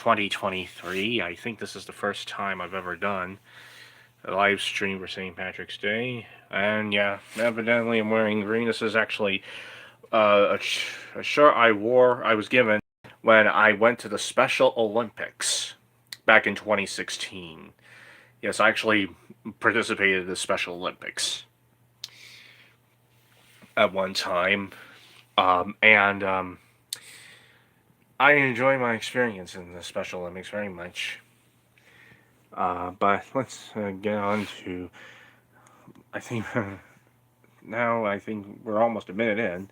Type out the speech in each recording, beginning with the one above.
2023. I think this is the first time I've ever done a live stream for St. Patrick's Day. And yeah, evidently I'm wearing green. This is actually a shirt I was given when I went to the Special Olympics back in 2016. Yes, I actually participated in the Special Olympics at one time. And I enjoy my experience in the Special Olympics very much. But let's get on to. I think now I think we're almost a minute in,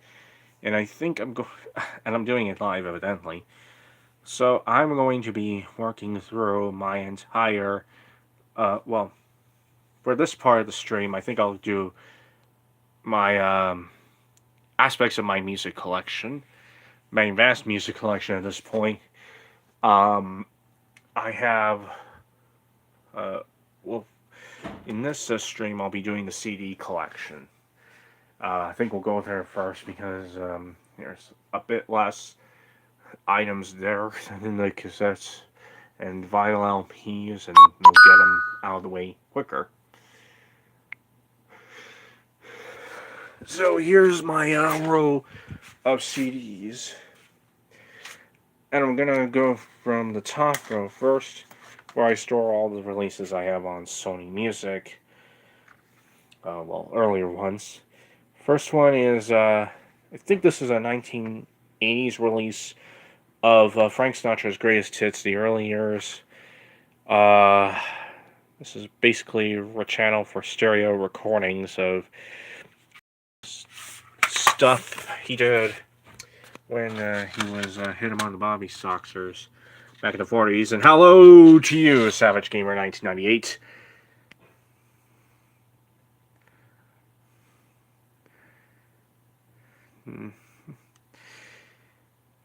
and I think and I'm doing it live evidently. So I'm going to be working through my entire, well, for this part of the stream, I think I'll do my aspects of my music collection, my vast music collection at this point. I have, well, in this stream, I'll be doing the CD collection. I think we'll go there first because there's a bit less items there than the cassettes and vinyl LPs, and we'll get them out of the way quicker. So here's my row of CDs, and I'm gonna go from the top row first, where I store all the releases I have on Sony Music. Well, earlier ones. First one is, I think this is a 1980s release of Frank Sinatra's Greatest Hits, the early years. This is basically a channel for stereo recordings of stuff he did when he was hit him on the Bobby Soxers back in the 40s. And hello to you, Savage Gamer 1998. I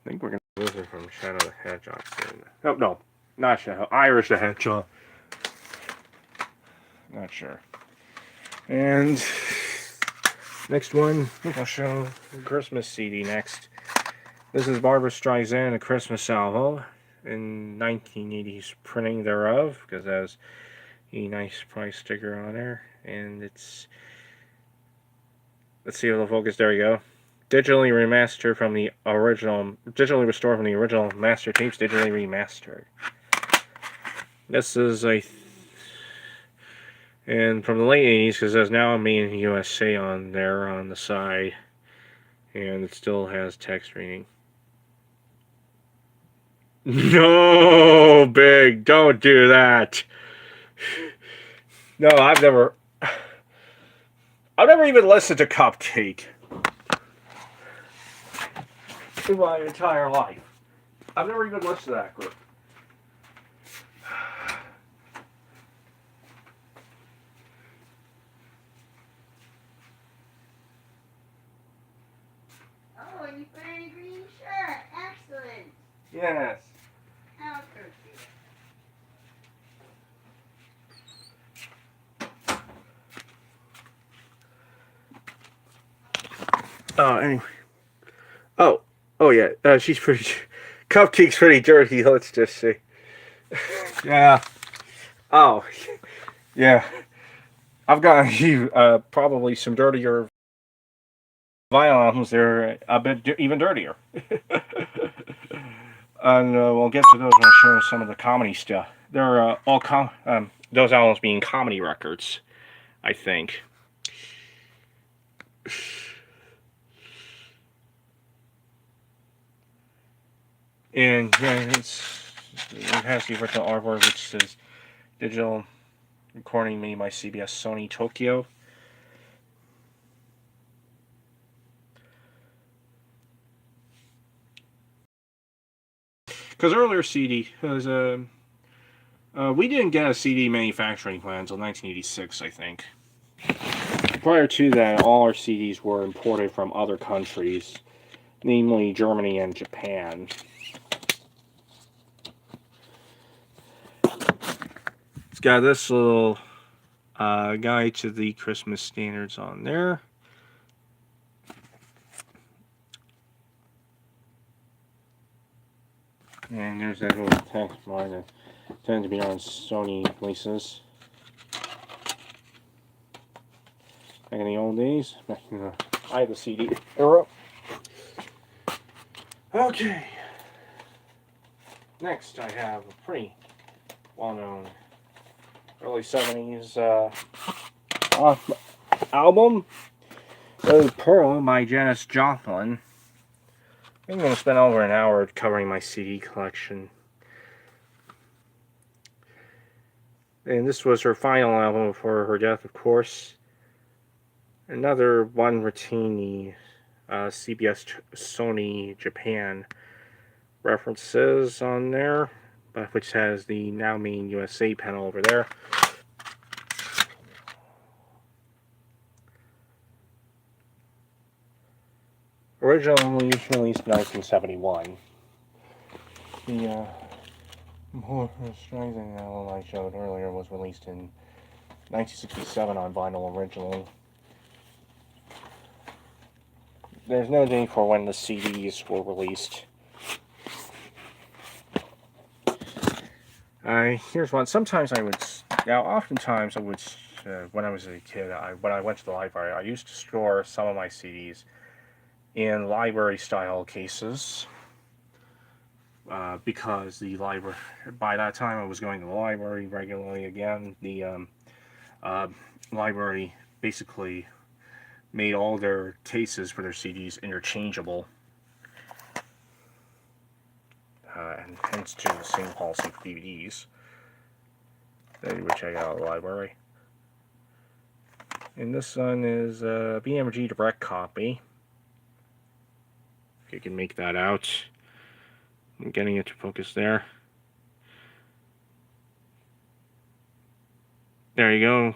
think we're going to listen from Shadow the Hedgehog soon. Oh, no, not Shadow. Irish the Hedgehog. Not sure. And next one, I'll show the Christmas CD next. This is Barbra Streisand, A Christmas Salvo, in 1980s printing thereof, because it has a nice price sticker on there. And it's, let's see if it'll focus. There you go. Digitally remastered from the original, digitally restored from the original master tapes, digitally remastered. This is and from the late 80s, because there's now a Made in USA on there on the side, and it still has text reading. No, Big, don't do that. No, I've never even listened to Cupcake in my entire life. I've never even listened to that group. Oh, and you put on a green shirt. Excellent. Yes. How perfect. Oh, anyway. Oh yeah. She's pretty. Cupcake's pretty dirty. Let's just see. Yeah. Oh, yeah. I've got you probably some dirtier vinyl albums. They're a bit even dirtier. And we'll get to those when I show some of the comedy stuff. They're all those albums being comedy records, I think. And yeah, it has the original artwork, which says digital recording made by CBS Sony Tokyo. Because earlier CD was we didn't get a CD manufacturing plant until 1986, I think. Prior to that, all our CDs were imported from other countries, namely Germany and Japan. It's got this little guide to the Christmas standards on there. And there's that little Thanks, mine tend to be on Sony releases. Back in the old days, back in the I had the CD era. Okay. Next, I have a pretty well-known early 70s album, Oh Pearl by Janis Joplin. I'm going to spend over an hour covering my CD collection. And this was her final album before her death, of course. Another one retaining CBS Sony Japan references on there, but which has the Now Mean USA panel over there. Originally released in 1971. The More Striking album I showed earlier was released in 1967 on vinyl originally. There's no date for when the CDs were released. Here's one. Sometimes I would, oftentimes I would, when I was a kid, when I went to the library, I used to store some of my CDs in library-style cases. Because the library, by that time I was going to the library regularly again. The library basically made all their cases for their CDs interchangeable. And hence to the same policy for DVDs that you would check out at the library. And this one is a BMG direct copy. If you can make that out. I'm getting it to focus there. There you go.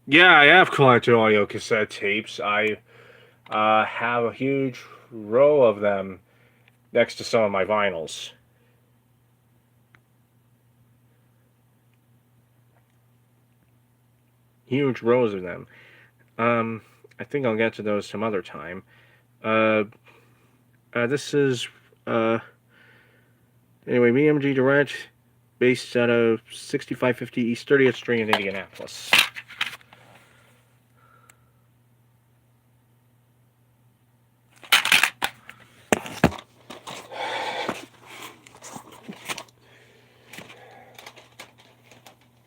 Yeah, I have collected audio cassette tapes. I have a huge row of them next to some of my vinyls. Huge rows of them. I think I'll get to those some other time. This is anyway, BMG Direct, based out of 6550 East 30th Street in Indianapolis.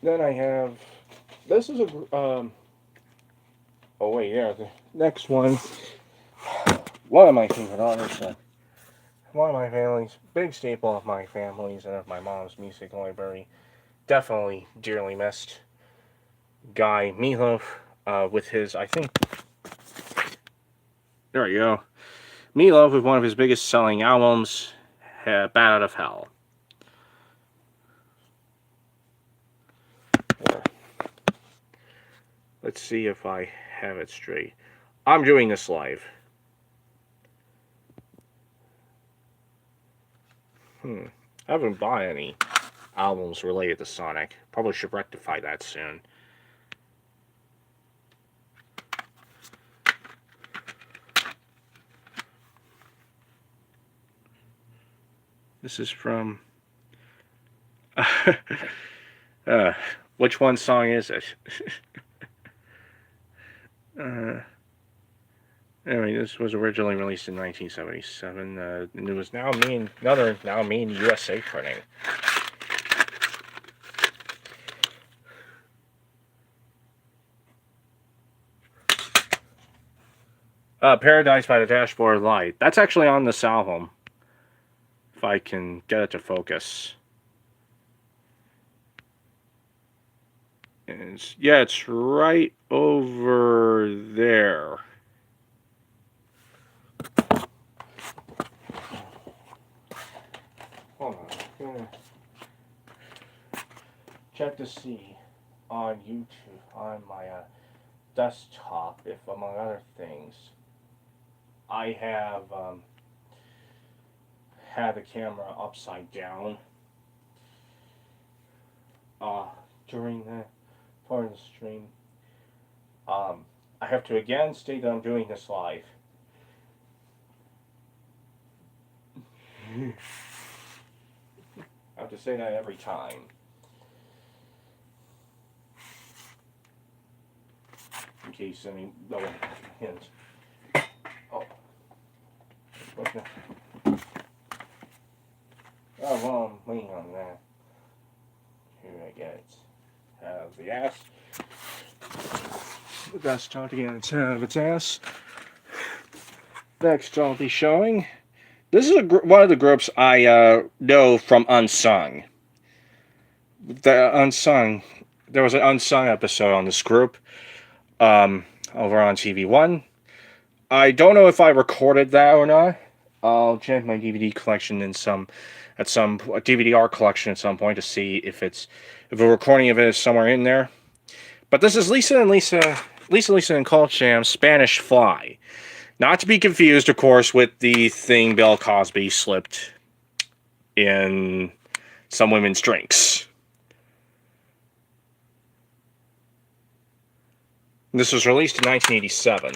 Then I have, this is a, oh wait, yeah, the next one of my favorite artists, one of my family's, big staple of my family's and of my mom's music library, definitely dearly missed, Guy Meatloaf, with his, I think, there you go, Meatloaf with one of his biggest selling albums, Bat Out of Hell. Let's see if I have it straight. I'm doing this live. I haven't bought any albums related to Sonic. Probably should rectify that soon. This is from... which one song is it? Anyway, this was originally released in 1977, and it was another Now Mean USA printing. Paradise by the Dashboard Light. That's actually on this album. If I can get it to focus. And it's right over there. Hold on. I'm gonna check to see on YouTube, on my desktop, if among other things, I have had the camera upside down during the part of the stream. I have to again state that I'm doing this live. have to say that every time. In case any no one hints. Oh. Okay. Oh, well, I'm waiting on that. Here I get it. Have the ass. That's starting to get its out of its ass. Next, I'll be showing. This is one of the groups I know from Unsung. The Unsung. There was an Unsung episode on this group over on TV1. I don't know if I recorded that or not. I'll check my DVD collection at some DVD-R collection at some point to see if a recording of it is somewhere in there. But this is Lisa and Colt Cham's Spanish Fly. Not to be confused, of course, with the thing Bill Cosby slipped in some women's drinks. This was released in 1987.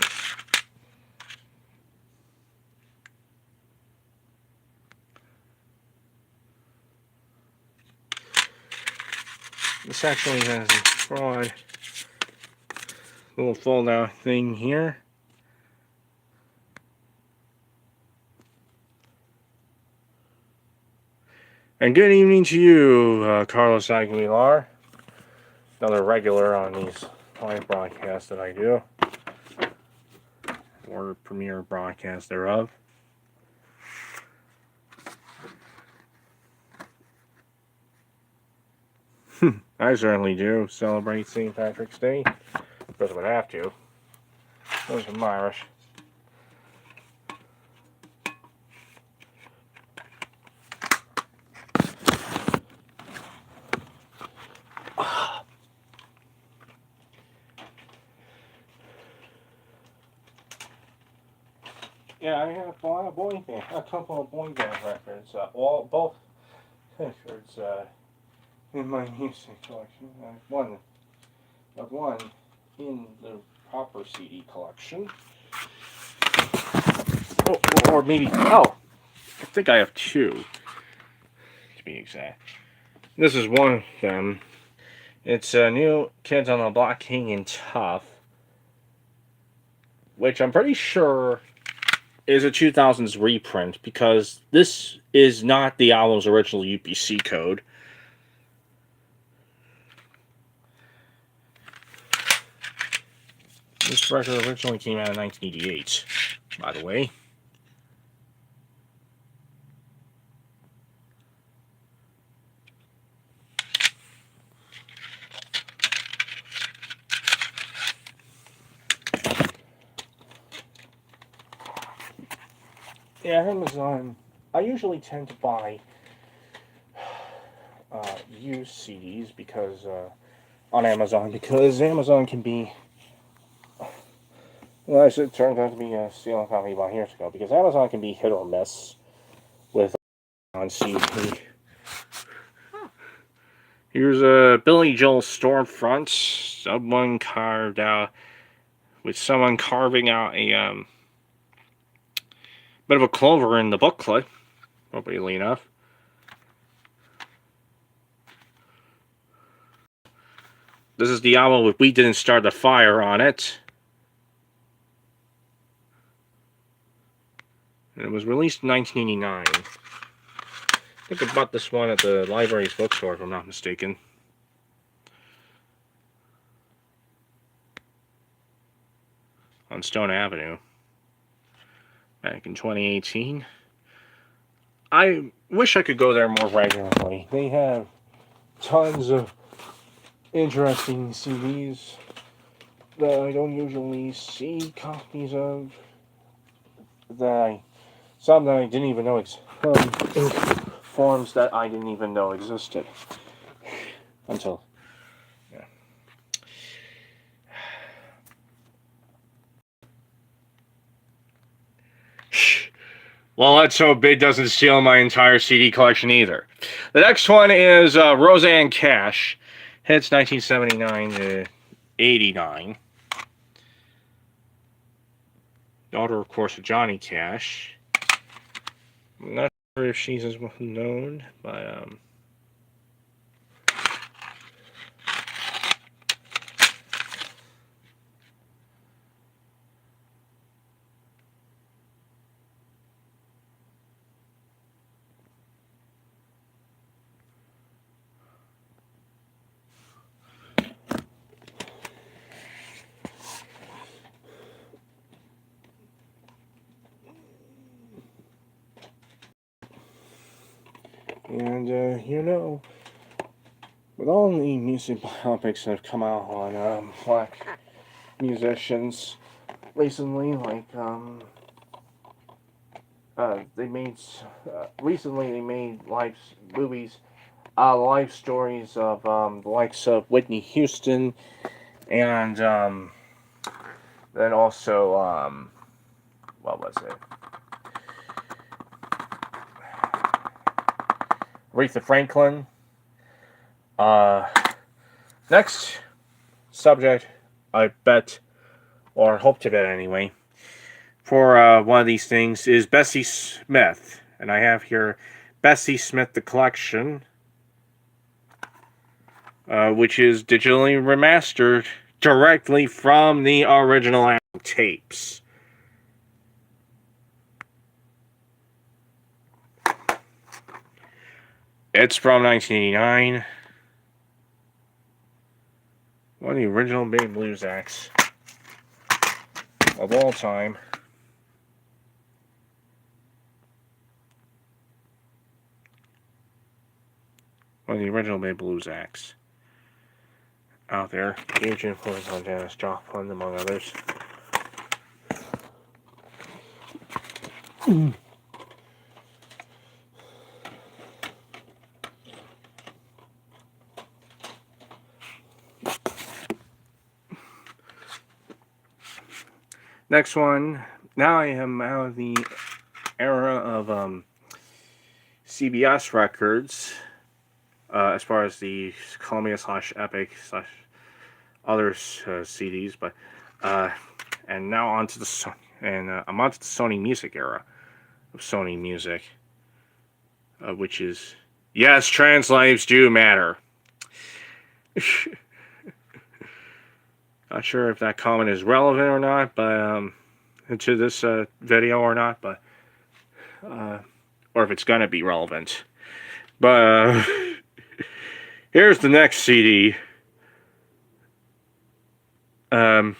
This actually has a broad little fold-out thing here. And good evening to you, Carlos Aguilar, another regular on these live broadcasts that I do, or premiere broadcasts thereof. I certainly do celebrate St. Patrick's Day, because I would have to. Those are Irish. Yeah, I have a lot of boy band, a couple of boy band records, both records in my music collection. One in the proper CD collection. Or maybe, I think I have two, to be exact. This is one of them. It's New Kids on the Block, Hanging Tough, which I'm pretty sure is a 2000s reprint, because this is not the album's original UPC code. This record originally came out in 1988, by the way. Yeah, Amazon. I usually tend to buy used CDs because on Amazon, because Amazon can be, well, as it turned out to be a stealing company about years ago, because Amazon can be hit or miss with on CD. Here's a Billy Joel storefront, someone carved out, with someone carving out a bit of a clover in the booklet, appropriately enough. This is the album with We Didn't Start the Fire on it. And it was released in 1989. I think I bought this one at the library's bookstore, if I'm not mistaken. On Stone Avenue. Back in 2018. I wish I could go there more regularly. They have tons of interesting CDs that I don't usually see copies of. Some that I didn't even know in forms that I didn't even know existed until. Yeah. Well, let's hope Big doesn't steal my entire CD collection either. The next one is Rosanne Cash. Hits 1979 to 89. Daughter, of course, of Johnny Cash. I'm not sure if she's as well known, but And, with all the music biopics that have come out on black musicians recently, like, recently they made life stories of the likes of Whitney Houston, and then also what was it? Aretha Franklin. Next subject, I bet, or hope to bet anyway, for one of these things is Bessie Smith, and I have here Bessie Smith the Collection, which is digitally remastered directly from the original album tapes. It's from 1989. One of the original Babe Blues acts of all time. One of the original Babe Blues acts out there. Huge influence on Janis Joplin, among others. Next one. Now I am out of the era of CBS records, as far as the Columbia / Epic / other CDs, but and now onto the I'm onto the Sony Music era of Sony Music, which is, yes, trans lives do matter. Not sure if that comment is relevant or not, but to this video or not, but or if it's gonna be relevant. But here's the next CD. The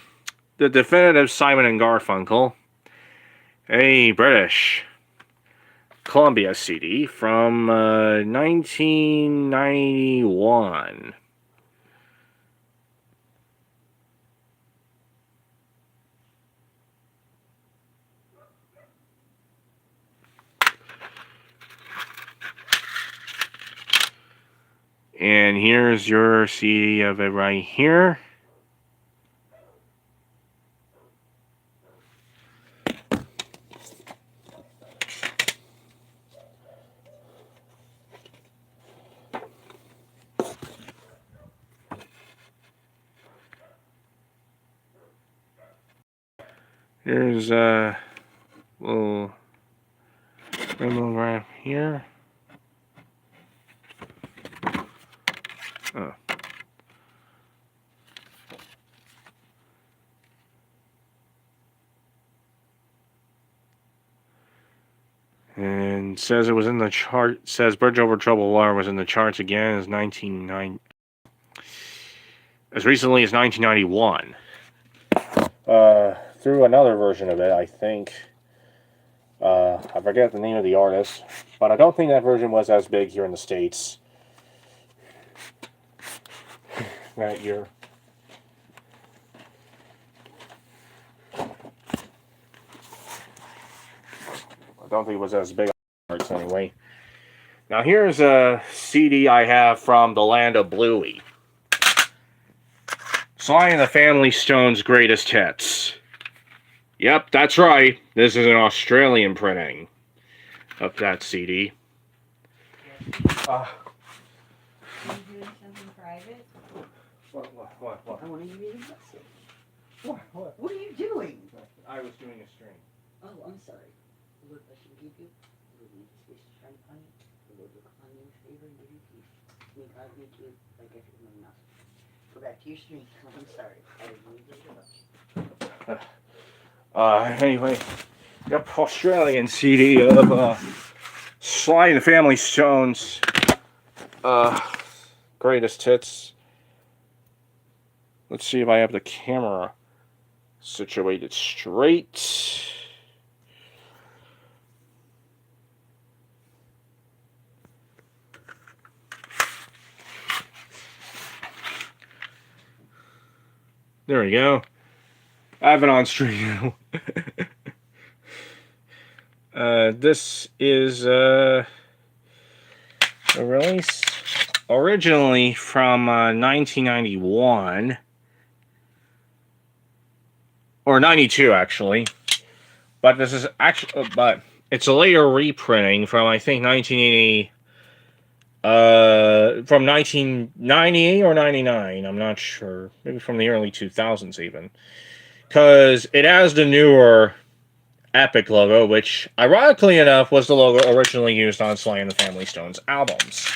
definitive Simon and Garfunkel, a British Columbia CD from 1991. And here's your CD of it right here. Here's a little remote right here. Oh. And says it was in the chart. Says Bridge Over Troubled Water was in the charts again as recently as 1991. Through another version of it, I think. I forget the name of the artist, but I don't think that version was as big here in the States that year. I don't think it was as big anyway. Now here's a CD I have from the land of Bluey. Sly and the Family Stone's Greatest Hits. Yep, that's right. This is an Australian printing of that CD. Are you doing something private? What? I want to give you the message. What? What are you doing? I was doing a stream. Oh, I'm sorry. Look, I should give you. Look, make your space to try to find it. Look on your favor and give you peace. Make God make you like I should know nothing. Go back to your stream. I'm sorry. I didn't mean to interrupt. Anyway, yep, Australian CD of Sly and the Family Stone's Greatest Hits. Let's see if I have the camera situated straight. There we go. I have it on stream now. This is a release originally from 1991 or 92 actually, but this is actually but it's a later reprinting from I think 1980. From 1998 or 99, I'm not sure. Maybe from the early 2000s even. Because it has the newer Epic logo, which, ironically enough, was the logo originally used on Sly and the Family Stone's albums.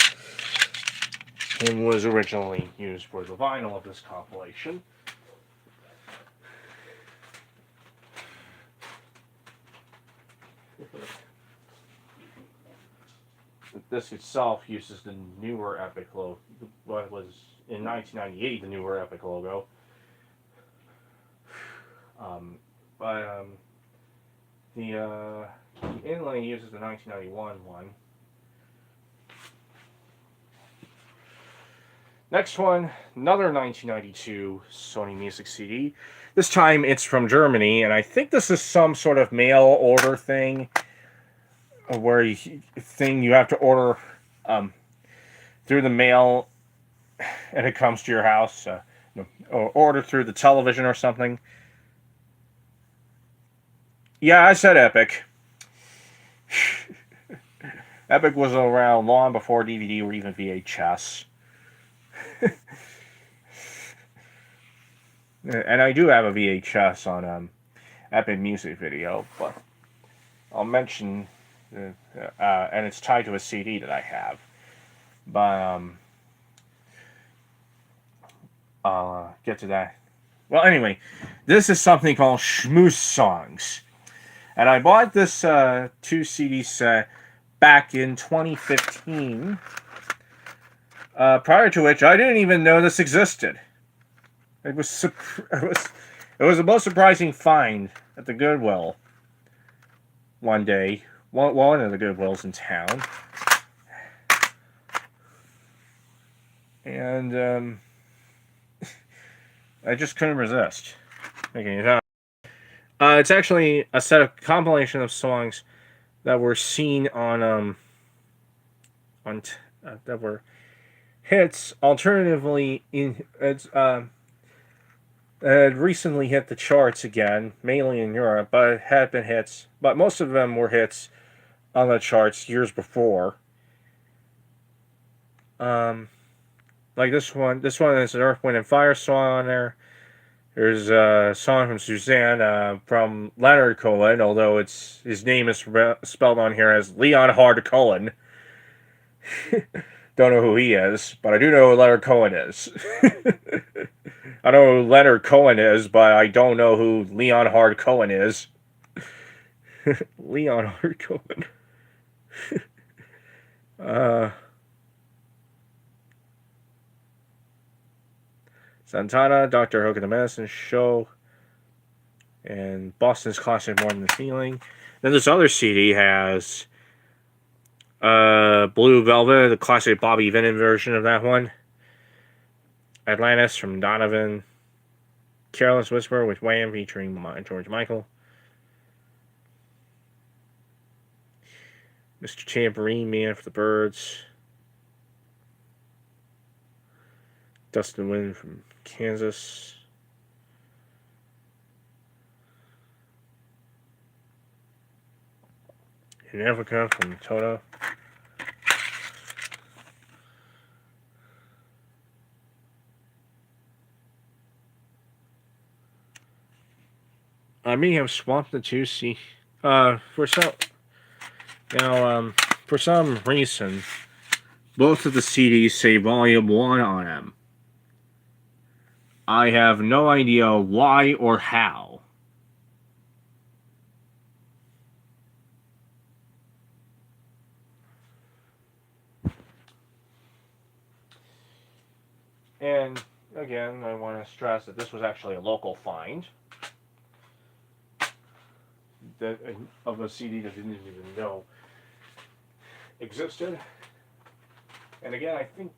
It was originally used for the vinyl of this compilation. This itself uses the newer Epic logo, what was in 1998 the newer Epic logo. The inlay uses the 1991 one. Next one, another 1992 Sony Music CD. This time it's from Germany, and I think this is some sort of mail order thing, where you have to order through the mail, and it comes to your house, or order through the television or something. Yeah, I said Epic. Epic was around long before DVD or even VHS. And I do have a VHS on Epic Music Video, but I'll mention, and it's tied to a CD that I have. But I'll get to that. Well, anyway, this is something called Schmoose Songs. And I bought this 2 CD set back in 2015. Prior to which, I didn't even know this existed. It was the most surprising find at the Goodwill one day. One of the Goodwills in town. And I just couldn't resist making it out. It's actually a compilation of songs that were seen on that were hits. Alternatively, had recently hit the charts again, mainly in Europe, but had been hits. But most of them were hits on the charts years before. Like this one. This one is an Earth, Wind, and Fire song on there. There's a song from Suzanne from Leonard Cohen, although his name is spelled on here as Leon Hard Cohen. Don't know who he is, but I do know who Leonard Cohen is. I know who Leonard Cohen is, but I don't know who Leon Hard Cohen is. Leon Hard Cohen. Santana, Dr. Hook and the Medicine Show, and Boston's Classic More Than the Feeling. Then this other CD has Blue Velvet, the classic Bobby Vinton version of that one. Atlantis from Donovan. Careless Whisper with Wham featuring George Michael. Mr. Tambourine Man for the Birds. Dustin Wind from Kansas. In Africa from Toto. I may have swapped the 2C. For some reason, both of the CDs say Volume 1 on them. I have no idea why or how. And again, I want to stress that this was actually a local find. Of a CD that I didn't even know existed. And again, I think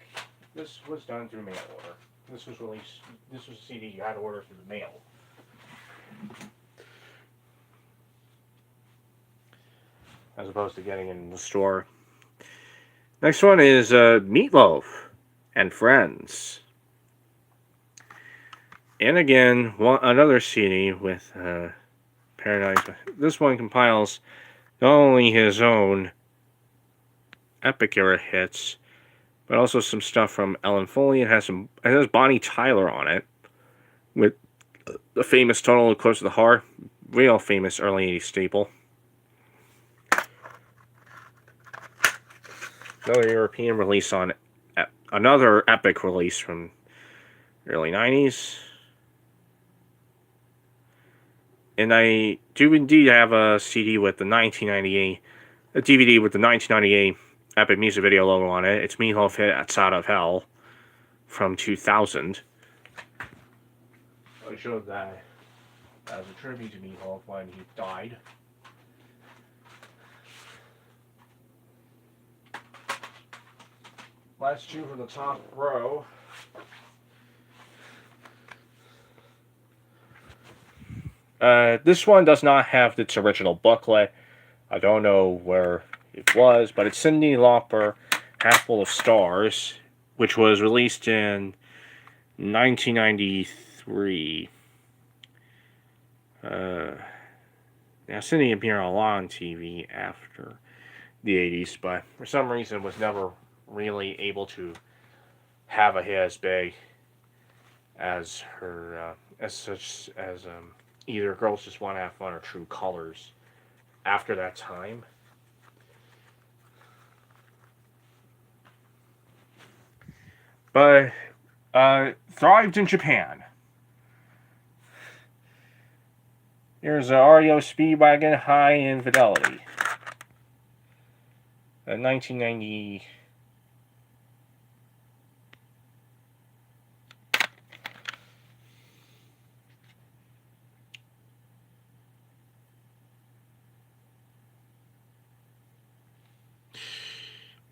this was done through mail order. this was released. This was a CD you had to order through the mail. As opposed to getting it in the store. Next one is Meatloaf and Friends. And again, another CD with Paradise. This one compiles not only his own epic era hits, but also some stuff from Ellen Foley. It has Bonnie Tyler on it, with the famous Tunnel Close to the Heart, real famous early 80s staple. Another European release on another epic release from early 90s. And I do indeed have a CD with the 1998, a DVD with the 1998 epic music video logo on it. It's Meatloaf hit Outside of Hell from 2000. I showed that as a tribute to Meatloaf when he died. Last two from the top row. This one does not have its original booklet. I don't know where it was, but it's Cyndi Lauper, Half Full of Stars, which was released in 1993. Now, Cyndi appeared a lot on TV after the 80s, but for some reason was never really able to have a hit as big as her, either Girls Just Want to Have Fun or True Colors after that time. But thrived in Japan. Here's REO Speedwagon High Infidelity. 1990.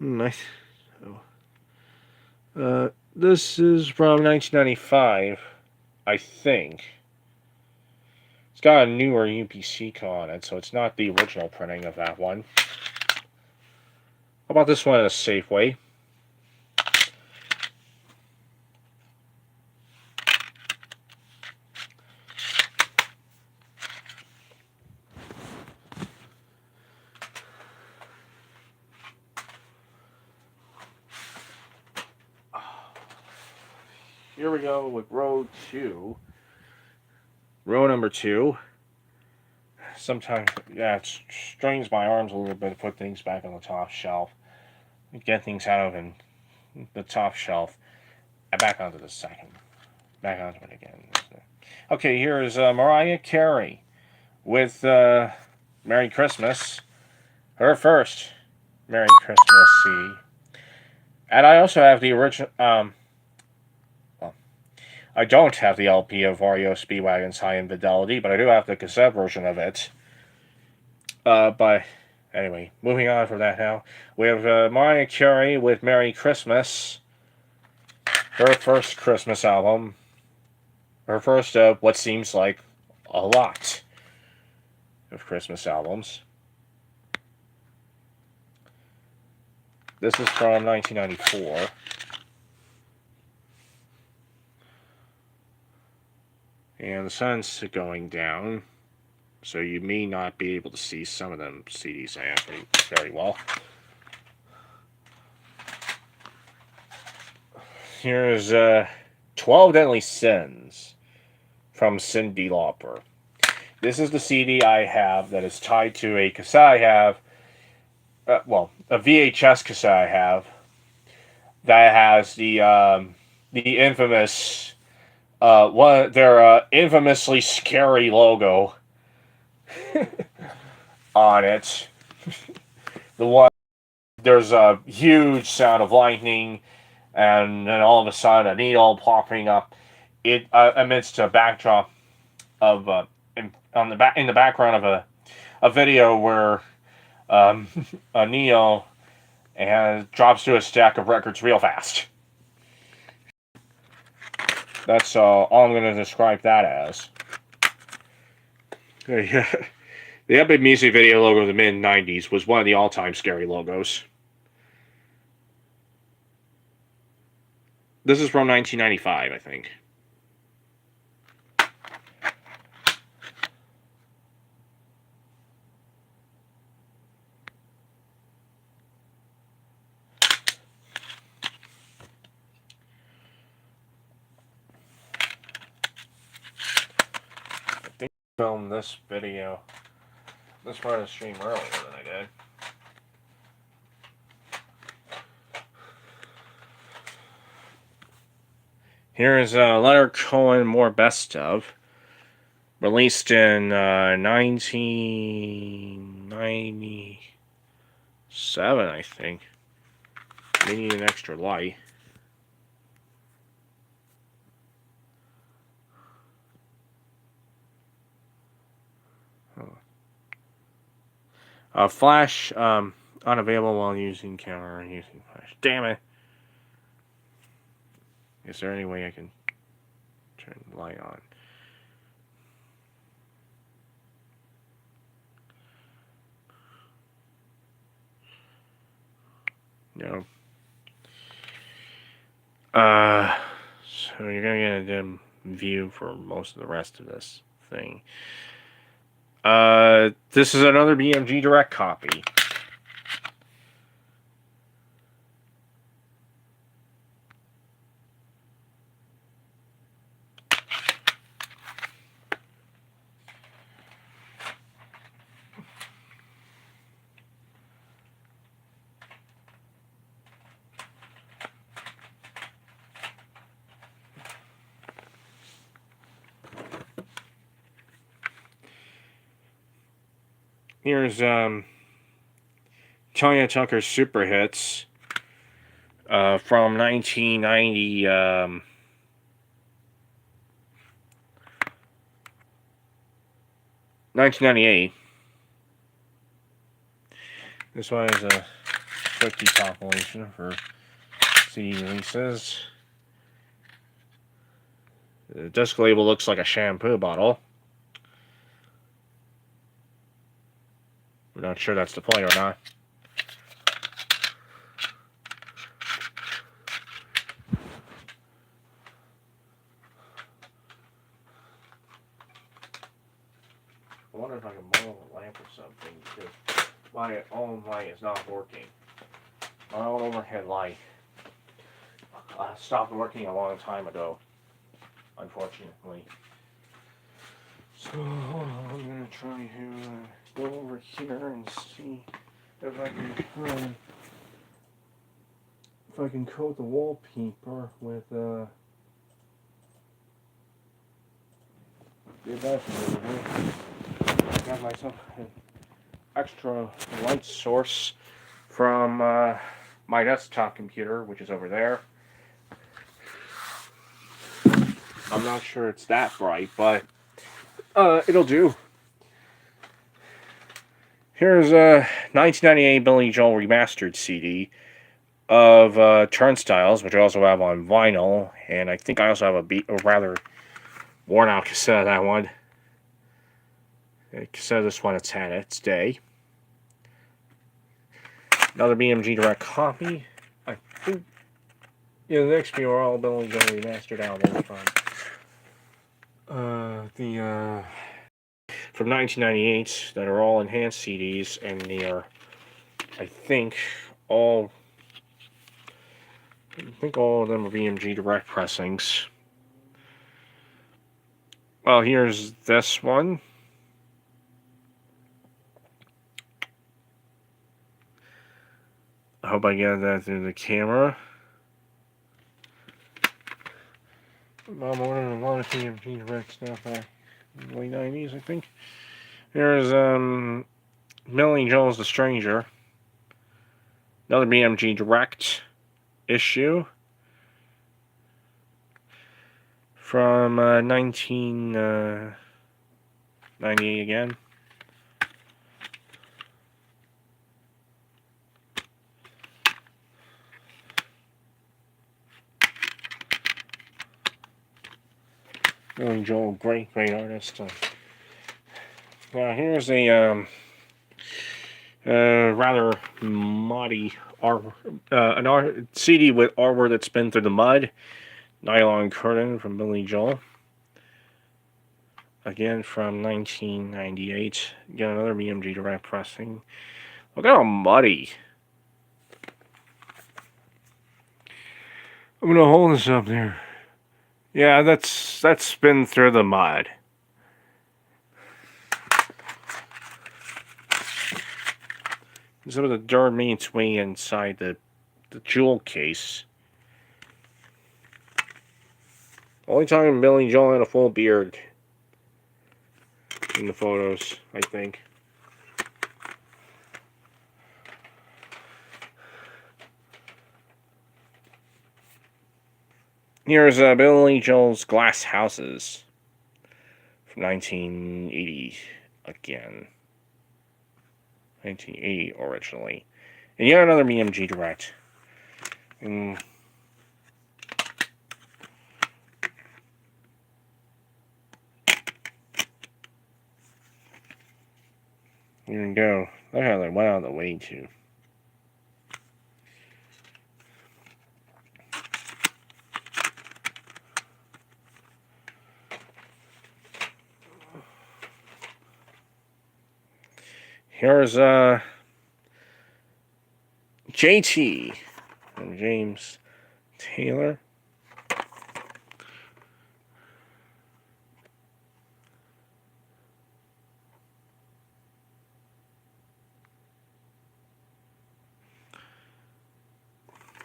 Nice. This is from 1995, I think. It's got a newer UPC on it, so it's not the original printing of that one. How about this one at a Safeway? Here we go with row 2. Row number 2. Sometimes, yeah, it strains my arms a little bit to put things back on the top shelf. Get things out of the top shelf. Back onto the second. Back onto it again. Okay, here is Mariah Carey with Merry Christmas. Her first Merry Christmas CD. And I also have the original... I don't have the LP of REO Speedwagon's High Infidelity, but I do have the cassette version of it. But anyway, moving on from that now. We have Mariah Carey with Merry Christmas. Her first Christmas album. Her first of what seems like a lot of Christmas albums. This is from 1994. And the sun's going down, so you may not be able to see some of them CDs I have very well. Here's 12 Deadly Sins from Cyndi Lauper. This is the CD I have that is tied to a cassette I have, a VHS cassette I have, that has the infamous... their infamously scary logo on it. There's a huge sound of lightning, and then all of a sudden a needle popping up. It amidst a backdrop of in the background of a video where a Neo drops through a stack of records real fast. That's all I'm going to describe that as. Yeah. The Epic music video logo of the mid 90s was one of the all time scary logos. This is from 1995, I think. I think I filmed this video, this part of the stream earlier than I did. Here is Leonard Cohen More Best Of, released in 1997, I think. They need an extra light. Flash unavailable while using camera and using flash. Damn it! Is there any way I can turn the light on? No. So you're gonna get a dim view for most of the rest of this thing. This is another BMG Direct copy. Here's Tanya Tucker's Super Hits from 1990. 1998. This one is a quickie compilation for CD releases. The disc label looks like a shampoo bottle. We're not sure that's the play or not. I wonder if I can borrow a lamp or something, because my own light is not working. My own overhead light stopped working a long time ago, unfortunately. So I'm gonna try to go over here and see if I can coat the wallpaper with got myself an extra light source from my desktop computer, which is over there. I'm not sure it's that bright, but it'll do. Here's a 1998 Billy Joel remastered CD of Turnstiles, which I also have on vinyl, and I think I also have a rather worn out cassette of that one. The cassette of this one, it's had its day. Another BMG Direct copy. I think, yeah, the next few are all Billy Joel remastered albums from 1998 that are all enhanced CDs, and they are, I think all of them are BMG Direct pressings. Well, here's this one. I hope I get that through the camera. I'm ordering a lot of BMG Direct stuff back in the late 90s, I think. Here's Billy Joel's The Stranger. Another BMG Direct issue from 1998 again. Billy Joel, great artist. Now here's a rather muddy CD with artwork that's been through the mud. Nylon Curtain from Billy Joel. Again from 1998. Again, another BMG Direct pressing. Look how muddy. I'm gonna hold this up there. Yeah, that's been through the mud. Some of the dirt meat way inside the jewel case. Only time Billy Joel had a full beard in the photos, I think. Here's Billy Joel's Glass Houses from 1980 again. 1980 originally. And yet another BMG Direct. And here we go. Look how they went out of the way too. Here's JT from James Taylor.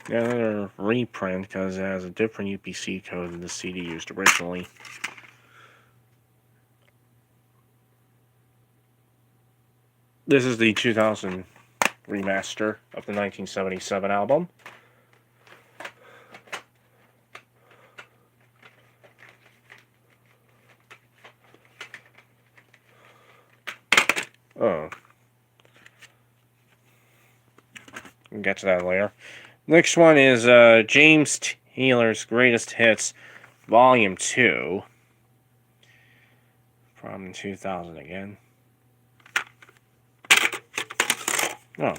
Yeah, another reprint because it has a different UPC code than the CD used originally. This is the 2000 remaster of the 1977 album. Oh. We'll get to that later. Next one is James Taylor's Greatest Hits, Volume 2. From 2000 again. Oh.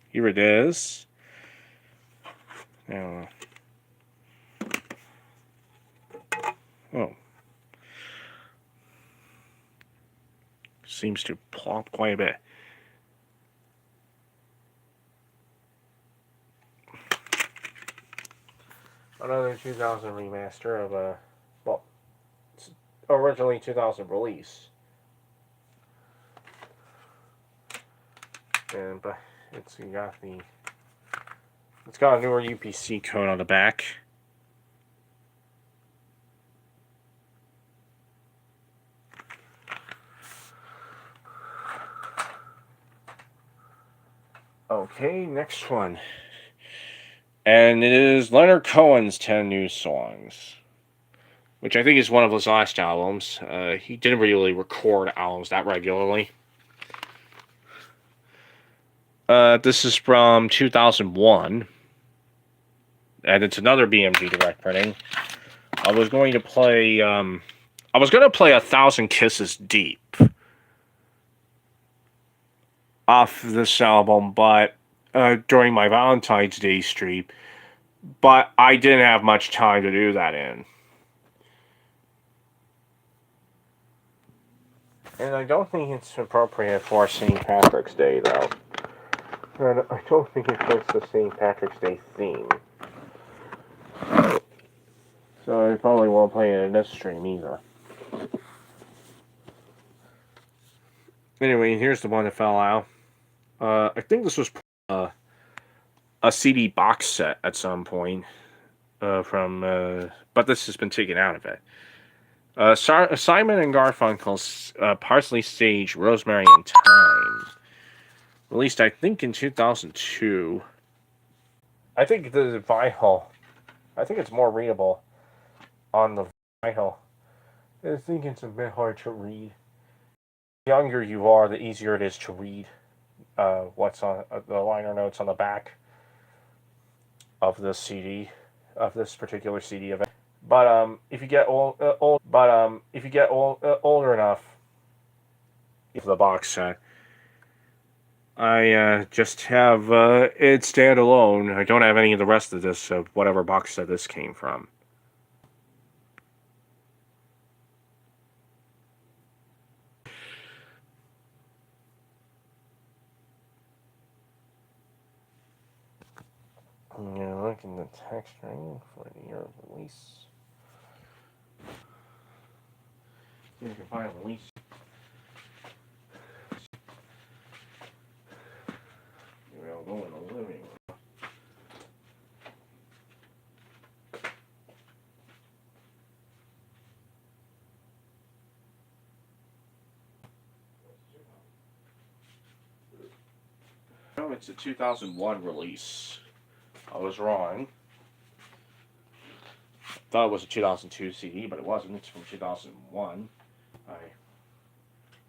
Here it is. Now. Oh. Seems to plop quite a bit. Another 2000 remaster of a, well, originally 2000 release. And but it's got a newer UPC code on the back. Okay, next one. And it is Leonard Cohen's 10 New Songs, which I think is one of his last albums. He didn't really record albums that regularly. This is from 2001, and it's another BMG Direct printing. I was going to play 1,000 Kisses Deep off this album, but during my Valentine's Day stream, but I didn't have much time to do that in. And I don't think it's appropriate for St. Patrick's Day, though. And I don't think it fits the St. Patrick's Day theme. So I probably won't play it in this stream either. Anyway, here's the one that fell out. I think this was a CD box set at some point but this has been taken out of it. Simon and Garfunkel's Parsley, Sage, Rosemary, and Thyme. Released, I think, in 2002. I think the vinyl, I think it's more readable on the vinyl. I think it's a bit hard to read. The younger you are, the easier it is to read what's on the liner notes on the back of this CD, of this particular CD event. But if you get older enough, for the box set, I just have it stand alone. I don't have any of the rest of this whatever box set this came from. Yeah, look in the texturing for the year of release. You can find a release. I'll go in the living room. No, it's a 2001 release. I was wrong. Thought it was a 2002 CD, but it wasn't. It's from 2001. I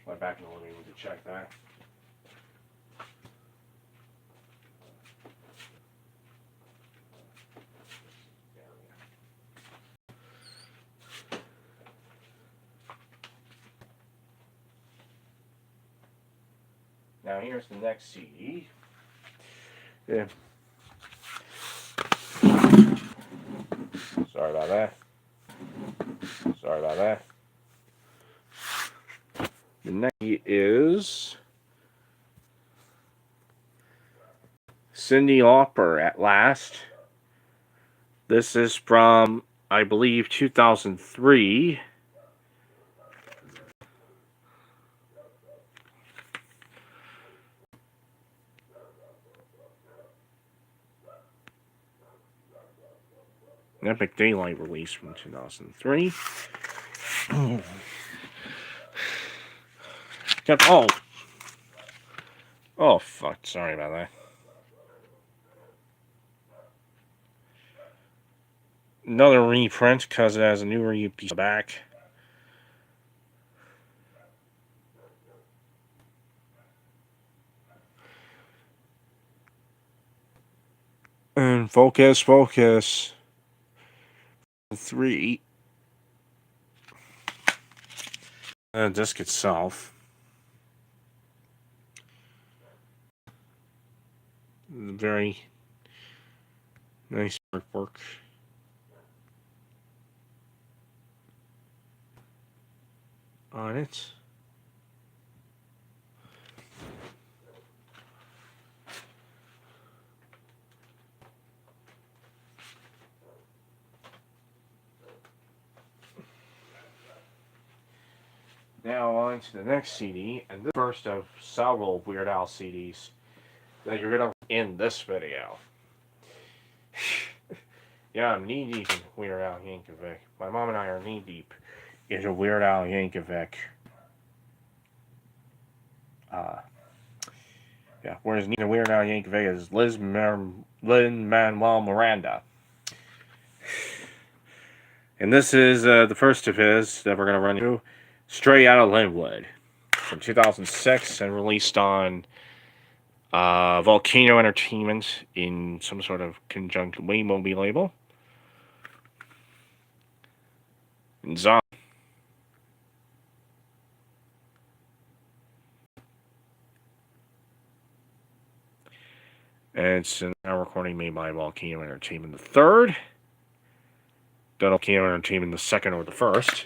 went back in the living room to check that. Now here's the next CD. Yeah. Sorry about that. Sorry about that. The next is Cyndi Lauper at Last. This is from, I believe, 2003. Epic Daylight release from 2003. Oh, fuck. Sorry about that. Another reprint because it has a new piece back. And focus. 3. Disc itself. Very nice artwork. On it. Now on to the next CD, and the first of several Weird Al CDs that you're gonna in this video. Yeah, I'm knee deep in Weird Al Yankovic. My mom and I are knee deep into Weird Al Yankovic. Yeah, whereas Weird Al Yankovic is Lin-Manuel Miranda. And this is the first of his that we're going to run through, Straight Outta Linwood, from 2006 and released on Volcano Entertainment in some sort of conjunct Waymobil label. And Zombie. And it's an hour recording made by Volcano Entertainment the third. Volcano Entertainment the second or the first.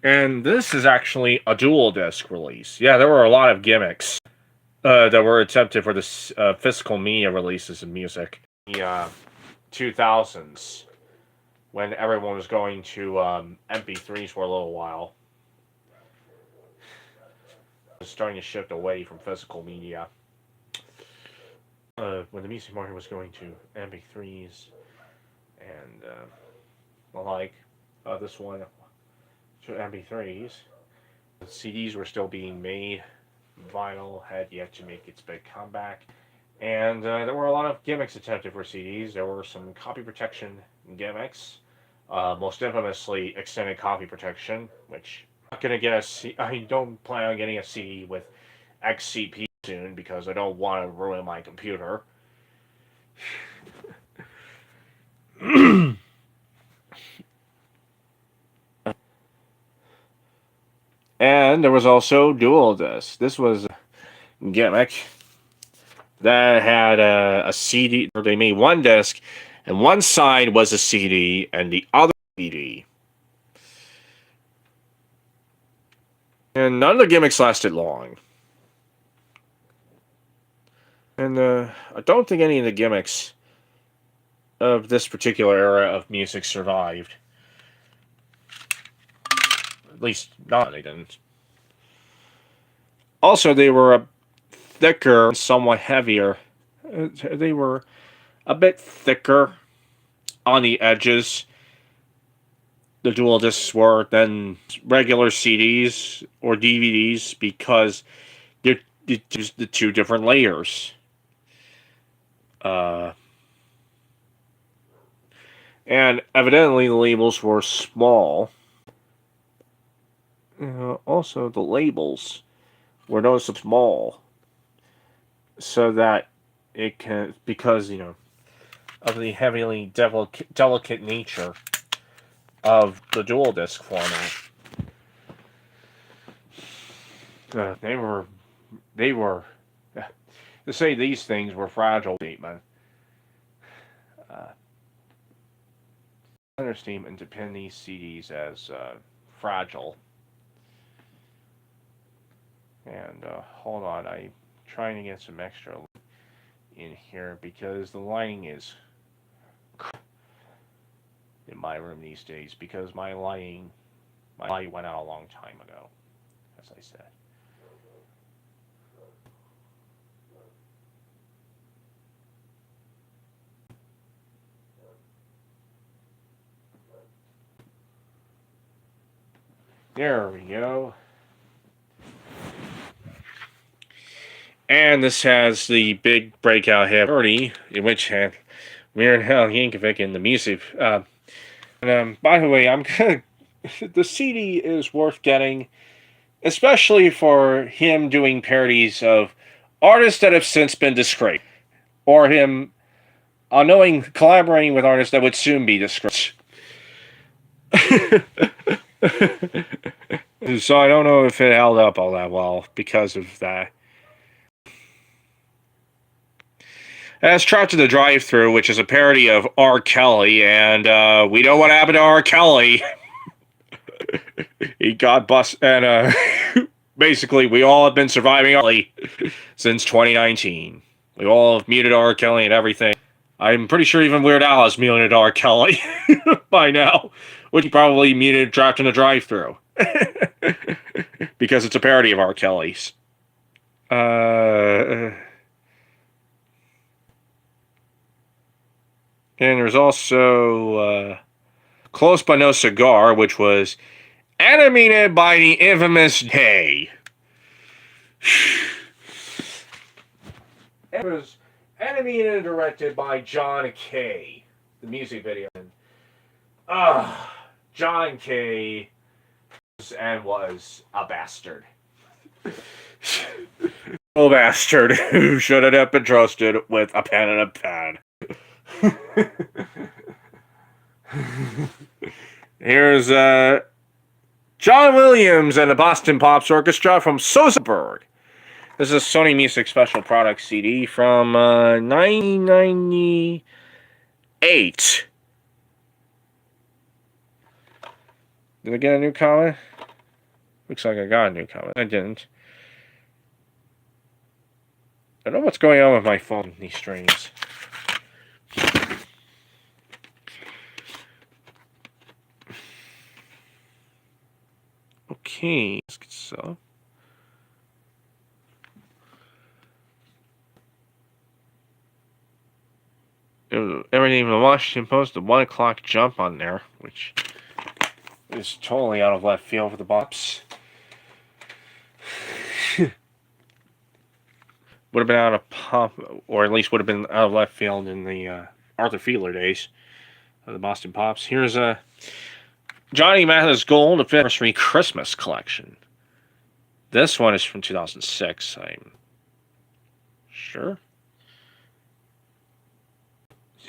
And this is actually a dual disc release. Yeah, there were a lot of gimmicks that were attempted for this physical media releases of music. The 2000s, when everyone was going to MP3s for a little while. Starting to shift away from physical media. When the music market was going to MP3s and this one to MP3s, the CDs were still being made. Vinyl had yet to make its big comeback, and there were a lot of gimmicks attempted for CDs. There were some copy protection gimmicks, most infamously extended copy protection, which gonna get I don't plan on getting a CD with XCP soon because I don't want to ruin my computer. And there was also dual disc. This was a gimmick that had a CD. They made one disc, and one side was a CD, and the other CD. And none of the gimmicks lasted long. And I don't think any of the gimmicks of this particular era of music survived. At least, not they didn't. Also, they were a thicker, somewhat heavier. They were a bit thicker on the edges. The dual discs were than regular CDs or DVDs because they're just the two different layers. And evidently the labels were small. Also, the labels were noticeably small, so that it can, because of the heavily delicate nature of the dual disc format. They were to say these things were fragile statement. Understatement to pin these CDs as fragile. And hold on, I'm trying to get some extra in here because the lighting is in my room these days because my light went out a long time ago, as I said. There we go. And this has the big breakout hit party, in which had Weird Al Yankovic in the music. By the way, I'm gonna. The CD is worth getting, especially for him doing parodies of artists that have since been disgraced, or him collaborating with artists that would soon be disgraced. So I don't know if it held up all that well because of that. As Trapped to the Drive-Thru, which is a parody of R. Kelly, and we know what happened to R. Kelly. He got busted, and basically we all have been surviving R. Kelly since 2019. We all have muted R. Kelly and everything. I'm pretty sure even Weird Al has muted R. Kelly by now, which he probably muted Trapped in the Drive-Thru. Because it's a parody of R. Kelly's. And there's also Close But No Cigar, which was animated by the infamous Hay. It was animated and directed by John Kay. The music video. John Kay was a bastard. A bastard who shouldn't have been trusted with a pen and a pad. Here's John Williams and the Boston Pops Orchestra from Sosaberg. This is a Sony Music Special Products CD from 1998. Did I get a new comment? Looks like I got a new comment. I didn't. I don't know what's going on with my phone in these streams. Okay, so everything from the Washington Post, the 1 o'clock jump on there, which is totally out of left field for the Bops. Would have been out of pop, or at least would have been out of left field in the Arthur Fiedler days of the Boston Pops. Here's Johnny Mathis Gold, the 5th Anniversary Christmas Collection. This one is from 2006, I'm sure.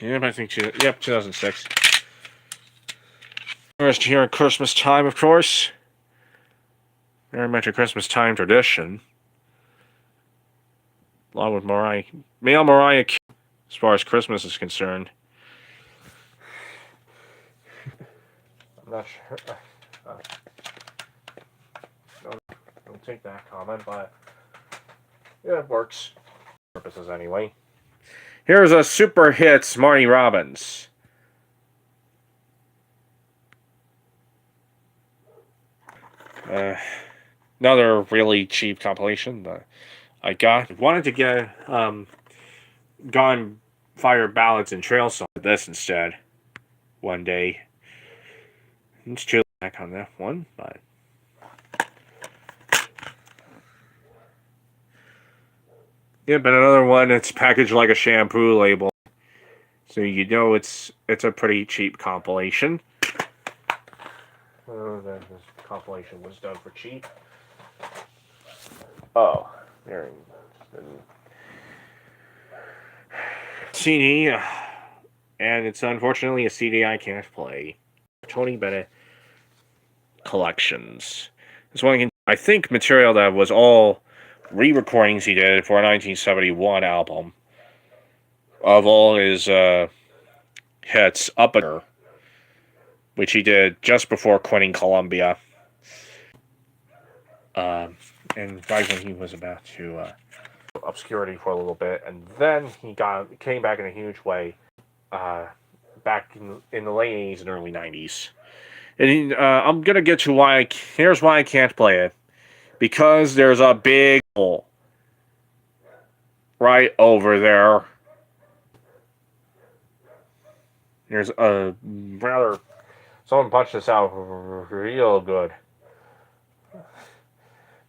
Yep, I think, yep, 2006. First here at Christmas time, of course. Very much a Christmas time tradition. Along with male Mariah, as far as Christmas is concerned. I'm not sure. Don't take that comment, but yeah, it works. Purposes anyway. Here's a super hits Marty Robbins. Another really cheap compilation that I wanted to get Gone Fire Ballads and Trail Songs this instead one day. It's chill back on that one, but yeah, but another one it's packaged like a shampoo label. So you know it's a pretty cheap compilation. This compilation was done for cheap. Oh, there. CD, and it's unfortunately a CD I can't play. Tony Bennett Collections. This one, I think, material that was all re-recordings he did for a 1971 album of all his hits up there, which he did just before quitting Columbia, and right when he was about to obscurity for a little bit, and then he came back in a huge way back in the late 80s and early 90s. And I'm gonna get to here's why I can't play it, because there's a big hole right over there. There's a someone punched this out real good.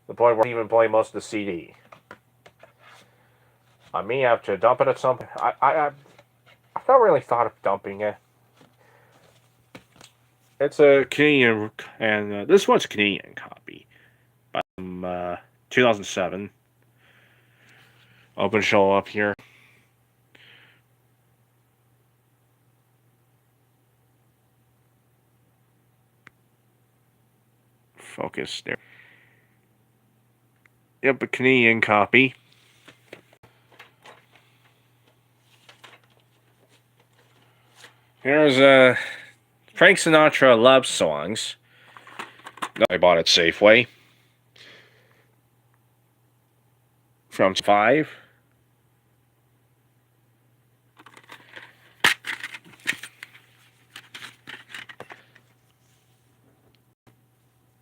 The point where I even play most of the CD. I may have to dump it at some point. I've not really thought of dumping it. It's a Canadian, and this one's a Canadian copy from 2007. Open show up here. Focus there. Yep, a Canadian copy. Here's Frank Sinatra Love Songs. I bought at Safeway. From 5.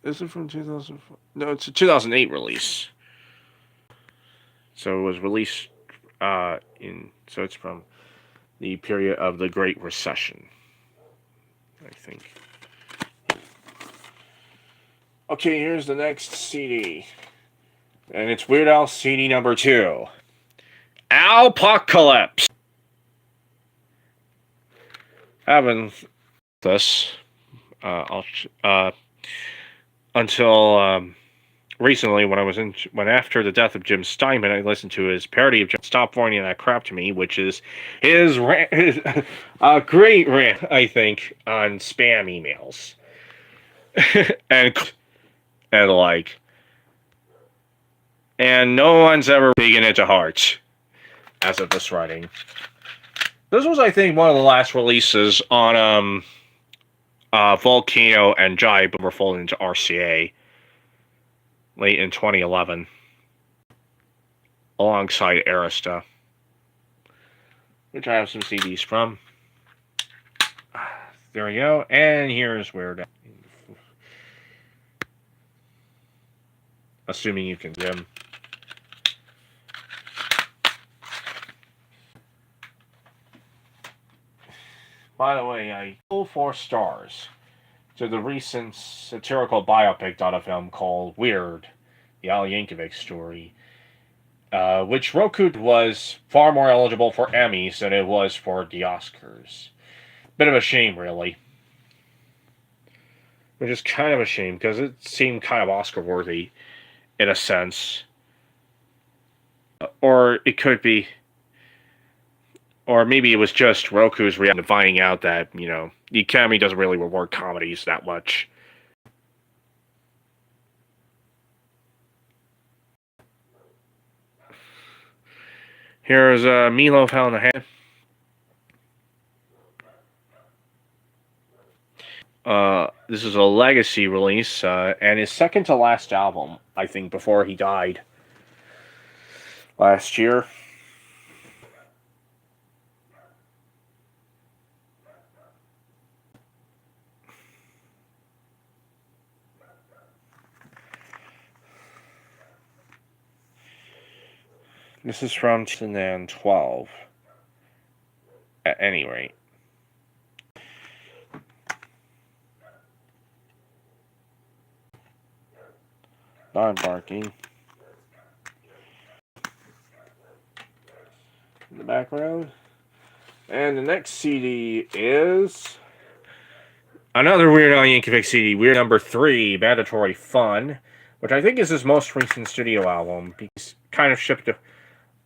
Is it from 2004? No, it's a 2008 release. So it was released so it's from the period of the Great Recession, I think. Okay, here's the next CD. And it's Weird Al CD number 2. Alpocalypse. Having this until recently, when after the death of Jim Steinman, I listened to his parody of "Stop Warning That Crap to Me," which is his great rant, I think, on spam emails and no one's ever taken it to heart as of this writing. This was, I think, one of the last releases on Volcano and Jive, but were folded into RCA late in 2011, alongside Arista, which I have some CDs from. There we go, and here's Weird Al. Assuming you can get them. By the way, I full 4 stars to the recent satirical biopic on a film called Weird, the Al Yankovic story, which Roku was far more eligible for Emmys than it was for the Oscars. Bit of a shame, really. Which is kind of a shame, because it seemed kind of Oscar-worthy, in a sense. Or it could be... Or maybe it was just Roku's reaction to finding out that, you know, the Academy doesn't really reward comedies that much. Here's Meatloaf Hell in a Hand. This is a legacy release, and his second to last album, I think, before he died last year. This is from 2012, at any rate. Dog barking. In the background. And the next CD is another Weird Al Yankovic CD, Weird Number 3, Mandatory Fun, which I think is his most recent studio album. He's kind of shipped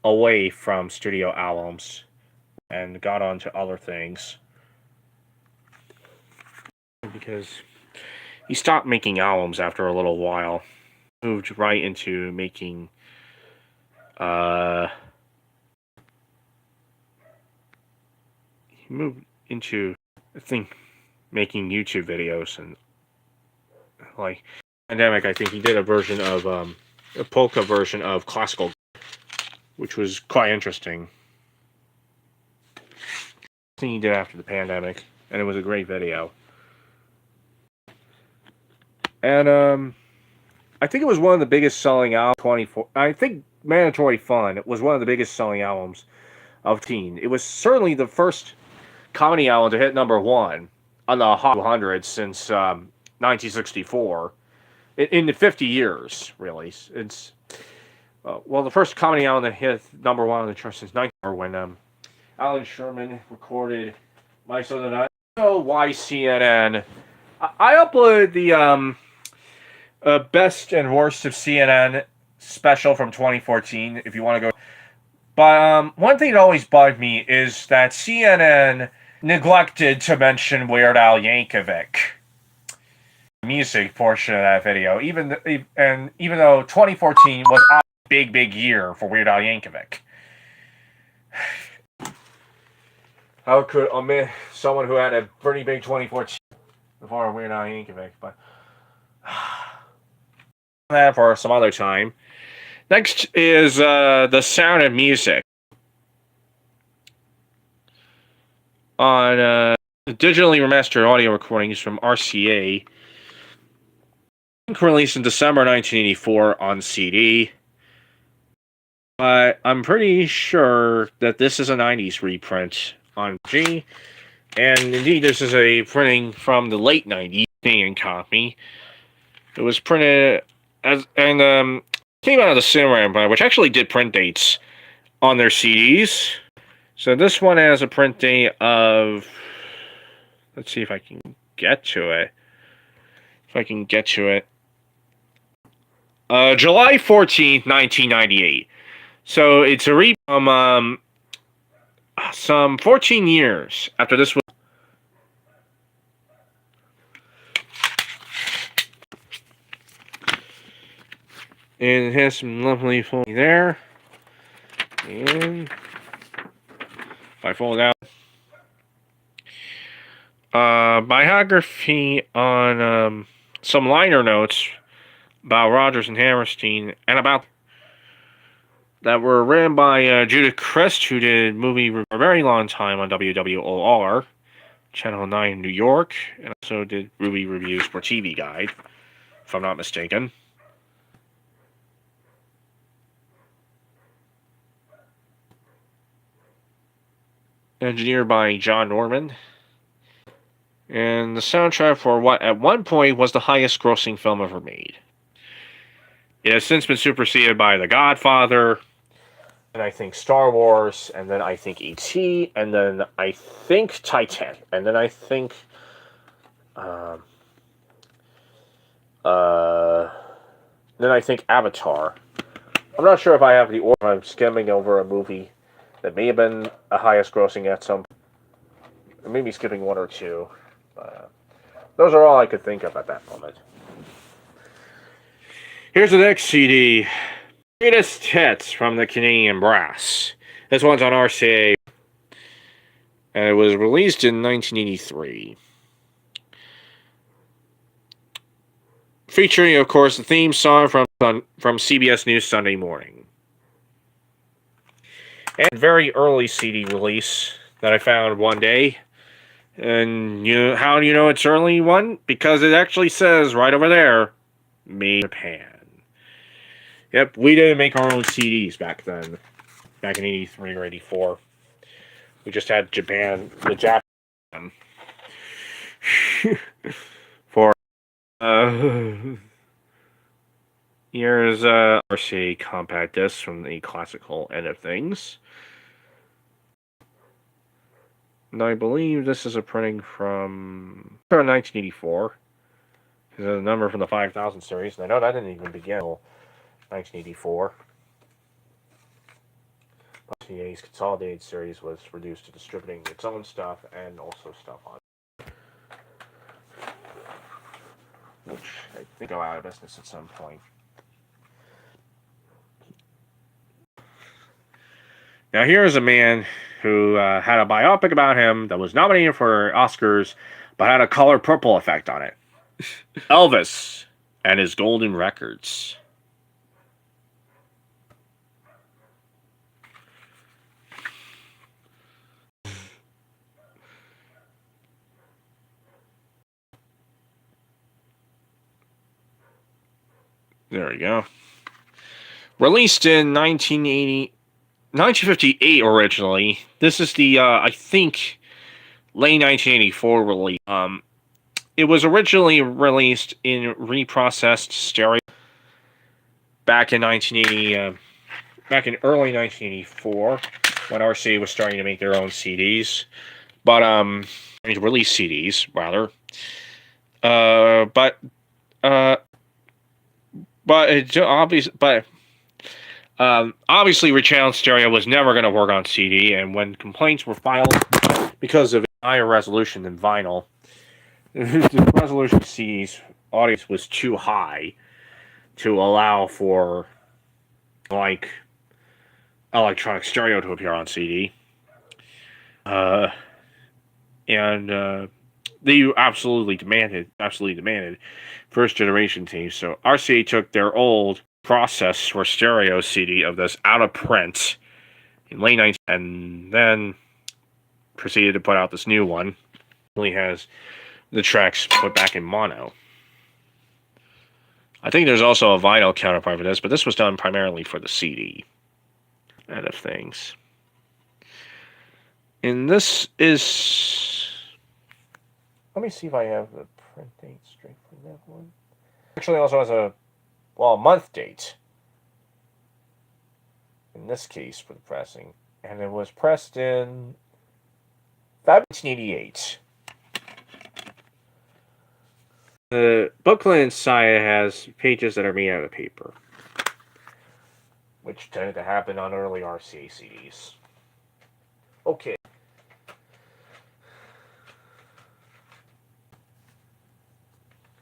away from studio albums and got on to other things. Because he stopped making albums after a little while. Moved right into making he moved into, I think, making YouTube videos, and like Pandemic, I think he did a version of a polka version of Classical, which was quite interesting. I think he did after the pandemic, and it was a great video. And I think it was one of the biggest selling albums. 24. I think Mandatory Fun was one of the biggest selling albums of teen. It was certainly the first comedy album to hit #1 on the Hot 100 since 1964. In the 50 years, really. It's well, the first comedy album that hit #1 on the chart since 1994 when Alan Sherman recorded My Son and I. So why CNN? I uploaded the best and worst of CNN special from 2014. If you want to go, but one thing that always bugged me is that CNN neglected to mention Weird Al Yankovic. Music portion of that video, even though 2014 was a big year for Weird Al Yankovic. How could omit someone who had a pretty big 2014 before Weird Al Yankovic? But that for some other time. Next is The Sound of Music on digitally remastered audio recordings from RCA. Released in December 1984 on CD. But I'm pretty sure that this is a 90s reprint on G. And indeed, this is a printing from the late 90s Canadian copy. It was printed came out of the Cinema Empire, which actually did print dates on their CDs. So this one has a print date of, let's see if I can get to it. July 14th, 1998. So it's a reprint from some 14 years after this was. And it has some lovely folding there. And if I fold out, biography on some liner notes about Rodgers and Hammerstein, and about that were written by Judith Crest, who did movie for a very long time on WWOR, Channel 9 in New York, and also did movie reviews for TV Guide, if I'm not mistaken. Engineered by John Norman. And the soundtrack for what at one point was the highest grossing film ever made. It has since been superseded by The Godfather, and I think Star Wars, and then I think E.T., and then I think Titanic, and then I think Avatar. I'm not sure if I have the order. I'm skimming over a movie That may have been a highest grossing at some, or maybe skipping one or two. But, those are all I could think of at that moment. Here's the next CD. Greatest Hits from the Canadian Brass. This one's on RCA. And it was released in 1983. Featuring, of course, the theme song from CBS News Sunday Morning. And very early CD release that I found one day. And how do you know it's early one? Because it actually says right over there, made in Japan. Yep, we didn't make our own CDs back then. Back in 83 or 84. We just had Japan, the Japan. For, here's RCA compact disc from the classical end of things. And I believe this is a printing from 1984. This is a number from the 5000 series, and I know that didn't even begin until 1984. RCA's Consolidated series was reduced to distributing its own stuff and also stuff on it, which I think go out of business at some point. Now here's a man who had a biopic about him that was nominated for Oscars, but had a color purple effect on it. Elvis and his golden records. There we go. Released in 1958 originally. This is the, I think, late 1984 release. It was originally released in reprocessed stereo back in back in early 1984, when RCA was starting to make their own CDs. But, release CDs, rather. Obviously, rechanneled stereo was never going to work on CD, and when complaints were filed because of higher resolution than vinyl, the resolution CD's audio was too high to allow for, like, electronic stereo to appear on CD. They absolutely demanded first generation tapes. So RCA took their old process for stereo CD of this out of print in late 19, and then proceeded to put out this new one. It only has the tracks put back in mono. I think there's also a vinyl counterpart for this, but this was done primarily for the CD end of things. And this is... Let me see if I have the print date straight for that one. Actually, also has a month date. In this case, for the pressing. And it was pressed in 1988. The booklet inside has pages that are made out of paper, which tended to happen on early RCA CDs. Okay.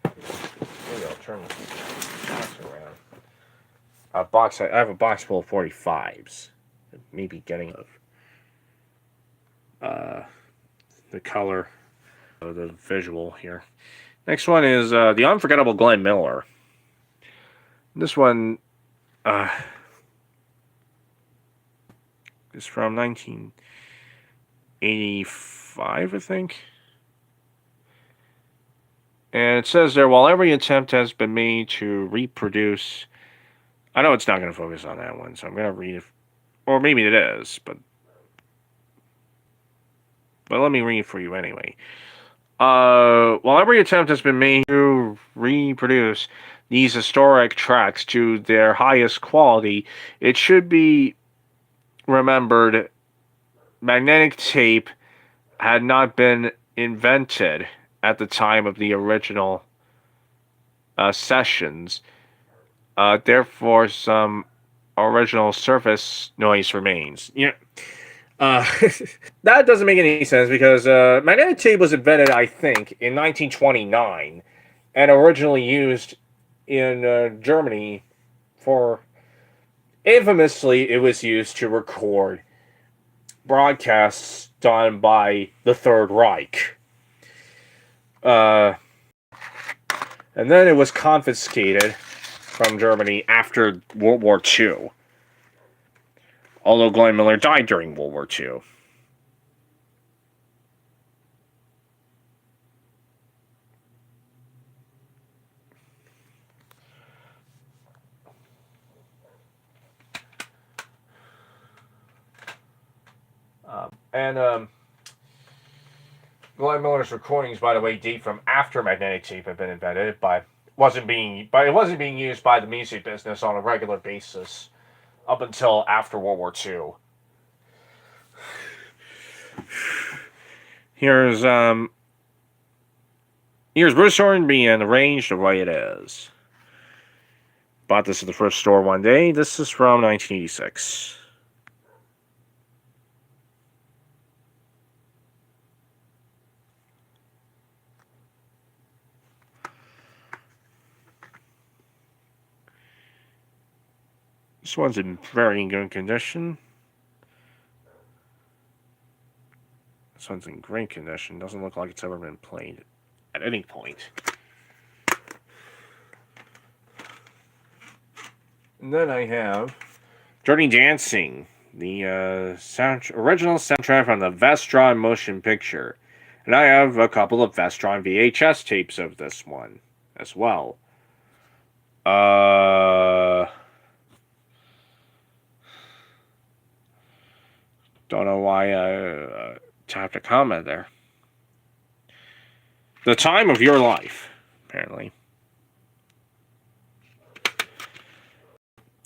Maybe I'll turn the box around. I have a box full of 45s. Maybe getting the color of the visual here. Next one is the Unforgettable Glenn Miller. This one is from 1985, I think. And it says there, while every attempt has been made to reproduce... I know it's not going to focus on that one, so I'm going to read it. Or maybe it is, but let me read it for you anyway. While every attempt has been made to reproduce these historic tracks to their highest quality, it should be remembered magnetic tape had not been invented at the time of the original sessions. Therefore, some original surface noise remains. Uh, that doesn't make any sense because magnetic tape was invented, I think, in 1929 and originally used in Germany for. Infamously, it was used to record broadcasts done by the Third Reich. Uh, and then it was confiscated from Germany after World War II. Although Glenn Miller died during World War II. And Glenn Miller's recordings, by the way, date from after magnetic tape had been invented, but it wasn't being used by the music business on a regular basis up until after World War II. Here's Bruce Hornby and arranged the way it is. Bought this at the first store one day. This is from 1986. This one's in very good condition. This one's in great condition. Doesn't look like it's ever been played at any point. And then I have Dirty Dancing, the original soundtrack from the Vestron motion picture. And I have a couple of Vestron VHS tapes of this one as well. Don't know why I tapped a comment there. The Time of Your Life, apparently.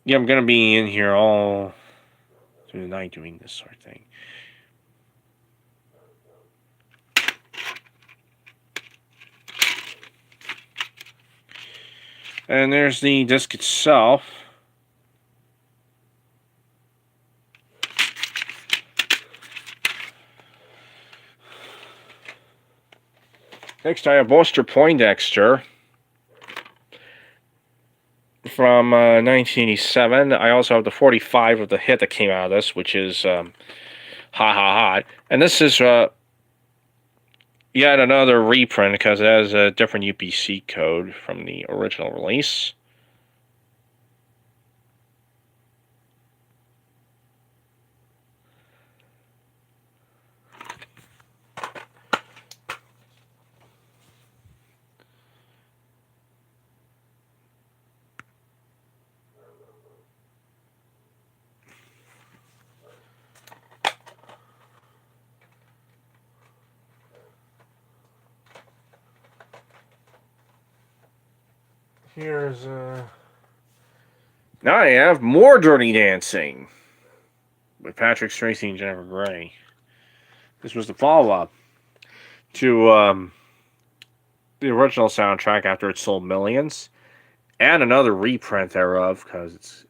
Yeah, I'm going to be in here all through the night doing this sort of thing. And there's the disc itself. Next, I have Buster Poindexter from 1987. I also have the 45 of the hit that came out of this, which is Ha Ha Ha. And this is yet another reprint because it has a different UPC code from the original release. Here's now I have more Dirty Dancing with Patrick Swayze and Jennifer Grey. This was the follow-up to the original soundtrack after it sold millions, and another reprint thereof because it's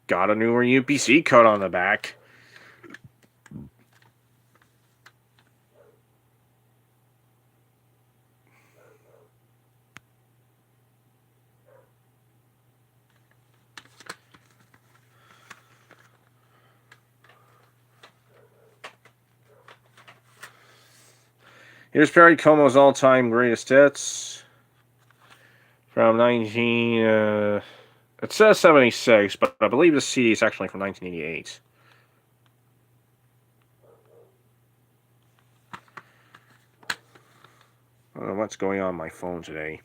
got a newer UPC code on the back. Here's Perry Como's all-time greatest hits from 19. It says 76, but I believe the CD is actually from 1988. I don't know what's going on my phone today.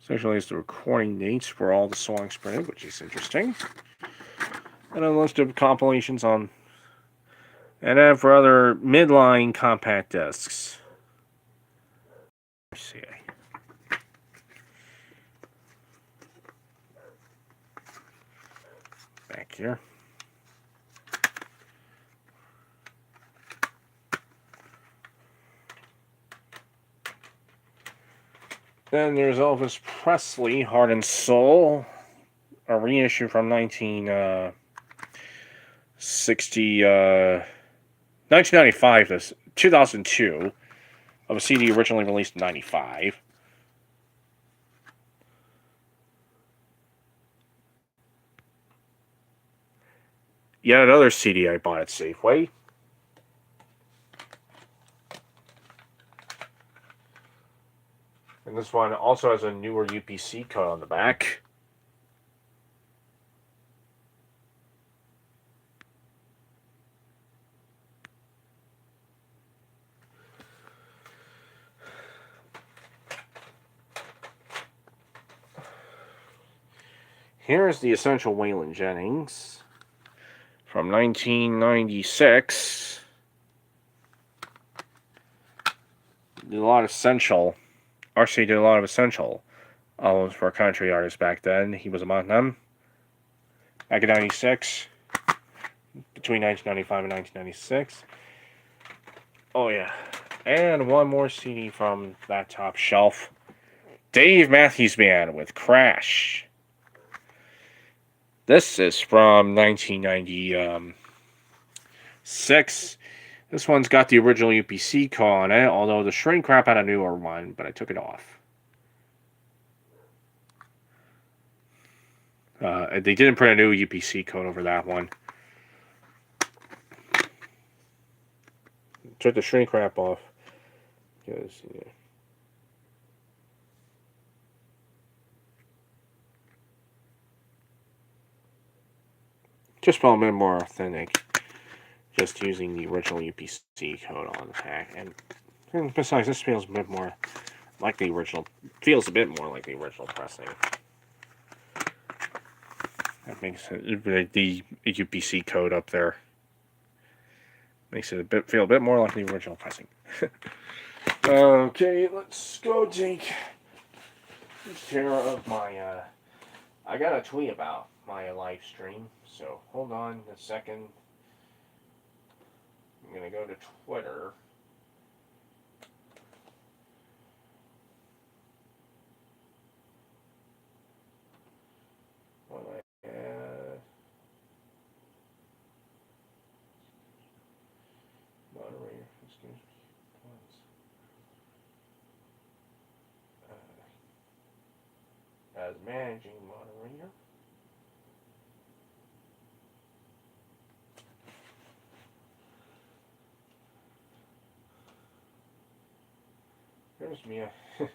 Essentially, it's the recording dates for all the songs printed, which is interesting. And a list of compilations on. And then for other midline compact discs. Let's see. Back here. Then there's Elvis Presley, Heart and Soul, a reissue from 1995 to 2002 of a CD originally released in 95. Yet another CD I bought at Safeway. And this one also has a newer UPC code on the back. Here's the Essential Waylon Jennings from 1996. Did a lot of Essential. RC did a lot of Essential albums for country artists back then. He was among them. Back in 96. Between 1995 and 1996. Oh, yeah. And one more CD from that top shelf. Dave Matthews Band with Crash. This is from 1996. This one's got the original UPC code on it, although the shrink wrap had a newer one, but I took it off. They didn't put a new UPC code over that one. Took the shrink wrap off. Because, yeah. Just felt a bit more authentic. Just using the original UPC code on the pack. And besides, this feels a bit more like the original. Feels a bit more like the original pressing. That makes it, the UPC code up there makes it feel a bit more like the original pressing. Okay, let's go take care of my. I got a tweet about my live stream, so hold on a second. I'm gonna go to Twitter. What do I add? Moderator, excuse me. As managing moderator. Here's me. I'm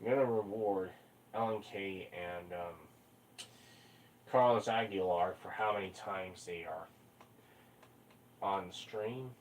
gonna reward LNK and Carlos Aguilar for how many times they are on the stream.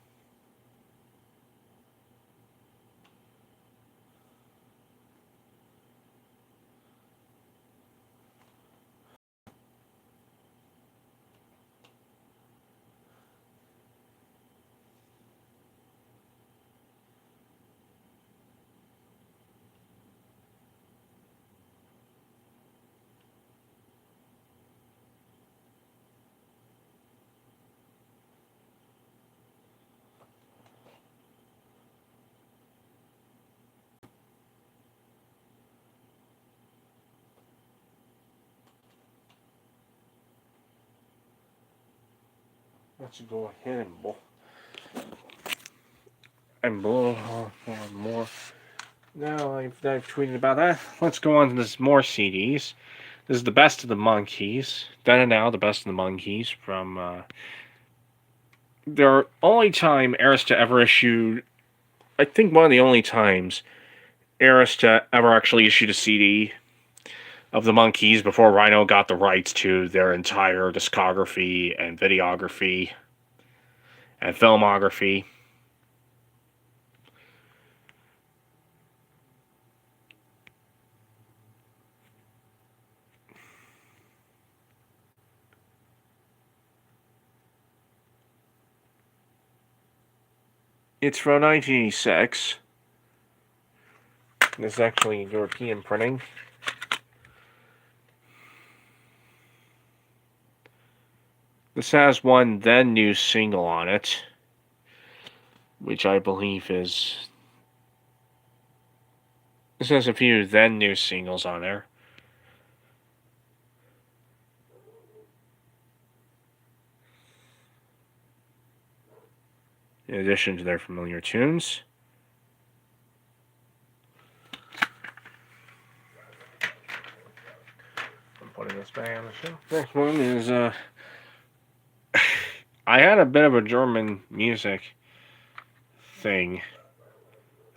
Let's go ahead and blow more. Now I've tweeted about that. Let's go on to this more CDs. This is the Best of the Monkees. Then and Now, the Best of the Monkees from their only time Arista ever issued. I think one of the only times Arista ever actually issued a CD of the Monkees before Rhino got the rights to their entire discography and videography and filmography. It's from 1986. This is actually European printing. This has one then new single on it, which I believe is This has a few then new singles on there. In addition to their familiar tunes. I'm putting this back on the shelf. Next one is I had a bit of a German music thing.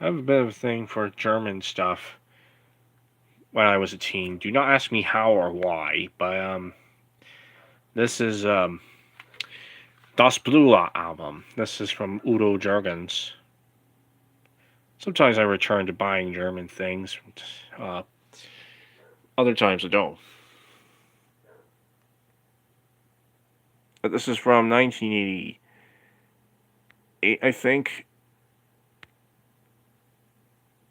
I have a bit of a thing for German stuff when I was a teen. Do not ask me how or why, but this is Das Blue album. This is from Udo Jürgens. Sometimes I return to buying German things. Other times I don't. But this is from 1988, I think.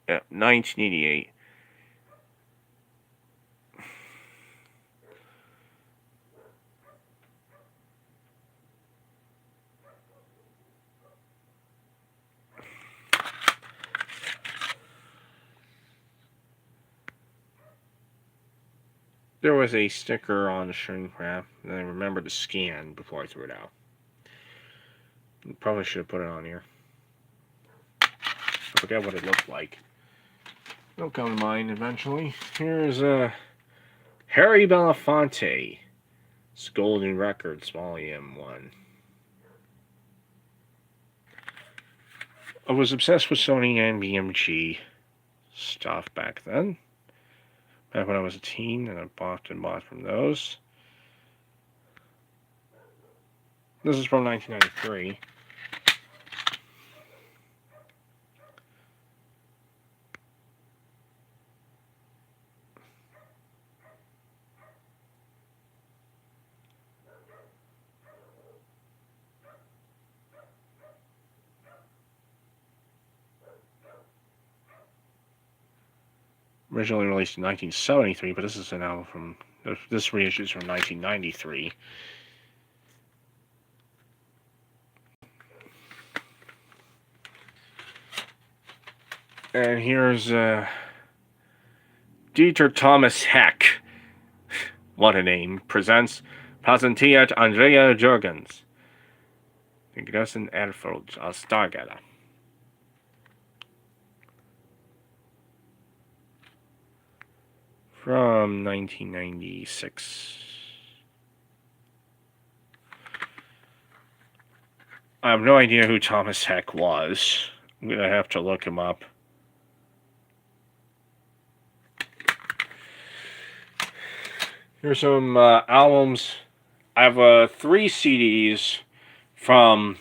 Yeah, 1988. There was a sticker on the shrink wrap that I remembered to scan before I threw it out. Probably should have put it on here. I forget what it looked like. It'll come to mind eventually. Here's Harry Belafonte. It's Golden Records, Volume 1. I was obsessed with Sony and BMG stuff back then. Back when I was a teen, and I bought from those. This is from 1993. Originally released in 1973, but this is an album from, this reissue is from 1993. And here's Dieter Thomas Heck, what a name, presents Präsentiert Andrea Jürgens. Den großen Erfolg als Darsteller. From 1996. I have no idea who Thomas Heck was. I'm going to have to look him up. Here's some albums. I have 3 CDs from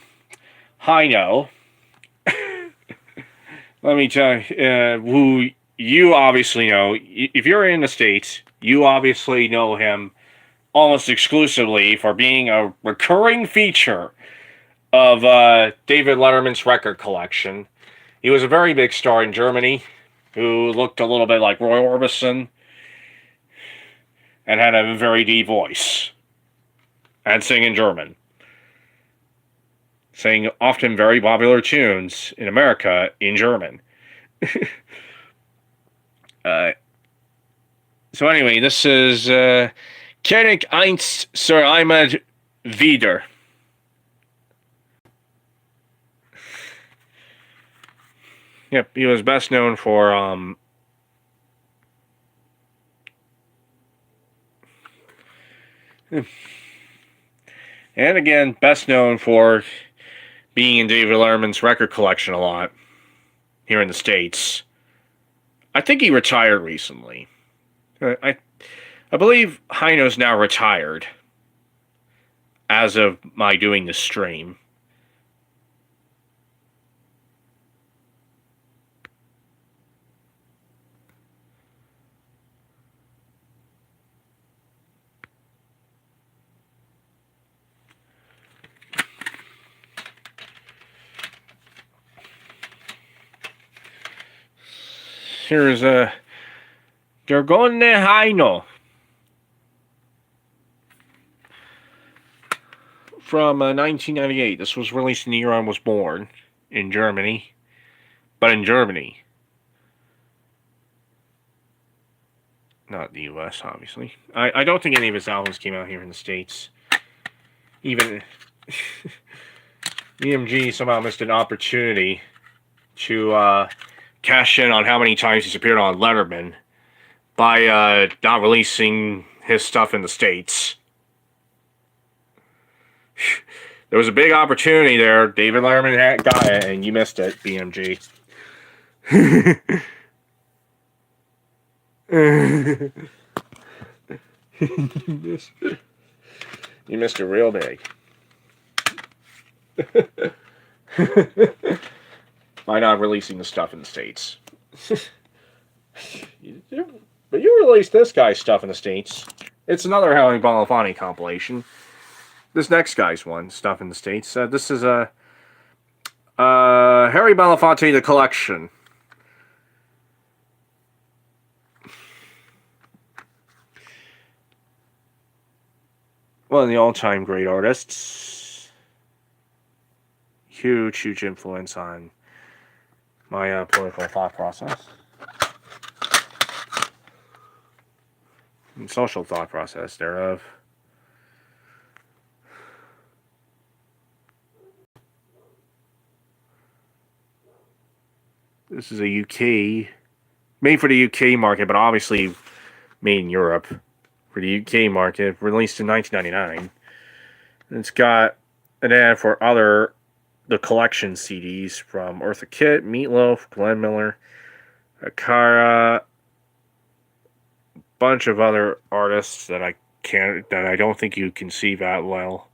Hino. Let me tell you, who you obviously know. If you're in the States, you obviously know him almost exclusively for being a recurring feature of David Letterman's record collection. He was a very big star in Germany who looked a little bit like Roy Orbison and had a very deep voice and sang in German. Sang often very popular tunes in America in German. So anyway, this is Kenn ich einst zur Heimat wieder. Yep, he was best known for and again, best known for being in David Letterman's record collection a lot here in the States. I think he retired recently. I believe Hino's now retired as of my doing this stream. Here's Der Goldene Hino from 1998. This was released in the year I was born in Germany, but in Germany. not the U.S. obviously. I don't think any of his albums came out here in the States. Even BMG somehow missed an opportunity to cash in on how many times he's appeared on Letterman by not releasing his stuff in the States. There was a big opportunity there. David Letterman got it, and you missed it, BMG. You missed it real big. By not releasing the stuff in the States. But you released this guy's stuff in the States. It's another Harry Belafonte compilation. This next guy's one, stuff in the States. This is a Harry Belafonte, The Collection. One of the all-time great artists. Huge influence on my political thought process. And social thought process thereof. This is a UK, made for the UK market, but obviously made in Europe for the UK market, released in 1999. And it's got an ad for the collection CDs from Eartha Kitt, Meatloaf, Glenn Miller, Akara, bunch of other artists that I don't think you can see that well,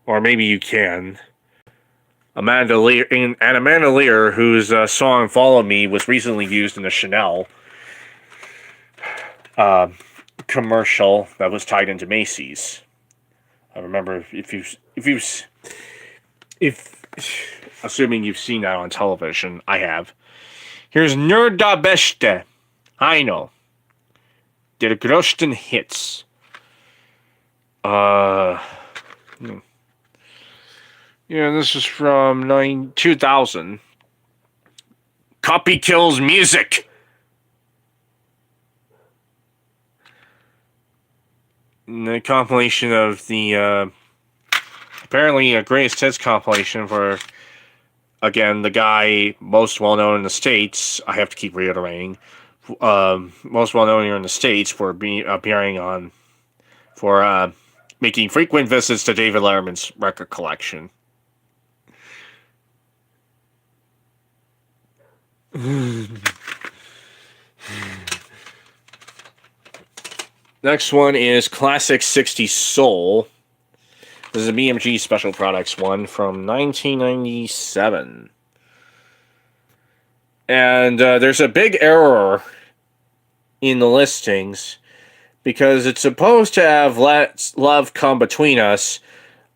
or maybe you can. Amanda Lear, whose song "Follow Me" was recently used in a Chanel commercial that was tied into Macy's. I remember if assuming you've seen that on television, I have. Here's Nur da Beste. I know. Der größten Hits. Yeah, this is from 2000. Copy Kills Music. And the compilation of the apparently a greatest hits compilation for, again, the guy most well known in the States. I have to keep reiterating. Most well known here in the States for appearing on, for making frequent visits to David Letterman's record collection. Next one is Classic 60s Soul. This is a BMG Special Products one from 1997. And there's a big error in the listings because it's supposed to have Let Love Come Between Us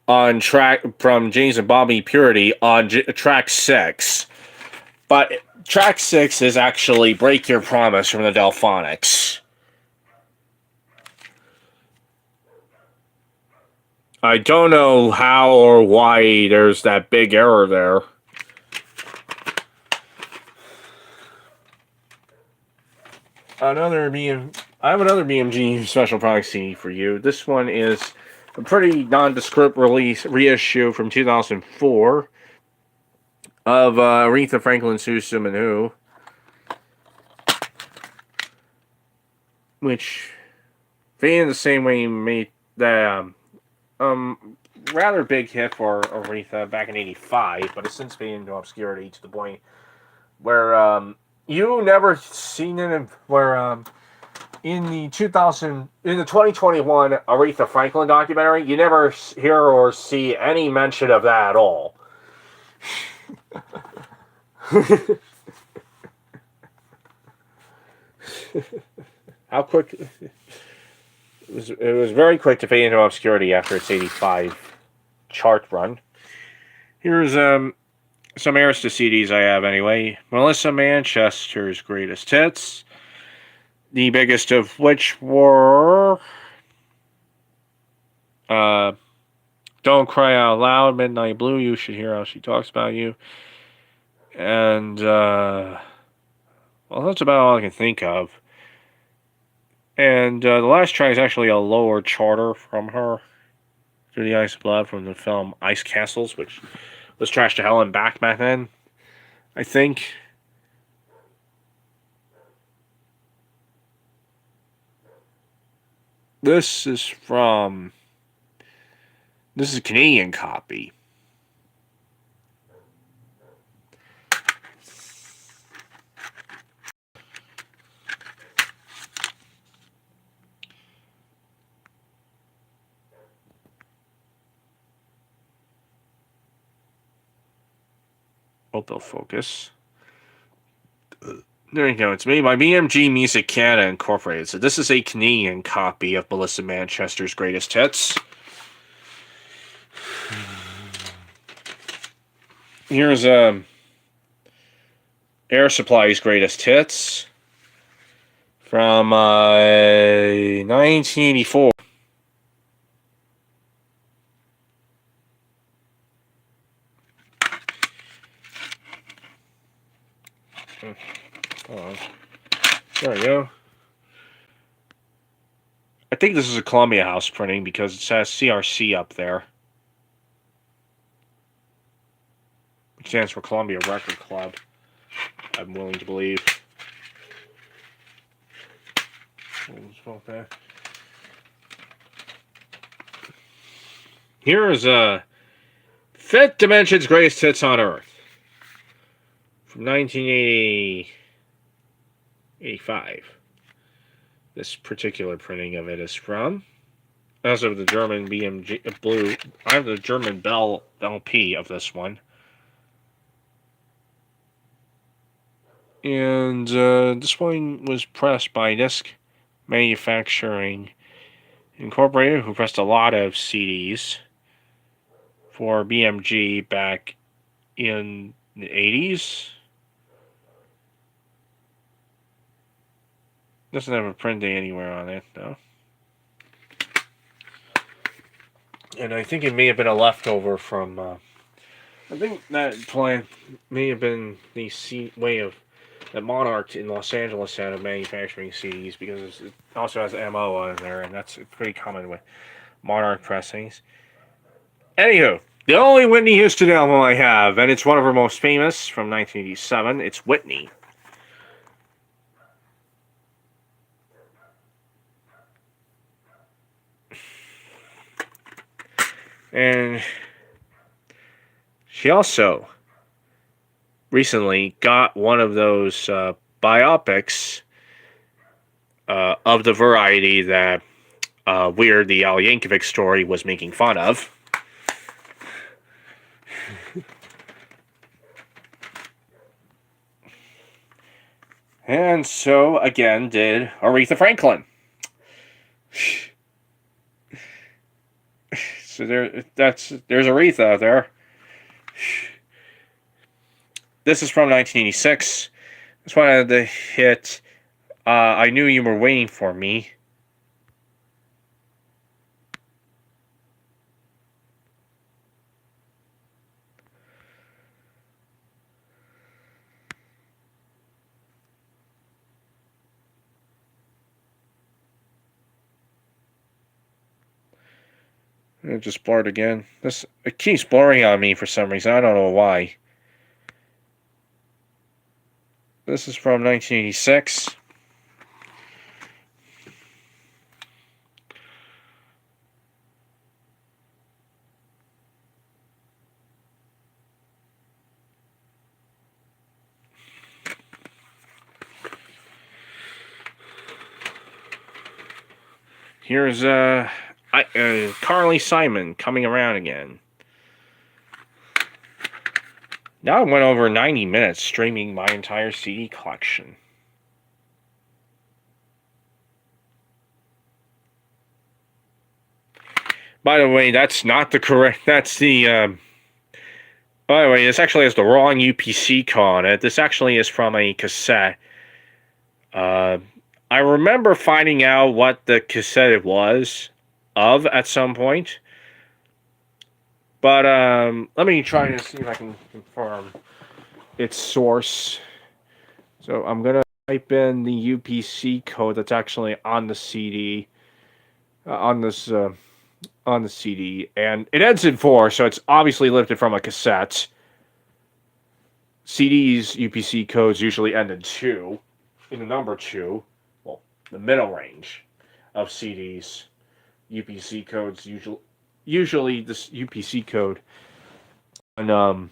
on track from James and Bobby Purity on track 6. But track 6 is actually Break Your Promise from the Delphonics. I don't know how or why there's that big error there. I have another BMG Special Product CD for you. This one is a pretty nondescript reissue from 2004 of Aretha Franklin's Who's Sumin' Who, which, being the same way, made the rather big hit for Aretha back in '85, but it's since faded into obscurity to the point where you never seen it. Where in the 2021 Aretha Franklin documentary, you never hear or see any mention of that at all. How quick it was very quick to fade into obscurity after its 85 chart run. Here's some Arista CDs I have anyway. Melissa Manchester's Greatest Hits, the biggest of which were Don't Cry Out Loud, Midnight Blue, You Should Hear How She Talks About You. And, well, that's about all I can think of. And the last track is actually a lower charter from her, Through the Ice of Blood, from the film Ice Castles, which was trashed to hell and back then, I think. This is a Canadian copy. Hope they'll focus. There you go. It's made by BMG Music Canada Incorporated. So this is a Canadian copy of Melissa Manchester's Greatest Hits. Here's Air Supply's Greatest Hits from 1984. There we go. I think this is a Columbia House printing because it says CRC up there. Which stands for Columbia Record Club, I'm willing to believe. Here is Fifth Dimension's Greatest Hits on Earth from 1985. This particular printing of it is from, as of the German BMG Blue, I have the German Bell LP of this one. And this one was pressed by Disc Manufacturing Incorporated, who pressed a lot of CDs for BMG back in the 80s. Doesn't have a print date anywhere on it, though. And I think it may have been a leftover from, I think that plant may have been the way of that Monarch in Los Angeles had of manufacturing CDs, because it also has MO on there, and that's pretty common with Monarch pressings. Anywho, the only Whitney Houston album I have, and it's one of her most famous, from 1987, it's Whitney. And she also recently got one of those biopics of the variety that Weird, the Al Yankovic story, was making fun of. And so, again, did Aretha Franklin. So there's Aretha there. This is from 1986. This one had the hit, I Knew You Were Waiting for Me. It just blurred again. It keeps blurring on me for some reason. I don't know why. This is from 1986. Here's Carly Simon, Coming Around Again. Now I went over 90 minutes streaming my entire CD collection. By the way, that's not the correct. That's the. By the way, this actually has the wrong UPC code on it. This actually is from a cassette. I remember finding out what the cassette it was of at some point. But let me try to see if I can confirm its source. So I'm gonna type in the UPC code that's actually on the CD, on the CD, and it ends in 4, so it's obviously lifted from a cassette. CDs UPC codes usually end in 2, in the number 2, well, the middle range of CDs. UPC codes usually this UPC code on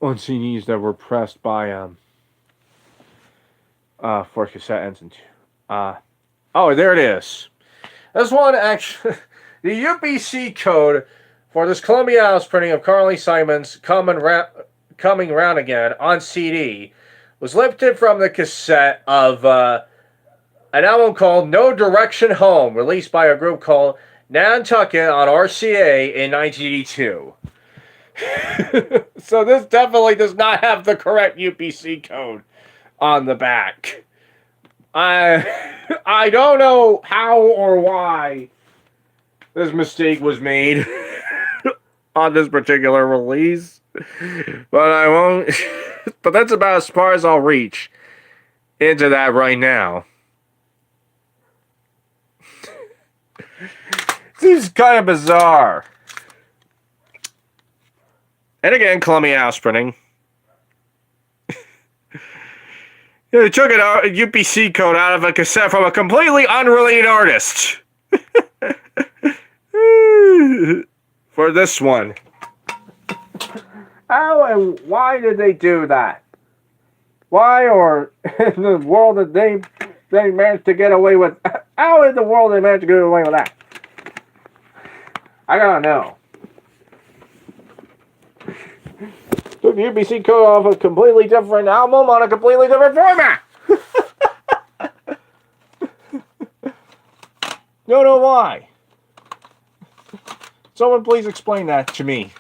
CDs that were pressed by for cassette ends in 2. Oh, there it is. This one actually the UPC code for this Columbia House printing of Carly Simon's Coming Round Again on CD was lifted from the cassette of an album called No Direction Home, released by a group called Nantucket on RCA in 1982. So this definitely does not have the correct UPC code on the back. I don't know how or why this mistake was made on this particular release, but I won't. But that's about as far as I'll reach into that right now. Seems kind of bizarre. And again, Columbia House printing. They took a UPC code out of a cassette from a completely unrelated artist. For this one. How and why did they do that? Why, or in the world that they managed to get away with? How in the world they managed to get away with that? I gotta know. Took the UPC code off a completely different album on a completely different format. Don't know why. Someone please explain that to me.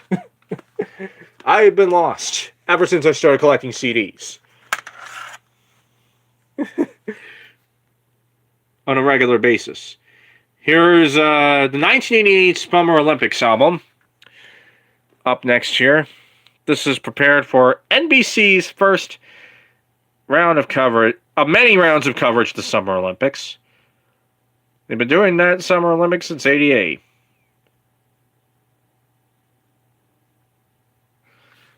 I have been lost ever since I started collecting CDs. On a regular basis. Here's the 1988 Summer Olympics album. Up next here. This is prepared for NBC's first round of coverage, of many rounds of coverage of the Summer Olympics. They've been doing that Summer Olympics since '88.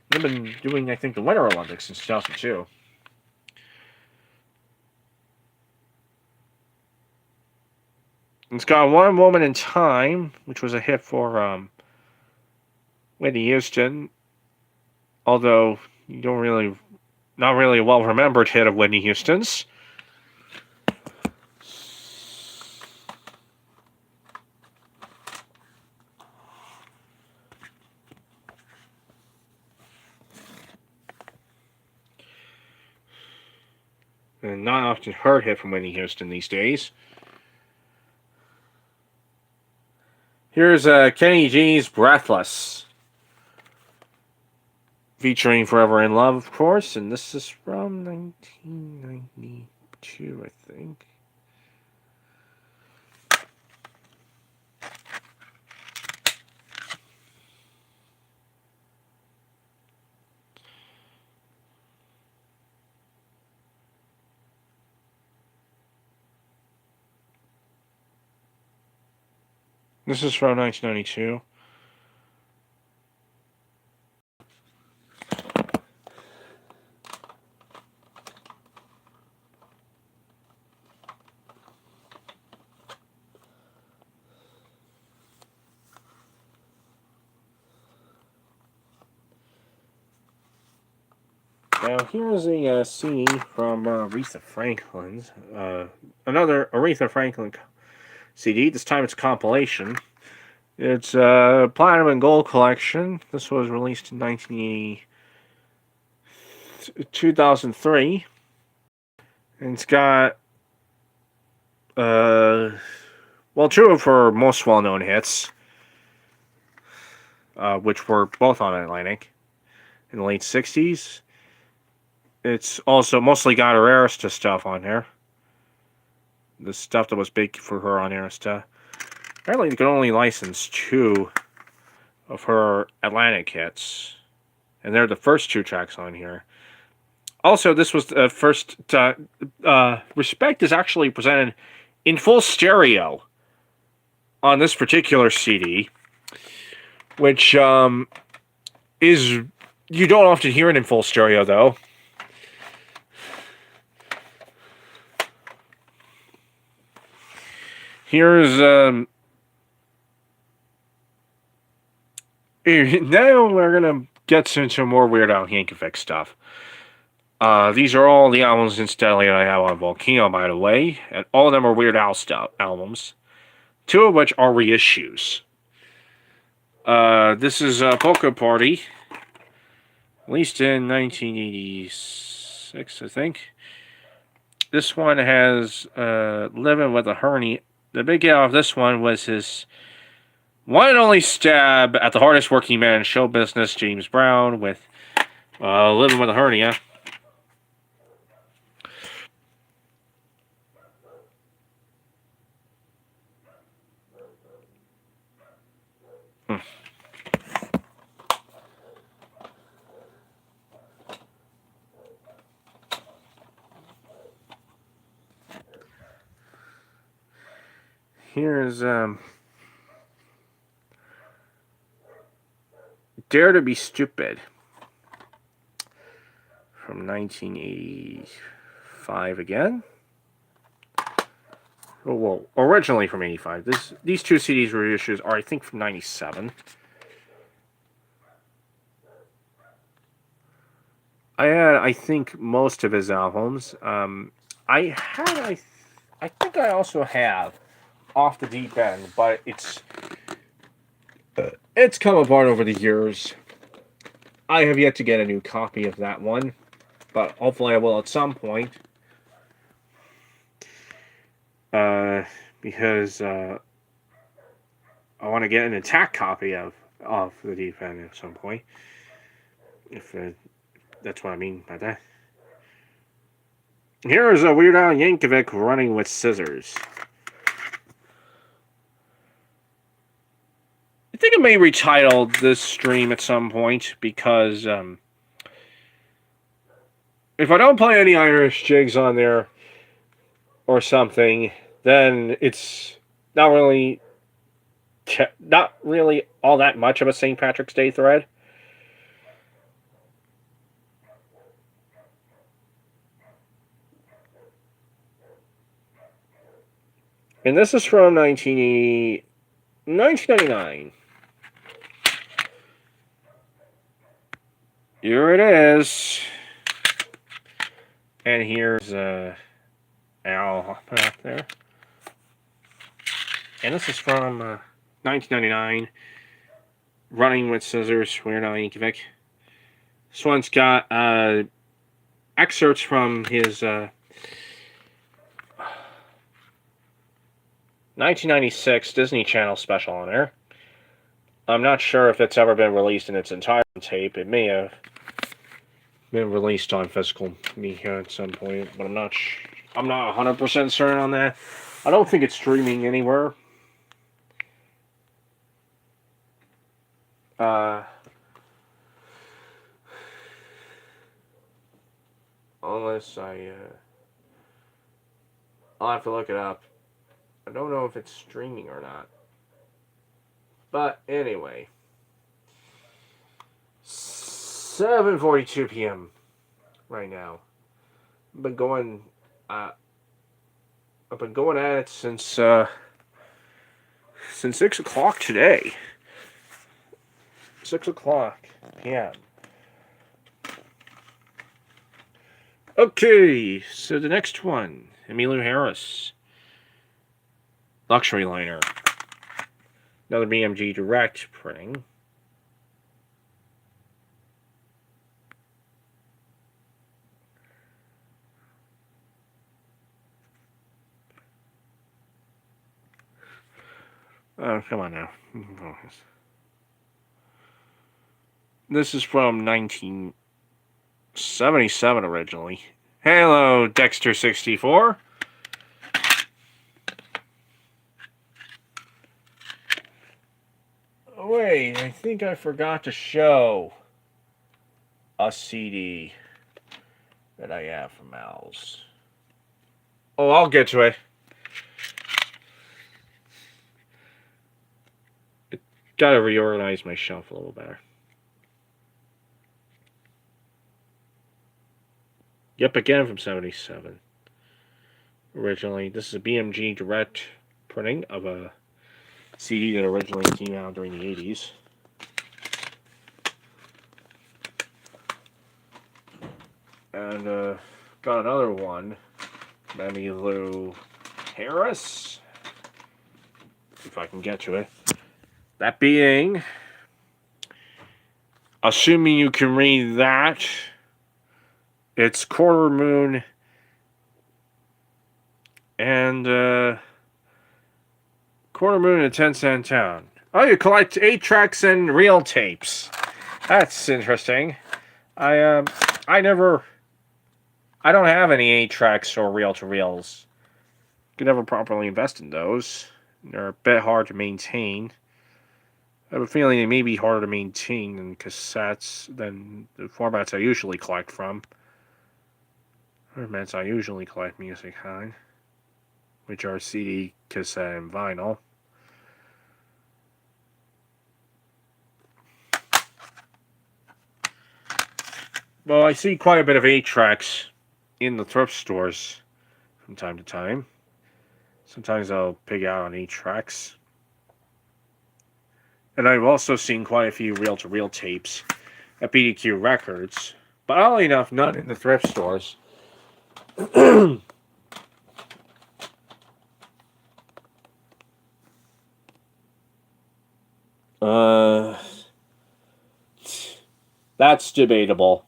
They've been doing, I think, the Winter Olympics since 2002. It's got One Woman in Time, which was a hit for Whitney Houston. Although, not really a well-remembered hit of Whitney Houston's. And not often heard hit from Whitney Houston these days. Here's Kenny G's Breathless. Featuring Forever in Love, of course, and this is from 1992, I think. This is from 1992. Now here's a CD from Aretha Franklin's, another Aretha Franklin CD. This time it's a compilation. It's a Platinum and Gold collection. This was released in 2003. And it's got, two of her most well-known hits, which were both on Atlantic in the late 60s. It's also mostly got her Arista stuff on here. The stuff that was big for her on Arista. Apparently, you can only license 2 of her Atlantic hits. and they're the first 2 tracks on here. Also, this was the first. Respect is actually presented in full stereo on this particular CD, which is, you don't often hear it in full stereo though. Here's now we're gonna get into more Weird Al Yankovic stuff. These are all the albums incidentally that I have on Volcano, by the way, and all of them are Weird Al albums, 2 of which are reissues. This is Polka Party, released in 1986, I think. This one has Living with a Hernia. The big deal of this one was his one and only stab at the hardest working man in show business, James Brown, with Living with a Hernia. Here's Dare to Be Stupid from 1985 again. Oh, well, originally from 85. These 2 CDs reissues are, I think, from 97. I had, I think, most of his albums. I think I also have Off the Deep End, but it's come apart over the years. I have yet to get a new copy of that one, but hopefully I will at some point. Because I want to get an intact copy of the Deep End at some point. If that's what I mean by that. Here is a Weird Al Yankovic, Running with Scissors. I think I may retitle this stream at some point because if I don't play any Irish jigs on there or something, then it's not really all that much of a St. Patrick's Day thread. And this is from 1999. Here it is. And here's Al Hoffman up there. And this is from 1999. Running with Scissors, Weird Al Yankovic. This one's got excerpts from his 1996 Disney Channel special on there. I'm not sure if it's ever been released in its entire tape. It may have been released on physical media at some point, but I'm not 100% certain on that. I don't think it's streaming anywhere. Unless I'll have to look it up. I don't know if it's streaming or not. But anyway, 7:42 p.m. right now. I've been going at it since 6 o'clock today. 6 o'clock p.m. Okay, so the next one, Emmylou Harris, Luxury Liner. Another BMG Direct printing. Oh, come on now. This is from 1977 originally. Hello, Dexter64. Wait, I think I forgot to show a CD that I have from Al's. Oh, I'll get to it. Gotta reorganize my shelf a little better. Yep, again from 77. Originally, this is a BMG direct printing of a CD that originally came out during the 80s. And got another one, Emmylou Harris, if I can get to it. That being, assuming you can read that, it's Quarter Moon and Quarter Moon in 10 Cent Town. Oh, you collect 8 tracks and reel tapes. That's interesting. I don't have any 8 tracks or reel to reels. Could never properly invest in those. They're a bit hard to maintain. I have a feeling they may be harder to maintain than cassettes, than the formats I usually collect from. Formats I usually collect music on, which are CD, cassette, and vinyl. Well, I see quite a bit of 8 tracks in the thrift stores from time to time. Sometimes I'll pig out on 8 tracks. And I've also seen quite a few reel-to-reel tapes at BDQ Records, but oddly enough, none in the thrift stores. That's debatable.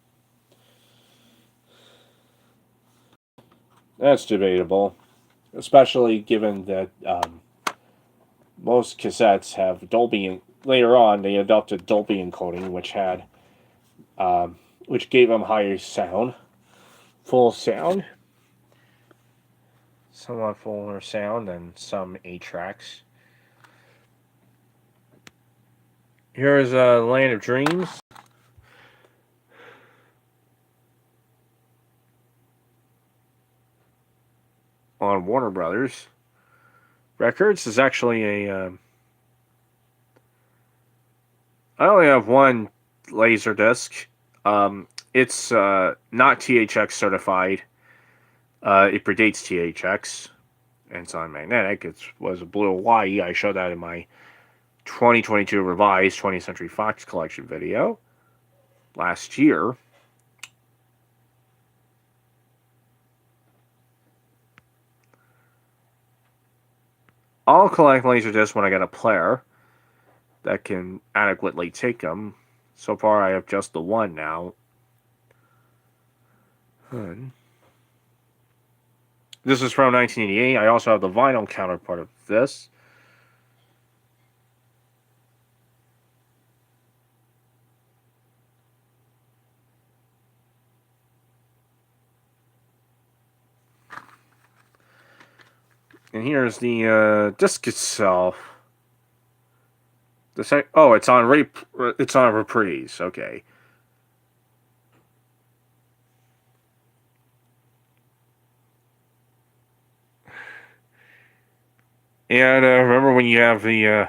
That's debatable, especially given that most cassettes have Dolby. Later on, they adopted Dolby encoding, which gave them higher sound, full sound, somewhat fuller sound than some 8 tracks. Here's Land of Dreams. On Warner Brothers Records. Is actually a I only have one laser disc. It's not THX certified. It predates THX, and it's on magnetic. It was a blue Hawaii. I showed that in my 2022 revised 20th Century Fox collection video last year. I'll collect Laserdiscs when I get a player that can adequately take them. So far, I have just the one now. This is from 1988. I also have the vinyl counterpart of this. And here's the disc itself. It's on reprise. Okay. And remember when you have the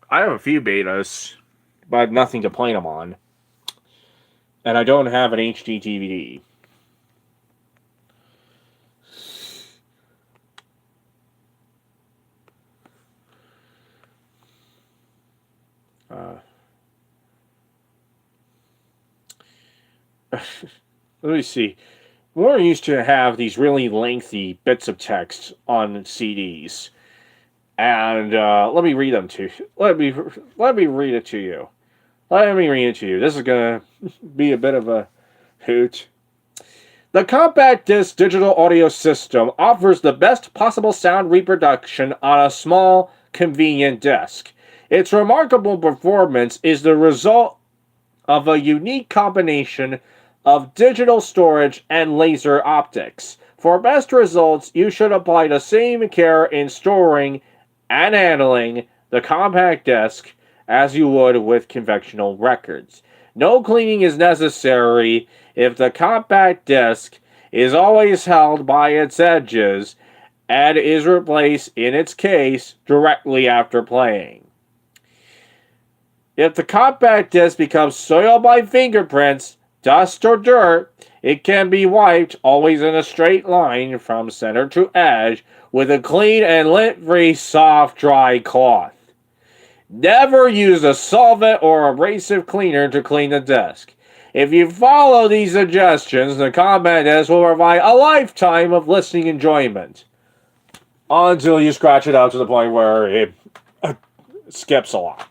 I have a few betas, but nothing to play them on. And I don't have an HD DVD. Let me see. We're used to have these really lengthy bits of text on CDs, and let me read them to you. Let me read it to you. Let me read it to you. This is gonna be a bit of a hoot. The compact disc digital audio system offers the best possible sound reproduction on a small, convenient disc. Its remarkable performance is the result of a unique combination of digital storage and laser optics. For best results, you should apply the same care in storing and handling the compact disc as you would with conventional records. No cleaning is necessary if the compact disc is always held by its edges and is replaced in its case directly after playing. If the compact disc becomes soiled by fingerprints, dust, or dirt, it can be wiped always in a straight line from center to edge with a clean and lint-free soft dry cloth. Never use a solvent or abrasive cleaner to clean the disc. If you follow these suggestions, the compact disc will provide a lifetime of listening enjoyment. Until you scratch it out to the point where it skips a lot.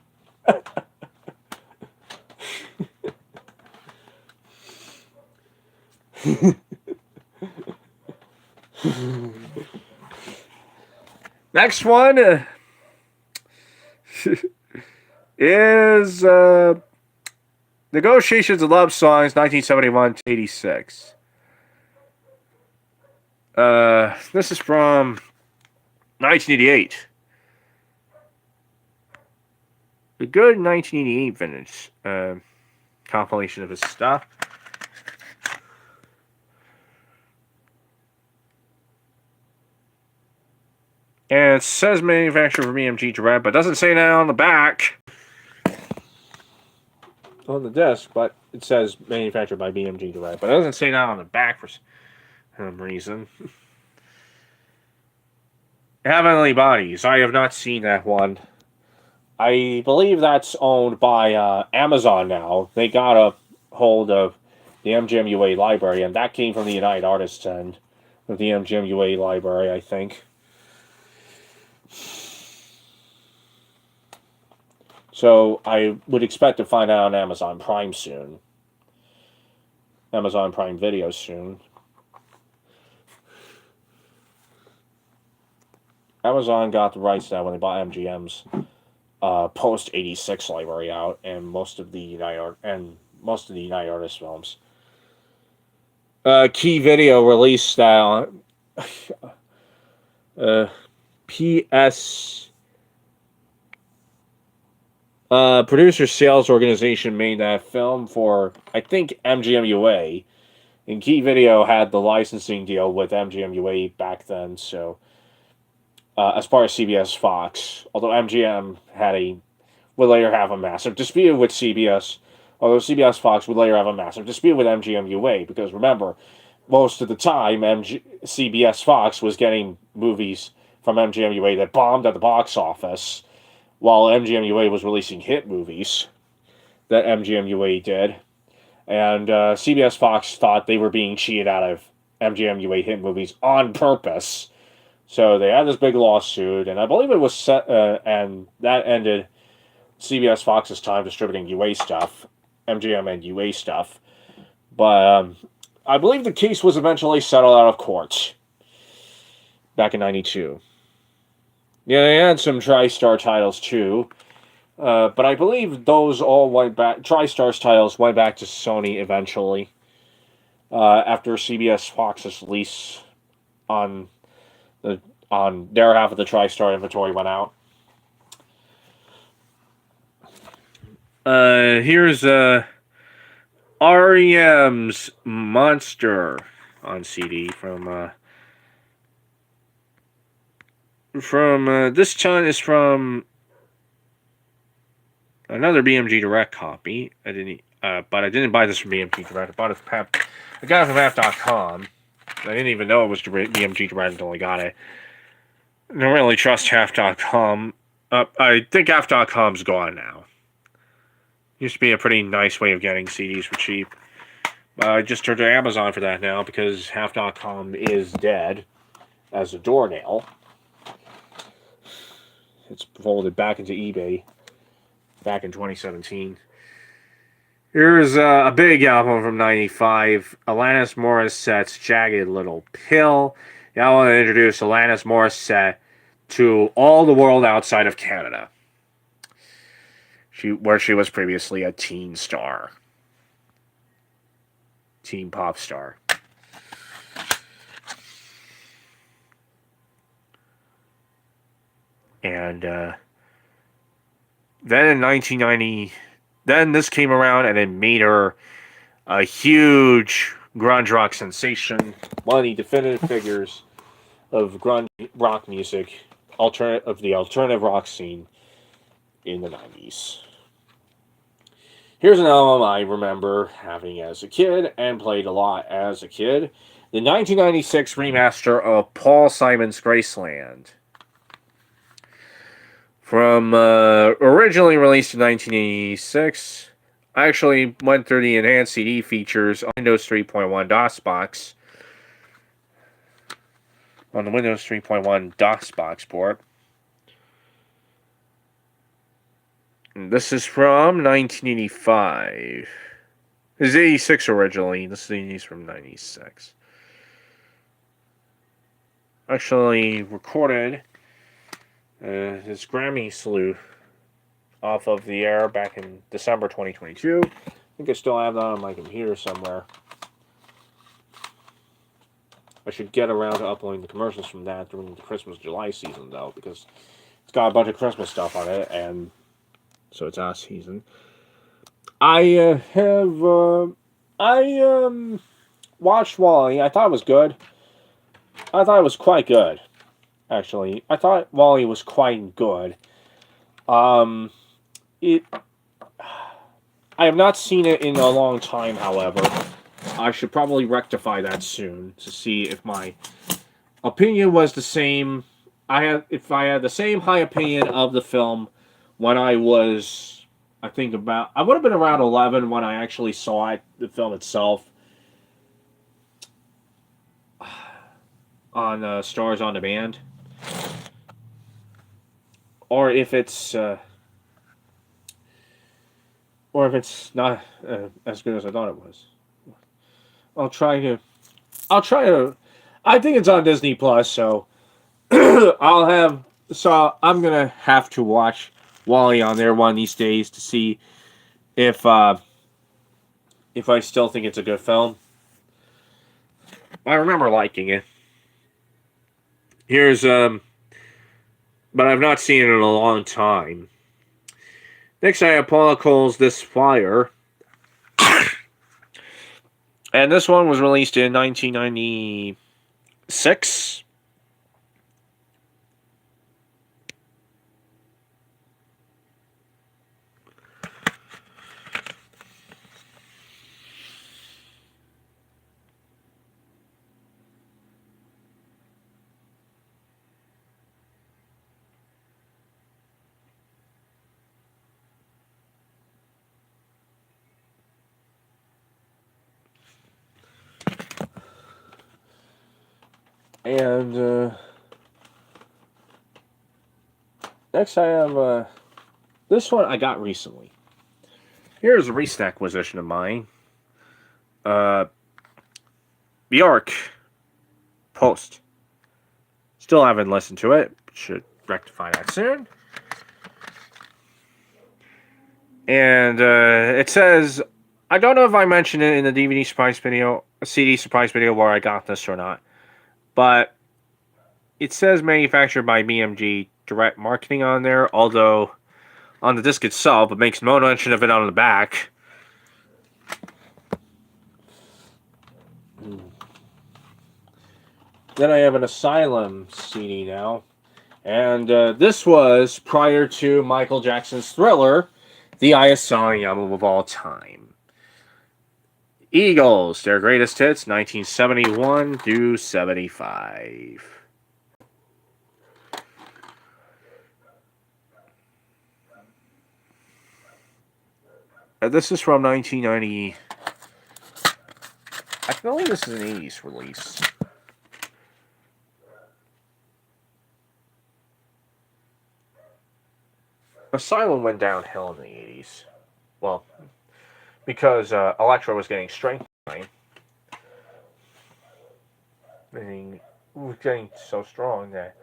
Next one is Negotiations of Love Songs, 1971 to 86. This is from 1988. The good 1988 vintage compilation of his stuff. And it says manufactured for BMG Direct, but doesn't say that on the back. On the disc, but it says manufactured by BMG Direct, but it doesn't say that on the back for some reason. Heavenly Bodies. I have not seen that one. I believe that's owned by Amazon now. They got a hold of the MGMUA library, and that came from the United Artists end of the MGMUA library, I think. So I would expect to find out on Amazon Prime soon. Amazon Prime Video soon. Amazon got the rights now when they bought MGM's post '86 library out, and most of the United Artists films. Key Video released that PS. Producer Sales Organization made that film for, I think, MGMUA. And Key Video had the licensing deal with MGMUA back then, so as far as CBS Fox, although MGM would later have a massive dispute with CBS, although CBS Fox would later have a massive dispute with MGMUA, because remember, most of the time, CBS Fox was getting movies from MGMUA that bombed at the box office, while MGMUA was releasing hit movies that MGMUA did. And CBS Fox thought they were being cheated out of MGMUA hit movies on purpose. So they had this big lawsuit, and I believe it was set, and that ended CBS Fox's time distributing UA stuff, MGM and UA stuff. But I believe the case was eventually settled out of court back in '92. Yeah, they had some TriStar titles too, but I believe those all went back. TriStar's titles went back to Sony eventually after CBS Fox's lease on their half of the TriStar inventory went out. Here's REM's Monster on CD from this ton is from another BMG Direct copy. But I didn't buy this from BMG Direct. I bought it from I got it from half.com. I didn't even know it was BMG Direct until I got it. I don't really trust half.com. I think half.com's gone now. Used to be a pretty nice way of getting CDs for cheap. I just turned to Amazon for that now because half.com is dead as a doornail. It's folded back into eBay back in 2017. Here's a big album from '95, Alanis Morissette's Jagged Little Pill. Now I want to introduce Alanis Morissette to all the world outside of Canada, where she was previously a teen star. Teen pop star. And then in 1990, then this came around and it made her a huge grunge rock sensation. One of the definitive figures of grunge rock music, of the alternative rock scene in the 90s. Here's an album I remember having as a kid and played a lot as a kid. The 1996 remaster of Paul Simon's Graceland. From originally released in 1986, I actually went through the enhanced CD features on Windows 3.1 DOS box. On the Windows 3.1 DOS box port. This is from 1985. This is 86 originally. This is from 96. Actually recorded his Grammy slew off of the air back in December 2022. I think I still have that on my computer somewhere. I should get around to uploading the commercials from that during the Christmas July season, though, because it's got a bunch of Christmas stuff on it, and so it's our season. I watched WALL-E. I thought it was good. I thought it was quite good, actually. I thought WALL-E was quite good. I have not seen it in a long time, however. I should probably rectify that soon to see if my opinion was the same. If I had the same high opinion of the film when I was, I would have been around 11 when I actually saw it, the film itself, on Stars on Demand, or if it's not as good as I thought it was. I'll try to. I think it's on Disney Plus, so I'm gonna have to watch WALL-E on there one of these days to see if I still think it's a good film. I remember liking it. But I've not seen it in a long time. Next, I have Paula Cole's This Fire. And this one was released in 1996. And next I have this one I got recently. Here's a recent acquisition of mine. Bjork Post. Still haven't listened to it. Should rectify that soon. And it says, I don't know if I mentioned it in the DVD surprise video, CD surprise video where I got this or not. But it says manufactured by BMG Direct Marketing on there, although on the disc itself, it makes no mention of it on the back. Then I have an Asylum CD now. And this was prior to Michael Jackson's Thriller, the highest selling album of all time. Eagles, their greatest hits, 1971 through 75. This is from 1990. I believe this is an 80s release. Asylum went downhill in the 80s. Well, because Elektra was getting strength. Meaning, it was getting so strong that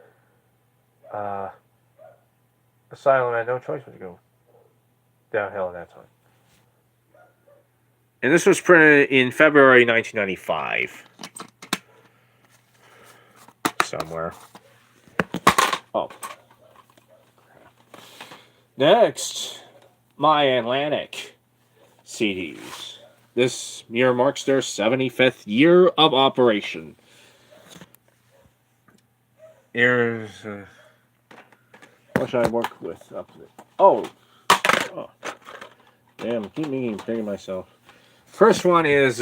Asylum had no choice but to go downhill at that time. And this was printed in February 1995. Somewhere. Oh. Next, My Atlantic CDs. This year marks their 75th year of operation. Here's what should I work with up there? Oh, damn! Keep me thinking myself. First one is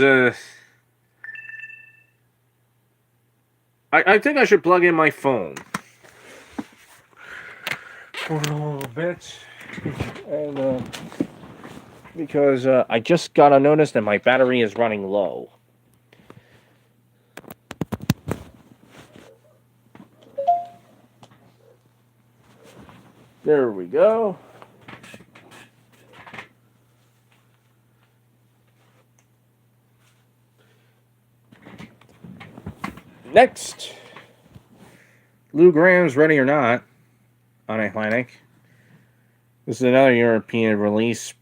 I think I should plug in my phone for a little bit, and because I just got a notice that my battery is running low. There we go. Next, Lou Gramm's Ready or Not on Atlantic. This is another European release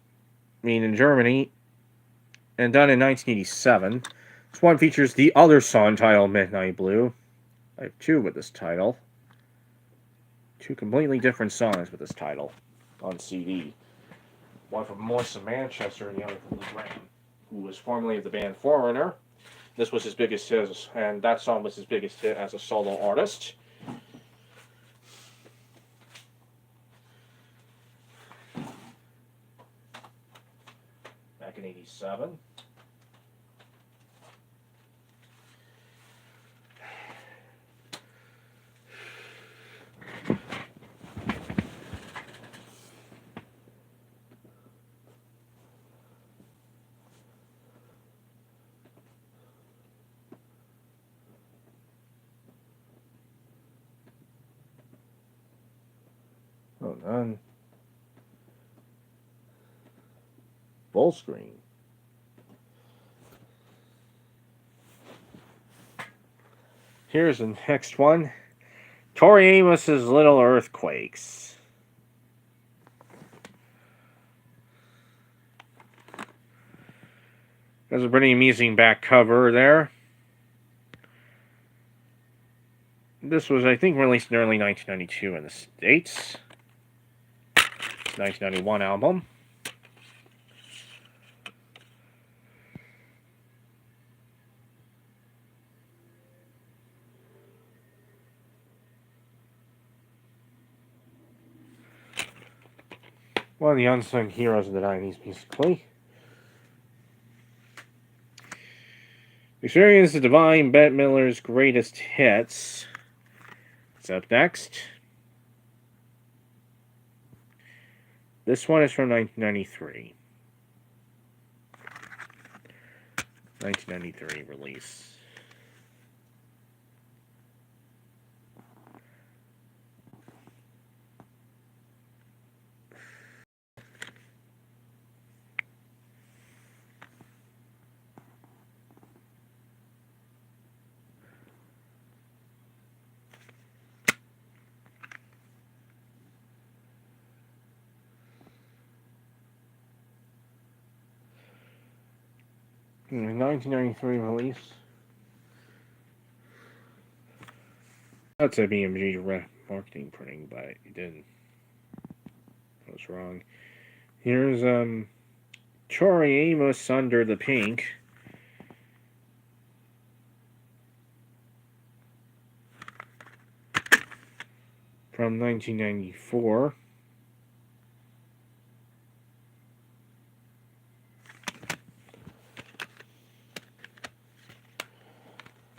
made in Germany and done in 1987. This one features the other song titled Midnight Blue. I have two with this title. Two completely different songs with this title on CD. One from Morrison Manchester and the other from Lou Gramm, who was formerly of the band Foreigner. This was his biggest hit, and that song was his biggest hit as a solo artist. Back in '87. Hold on. Full screen. Here's the next one. Tori Amos's Little Earthquakes. There's a pretty amusing back cover there. This was, I think, released in early 1992 in the States. 1991 album. One of the unsung heroes of the 90s, basically. Experience the Divine Bette Midler's Greatest Hits. What's up next? This one is from 1993. 1993 release. In the 1993 release. That's a BMG marketing printing, but it didn't. I was wrong. Here's Tori Amos Under the Pink. From 1994.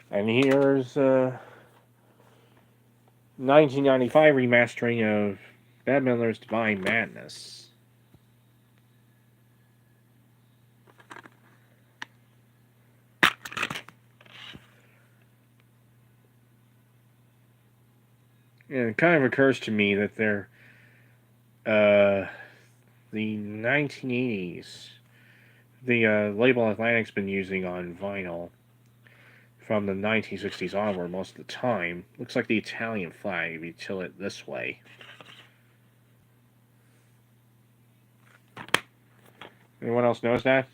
And here's 1995 remastering of Bette Midler's Divine Madness. And it kind of occurs to me that they're the 1980s, the label Atlantic's been using on vinyl from the 1960s onward most of the time. Looks like the Italian flag if you tilt it this way. Anyone else notice that?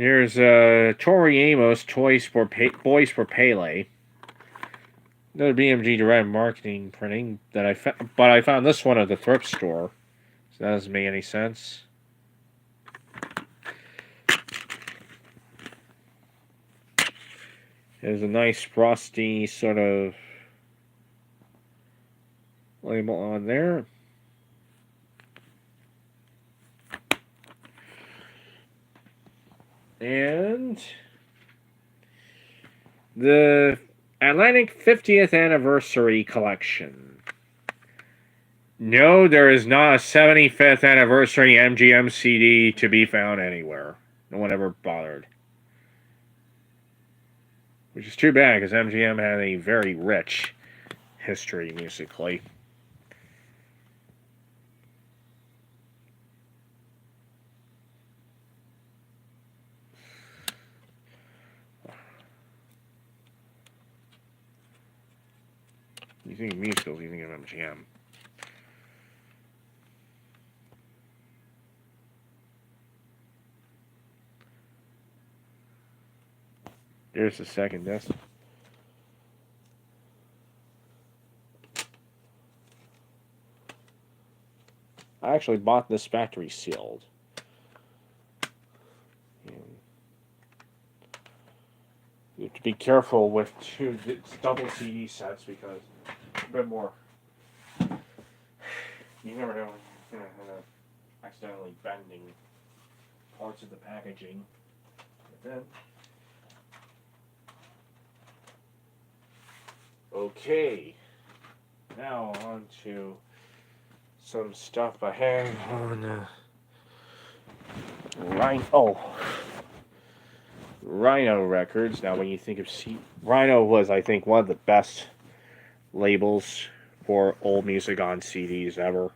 Here's Tori Amos, Boys for Pele. Another BMG Direct Marketing printing that but I found this one at the thrift store. So that doesn't make any sense. There's a nice frosty sort of label on there. And the Atlantic 50th Anniversary Collection. No, there is not a 75th Anniversary MGM CD to be found anywhere. No one ever bothered. Which is too bad, because MGM had a very rich history musically. You think of musicals, you think of MGM. There's the second disc. I actually bought this factory sealed. You have to be careful with double CD sets because a bit more. You never know when you're going to end up accidentally bending parts of the packaging. But then. Okay. Now on to some stuff I have on Rhino Records. Now, when you think of Rhino was, I think, one of the best labels for old music on CDs ever.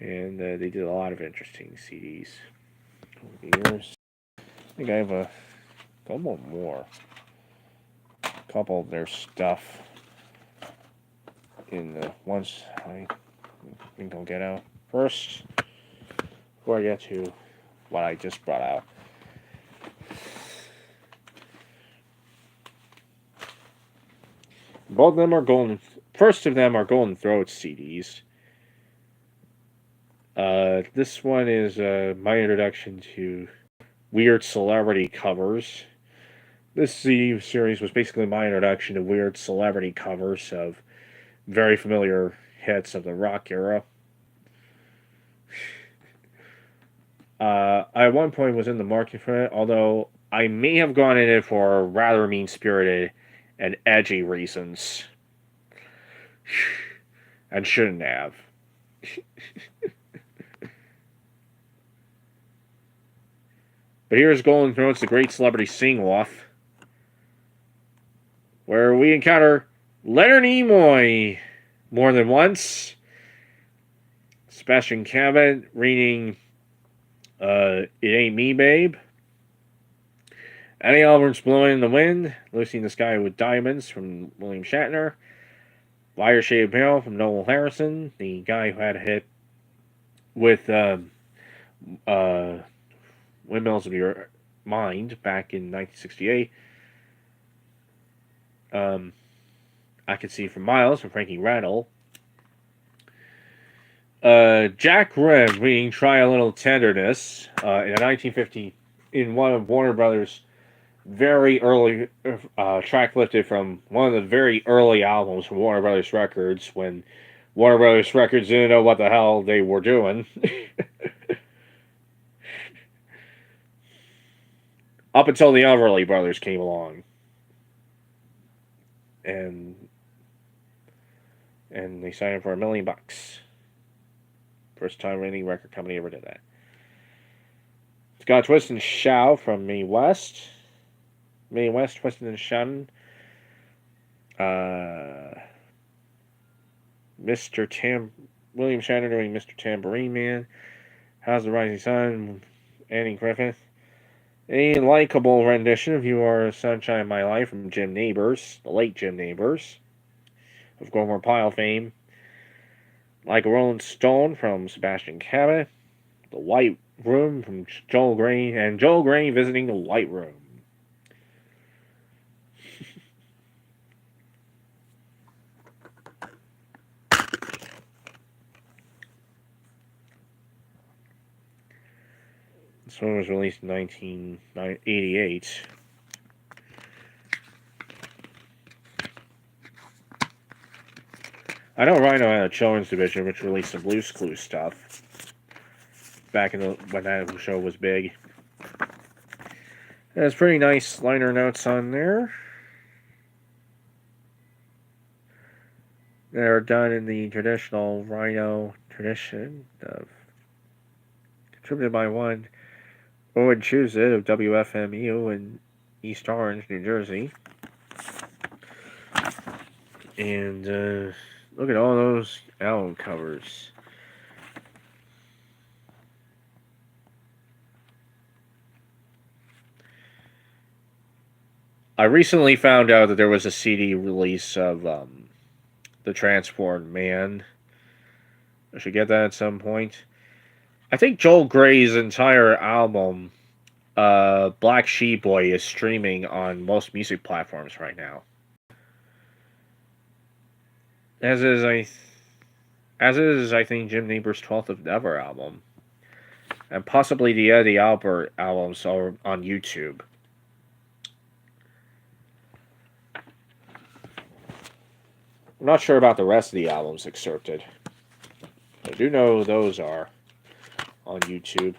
And they did a lot of interesting CDs over the years. I think I have a couple more. A couple of their stuff in the ones I think I'll get out first before I get to what I just brought out. Both of them are first of them are Golden Throat CDs. This one is my introduction to weird celebrity covers. This CD series was basically my introduction to weird celebrity covers of very familiar hits of the rock era. I at one point was in the market for it, although I may have gone in it for rather mean-spirited and edgy reasons. And shouldn't have. But here's Golden Throats, the Great Celebrity Sing-Off, where we encounter Leonard Nimoy more than once. Sebastian Cabot reading It Ain't Me, Babe. Eddie Albert's Blowing in the Wind, Lucy in the Sky with Diamonds from William Shatner. Liar Shade Pale from Noel Harrison, the guy who had a hit with Windmills of Your Mind back in 1968. I Could See for Miles from Frankie Rattle. Jack Redd reading Try a Little Tenderness in a 1950 in one of Warner Brothers' very early track lifted from one of the very early albums from Warner Brothers Records when Warner Brothers Records didn't know what the hell they were doing. Up until the Everly Brothers came along. And they signed him for $1 million. First time any record company ever did that. Scott Twist and Shout from Mae West. Mae West, Twist and Shout. William Shatner doing Mr. Tambourine Man. How's the Rising Sun? Annie Griffith. A likable rendition of You Are Sunshine of My Life from Jim Nabors, the late Jim Nabors, of Gomer Pyle fame. Like a Rolling Stone from Sebastian Cabot. The White Room from Joel Grey, and Joel Grey visiting the White Room. This one was released in 1988. I know Rhino had a children's division which released some Blue's Clues stuff back in when that show was big. There's pretty nice liner notes on there. They're done in the traditional Rhino tradition of contributed by one Owen Chuzit of WFMU in East Orange, New Jersey. And look at all those album covers. I recently found out that there was a CD release of The Transformed Man. I should get that at some point. I think Joel Grey's entire album, Black Sheep Boy, is streaming on most music platforms right now. As is, I think, Jim Neighbor's 12th of Never album. And possibly the Eddie Albert albums are on YouTube. I'm not sure about the rest of the albums excerpted. I do know those are on YouTube.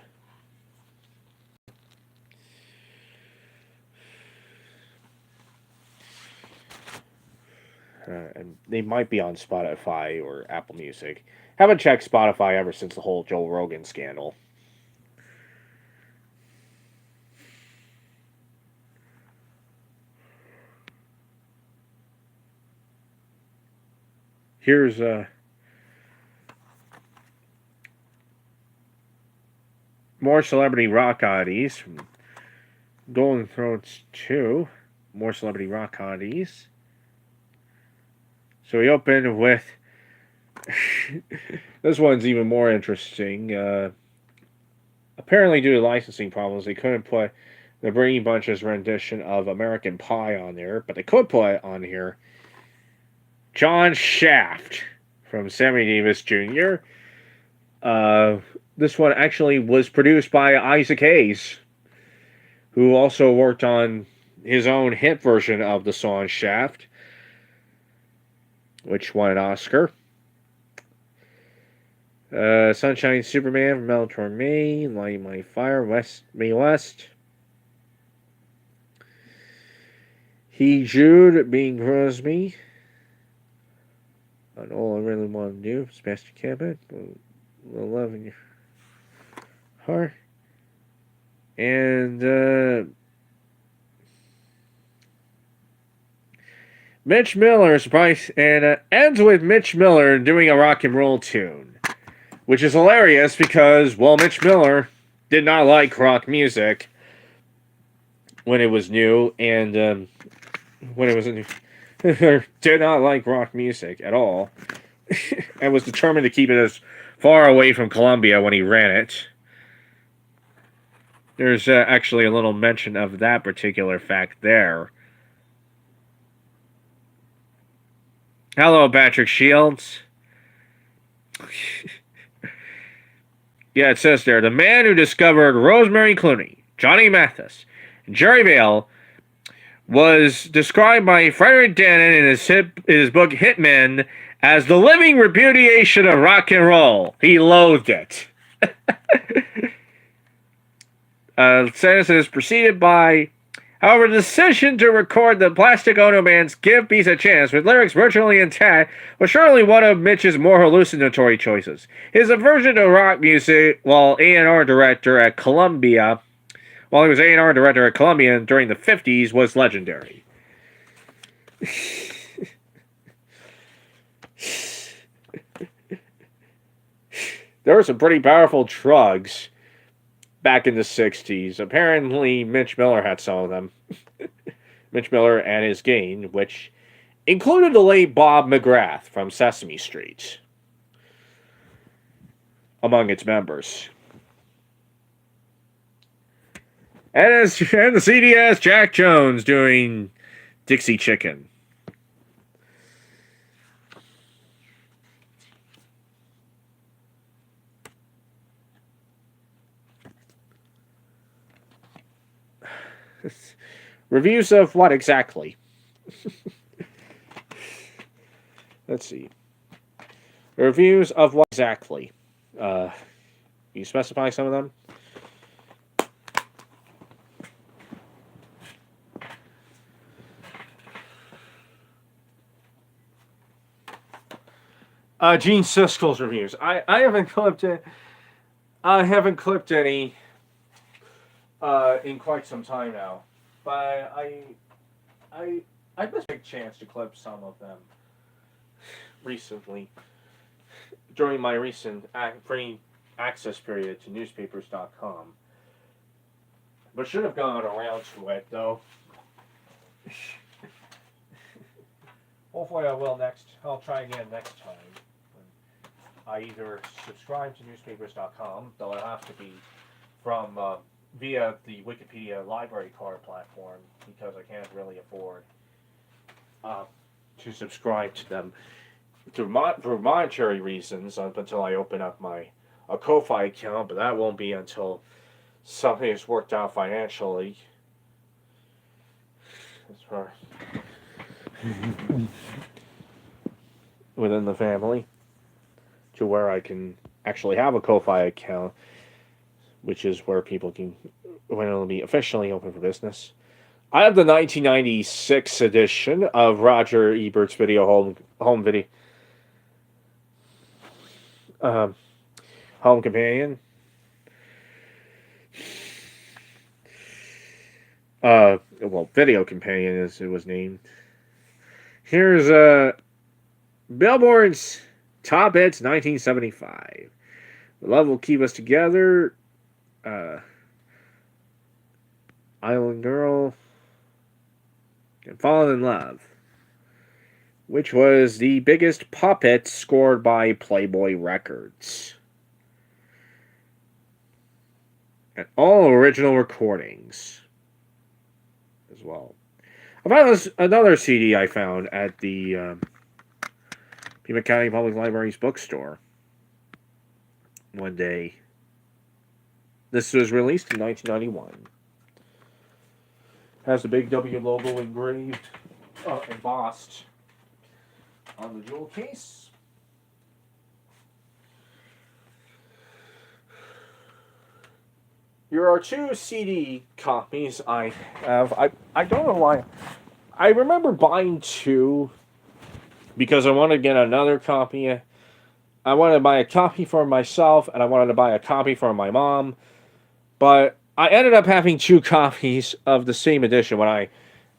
And they might be on Spotify or Apple Music. Haven't checked Spotify ever since the whole Joe Rogan scandal. Here's more celebrity rock oddities from Golden Throats 2. More celebrity rock oddities. So we open with this one's even more interesting. Apparently, due to licensing problems, they couldn't put the Brady Bunch's rendition of American Pie on there, but they could put on here John Shaft from Sammy Davis Jr. This one actually was produced by Isaac Hayes, who also worked on his own hit version of the song Shaft, which won an Oscar. Sunshine Superman from Meltor Me, Light My Fire, West May West. He Jude, Being Crosby. And All I Really Want to Do, Sebastian Cabot, Love in Your Heart. And Mitch Miller surprise, and ends with Mitch Miller doing a rock and roll tune, which is hilarious because, well, Mitch Miller did not like rock music when it was new, and when it was new, did not like rock music at all, and was determined to keep it as far away from Columbia when he ran it. There's actually a little mention of that particular fact there. Hello, Patrick Shields. Yeah, it says there, the man who discovered Rosemary Clooney, Johnny Mathis, and Jerry Vale was described by Frederick Dannon in his book Hitmen as the living repudiation of rock and roll. He loathed it. Sentence is preceded by, however, the decision to record the Plastic Ono Band's Give Peace a Chance with lyrics virtually intact was surely one of Mitch's more hallucinatory choices. His aversion to rock music while A&R director at Columbia, while he was A&R director at Columbia during the 50s, was legendary. There were some pretty powerful drugs back in the 60s. Apparently, Mitch Miller had some of them. Mitch Miller and his gang, which included the late Bob McGrath from Sesame Street among its members. And the CDS Jack Jones doing Dixie Chicken. Reviews of what exactly? Let's see. Reviews of what exactly? You specify some of them? Gene Siskel's reviews. I haven't clipped it. I haven't clipped any in quite some time now, but I missed a big chance to clip some of them recently during my recent free access period to newspapers.com, but should have gone around to it though. Hopefully I will next. I'll try again next time. I either subscribe to newspapers.com, though it'll have to be from via the Wikipedia library card platform, because I can't really afford to subscribe to them for monetary reasons until I open up a Ko-Fi account, but that won't be until something is worked out financially. As far within the family, to where I can actually have a Ko-Fi account, which is where people can, when it'll be officially open for business. I have the 1996 edition of Roger Ebert's home video home companion. Well, video companion as it was named. Here's Billboard's Top Hits 1975. Love Will Keep Us Together. Island Girl. And Fallen in Love. Which was the biggest pop hit scored by Playboy Records. And all original recordings as well. I found another CD I found at the Pima County Public Library's bookstore one day. This was released in 1991. Has the big W logo engraved, embossed on the jewel case. Here are two CD copies I have. I don't know why. I remember buying two because I wanted to get another copy. I wanted to buy a copy for myself, and I wanted to buy a copy for my mom. But I ended up having two copies of the same edition when I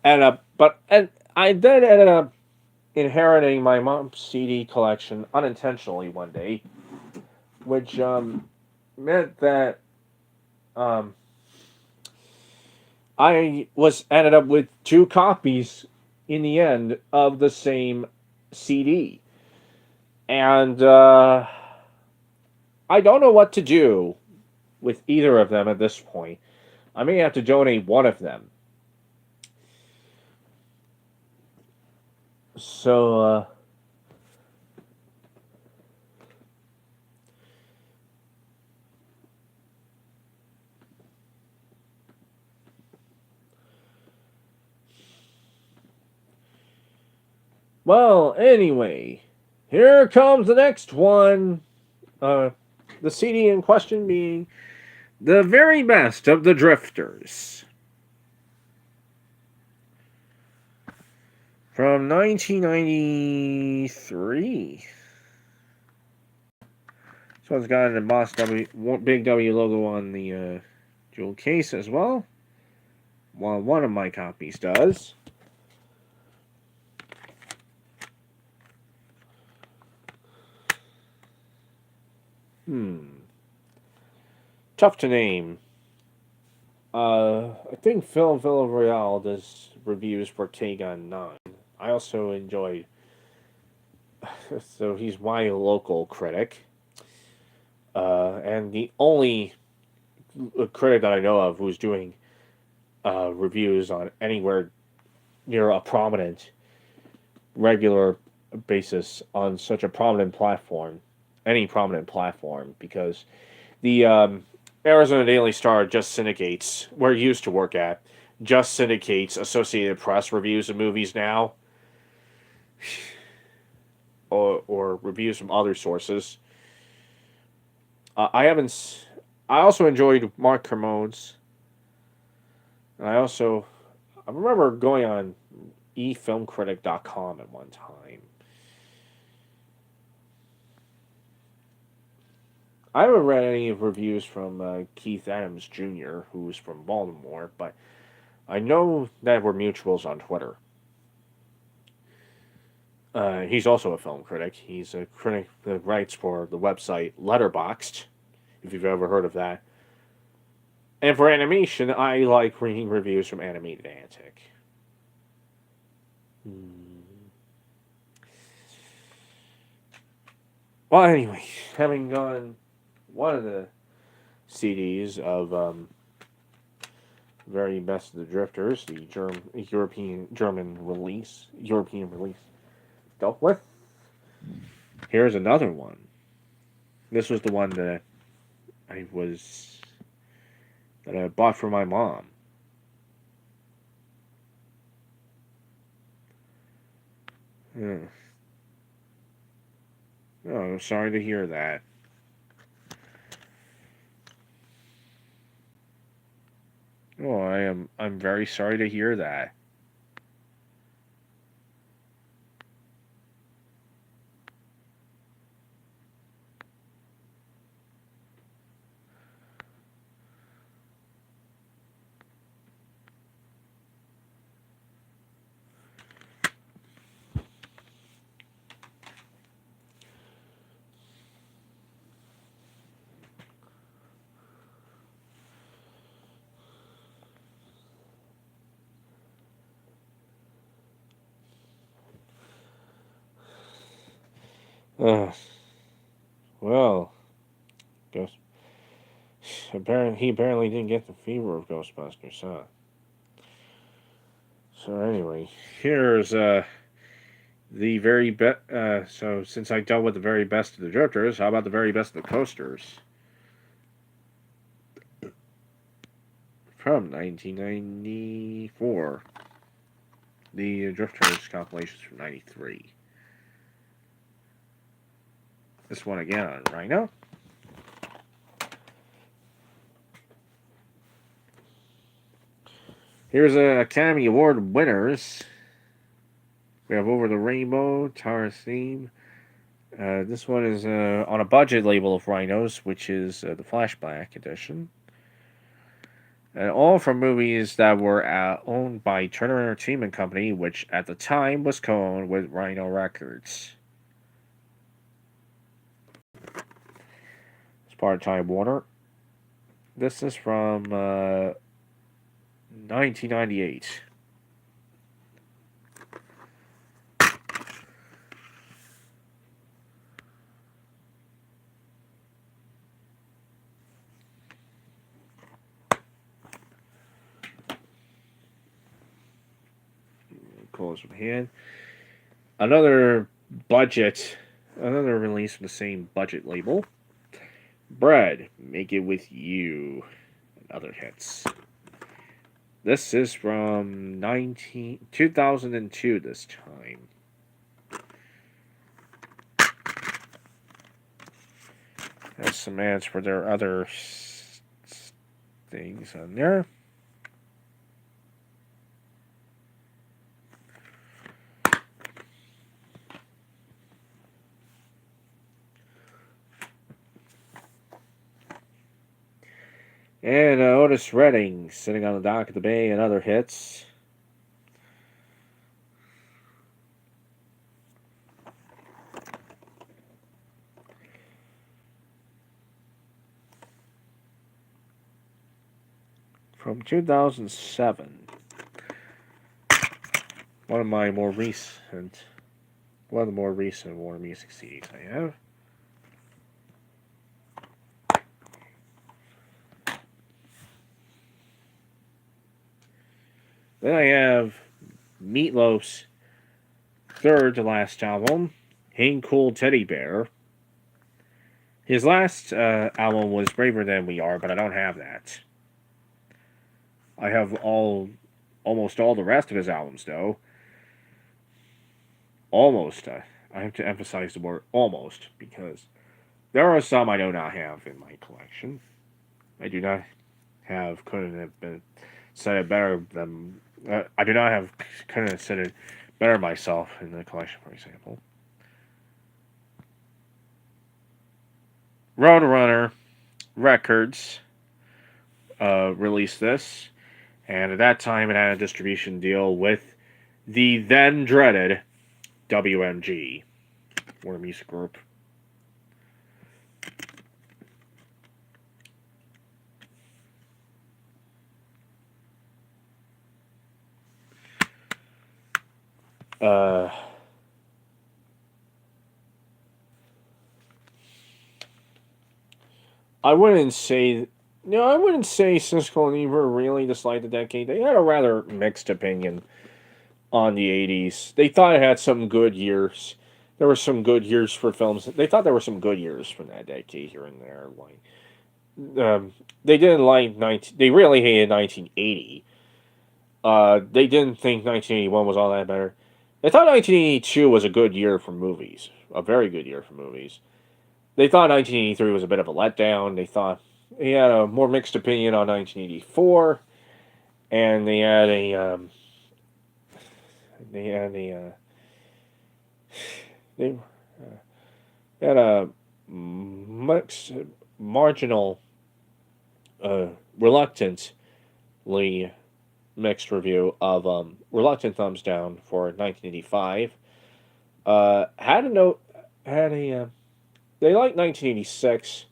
ended up. And I then ended up inheriting my mom's CD collection unintentionally one day, which meant that I ended up with two copies in the end of the same CD. And I don't know what to do with either of them at this point. I may have to donate one of them. So, well, anyway, here comes the next one. The CD in question being The Very Best of the Drifters. From 1993. So it's got an embossed big W logo on the jewel case as well. While one of my copies does. Tough to name. I think Phil Villarreal does reviews for Tagon 9. I also enjoyed. So he's my local critic. And the only critic that I know of who's doing reviews on anywhere near a prominent, regular basis on such a prominent platform, any prominent platform, because the Arizona Daily Star just syndicates, where it used to work at, just syndicates Associated Press reviews of movies now, or reviews from other sources. I haven't. I also enjoyed Mark Kermode's. And I remember going on efilmcritic.com at one time. I haven't read any reviews from Keith Adams Jr., who's from Baltimore, but I know that we're mutuals on Twitter. He's also a film critic. He's a critic that writes for the website Letterboxd, if you've ever heard of that. And for animation, I like reading reviews from Animated Antic. Well, anyway, having gone one of the CDs of Very Best of the Drifters, the German release, dealt with. Here's another one. This was the one that I bought for my mom. Oh, I'm sorry to hear that. Oh, I'm very sorry to hear that. Well, Ghost. He apparently didn't get the fever of Ghostbusters, huh? So anyway, here's the very best. So since I dealt with the very best of the drifters, how about the very best of the coasters? From 1994, the drifters compilations from '93. This one again on Rhino. Here's Academy Award winners. We have Over the Rainbow, Taurus Theme. This one is on a budget label of Rhinos, which is the Flashback edition. And all from movies that were owned by Turner Entertainment Company, which at the time was co-owned with Rhino Records. It's part of Time Warner. This is from 1998. Close with hand. Another release from the same budget label. Bread, Make It With You, and other hits. This is from 2002 this time. There's some ads for their other things on there. And Otis Redding, Sitting on the Dock of the Bay, and other hits. From 2007. One of the more recent Warner Music CDs I have. Then I have Meatloaf's third to last album, Ain't Cool Teddy Bear. His last album was Braver Than We Are, but I don't have that. I have almost all the rest of his albums, though. Almost. I have to emphasize the word almost, because there are some I do not have in my collection. I do not have, couldn't have been said it better than. I do not have, couldn't have said it better myself in the collection, for example. Roadrunner Records released this, and at that time it had a distribution deal with the then dreaded WMG, Warner Music Group. I wouldn't say. No, I wouldn't say Siskel and Ebert really disliked the decade. They had a rather mixed opinion on the 80s. They thought it had some good years. There were some good years for films. They thought there were some good years from that decade here and there. They didn't like 19. They really hated 1980. They didn't think 1981 was all that better. They thought 1982 was a good year for movies. A very good year for movies. They thought 1983 was a bit of a letdown. They thought he had a more mixed opinion on 1984, and they had a they had a they had a much marginal, reluctantly mixed review of Reluctant Thumbs Down for 1985. Had a note, had a they liked 1986.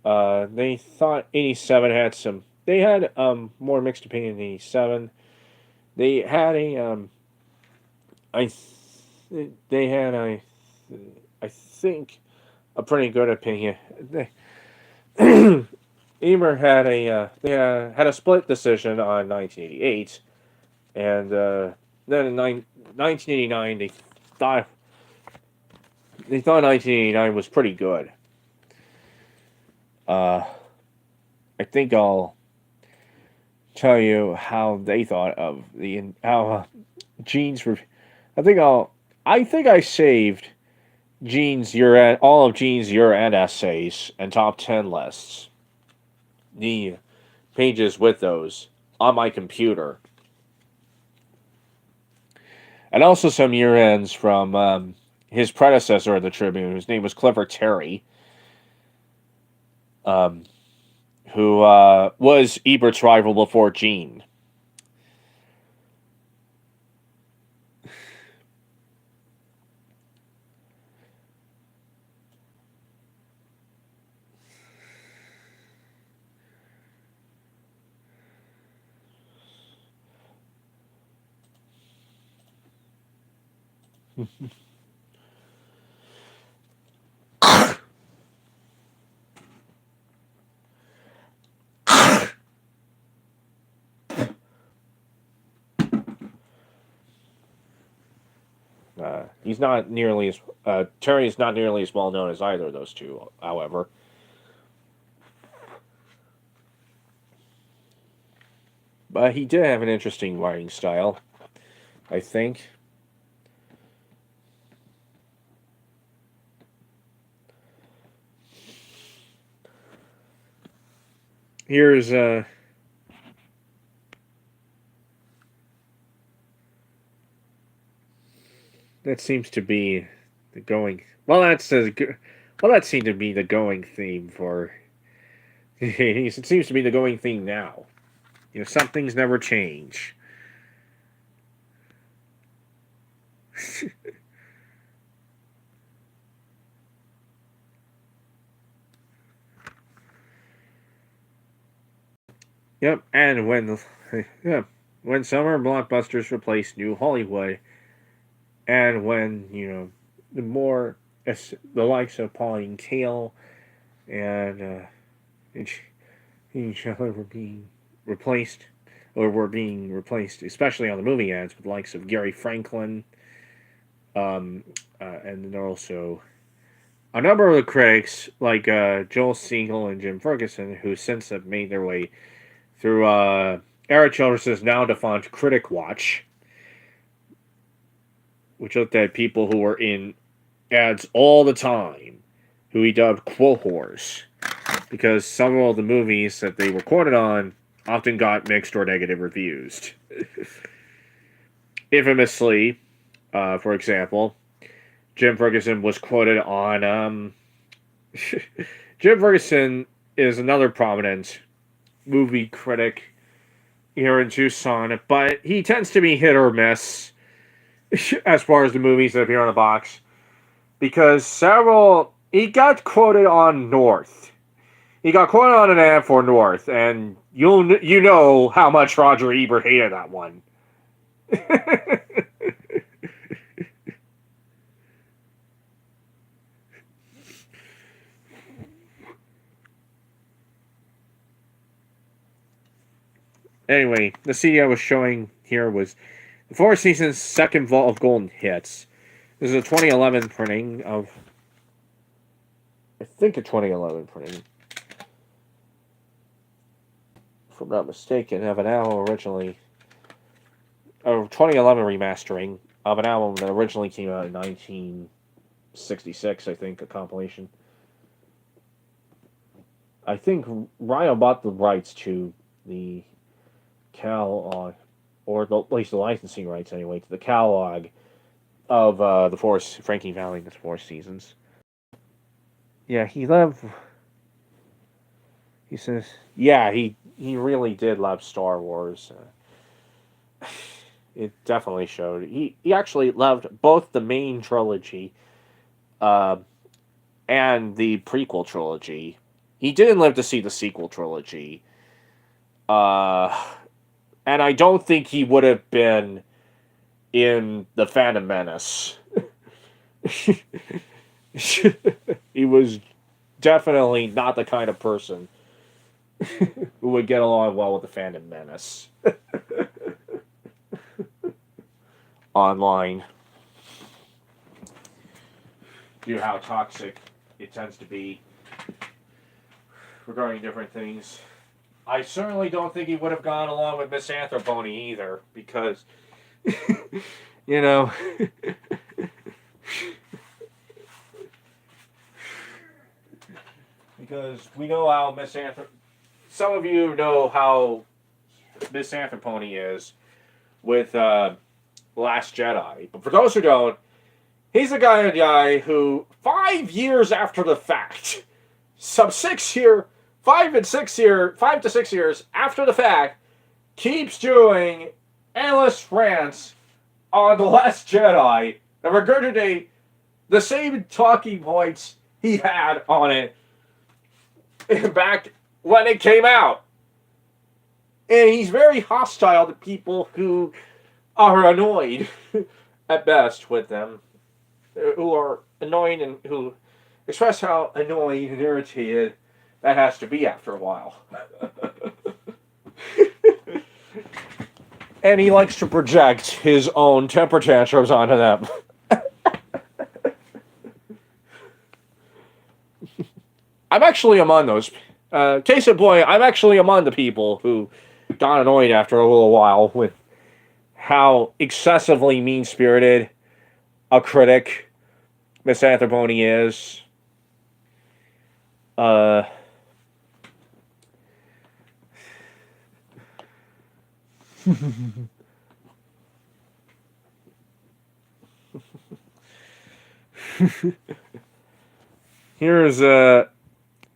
They thought 87 had some. They had more mixed opinion than 87. They had a they had I think a pretty good opinion. They Emer had a they had a split decision on 1988, and then in 1989 thought they thought 1989 was pretty good. I think I'll tell you how they thought of the how Gene's. I think I saved Gene's year end, all of Gene's year end essays and top 10 lists. The pages with those on my computer, and also some year ends from his predecessor at the Tribune, whose name was Clifford Terry, who was Ebert's rival before Gene. He's not nearly as Terry is not nearly as well known as either of those two, however. But he did have an interesting writing style, I think. Here's that seems to be the going. Well, that seemed to be the going theme for. It seems to be the going theme now. You know, some things never change. Yep, and when summer blockbusters replaced New Hollywood, and when the likes of Pauline Kael and each other were being replaced, or were being replaced, especially on the movie ads, with the likes of Gary Franklin, and then also a number of the critics, like Joel Siegel and Jim Ferguson, who since have made their way through Eric Childress's now defunct Critic Watch, which looked at people who were in ads all the time, who he dubbed quote whores, because some of the movies that they were quoted on often got mixed or negative reviews. Infamously, for example, Jim Ferguson was quoted on. Jim Ferguson is another prominent movie critic here in Tucson, but he tends to be hit or miss as far as the movies that appear on the box, because he got quoted on North. He got quoted on an ad for North, and you know how much Roger Ebert hated that one. Anyway, the CD I was showing here was the Four Seasons' second vault of golden hits. This is a 2011 printing of, I think a 2011 printing, if I'm not mistaken, of an album originally, a 2011 remastering of an album that originally came out in 1966, I think, a compilation. I think Rhino bought the rights to the catalog, or at least the licensing rights anyway, to the catalog of the Frankie Valli and the Four Seasons. Yeah, he says, yeah, he really did love Star Wars. It definitely showed. He actually loved both the main trilogy and the prequel trilogy. He didn't live to see the sequel trilogy. And I don't think he would have been in The Phantom Menace. He was definitely not the kind of person who would get along well with The Phantom Menace. Online. Due to how toxic it tends to be regarding different things. I certainly don't think he would have gone along with Misanthropony either, because, you know, because we know how some of you know how Misanthropony is with Last Jedi, but for those who don't, he's a guy who 5 years after the fact, 5 to 6 years after the fact, keeps doing endless rants on The Last Jedi and regurgitate the same talking points he had on it back when it came out. And he's very hostile to people who are annoyed, at best, with them. Who are annoyed and who express how annoyed and irritated that has to be after a while. And he likes to project his own temper tantrums onto them. I'm actually among those. Case in point, I'm actually among the people who got annoyed after a little while with how excessively mean-spirited a critic Misanthropony is. Here's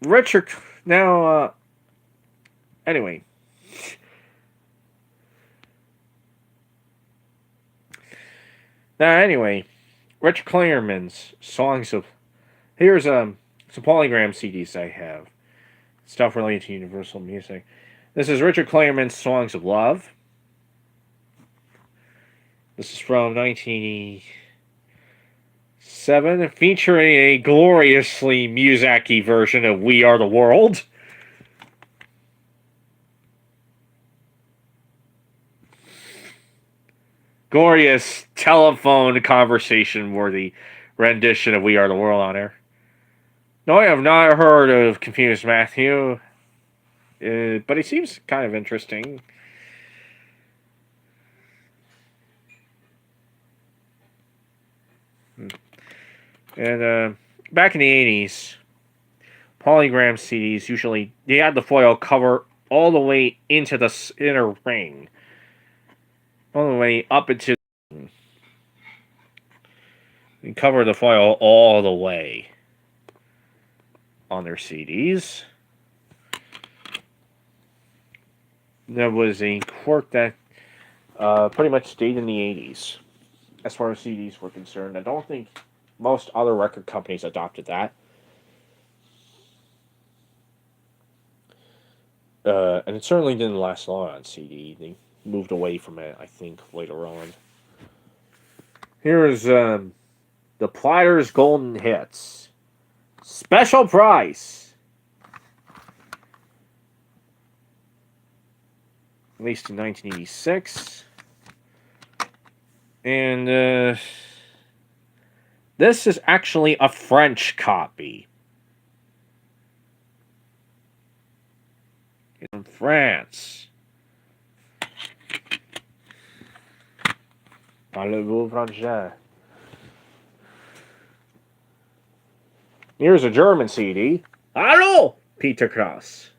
Richard now. Anyway, Richard Klingerman's songs of. Here's some Polygram CDs I have, stuff related to Universal Music. This is Richard Klingerman's Songs of Love. This is from 1987, featuring a gloriously Muzak-y version of We Are the World. glorious telephone conversation worthy rendition of We Are the World on air. No, I have not heard of Confused Matthew, but he seems kind of interesting. And back in the 80s, polygram CDs usually they had the foil cover all the way into the inner ring, all the way up into. You cover the foil all the way on their CDs. There was a quirk that pretty much stayed in the 80s as far as CDs were concerned. I don't think most other record companies adopted that. And it certainly didn't last long on CD. They moved away from it, I think, later on. Here is the Platters Golden Hits. Special price. Released in 1986. And this is actually a French copy. It's from France. Parlez-vous français? Here's a German CD. Hallo, Peter Kraus.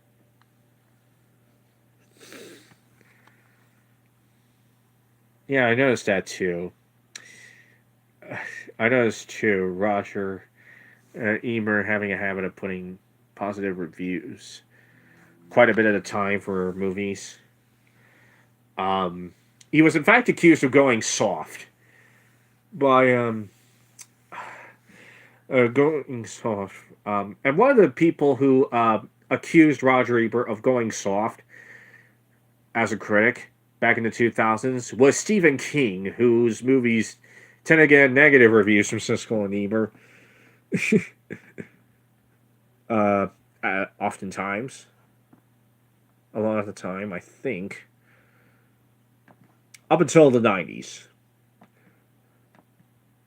Yeah, I noticed that too. I noticed too, Roger Ebert having a habit of putting positive reviews quite a bit at a time for movies. He was in fact accused of going soft by going soft. And one of the people who accused Roger Ebert of going soft as a critic back in the 2000s was Stephen King, whose movies tend to get negative reviews from Siskel and Ebert. Oftentimes. A lot of the time, I think. Up until the 90s.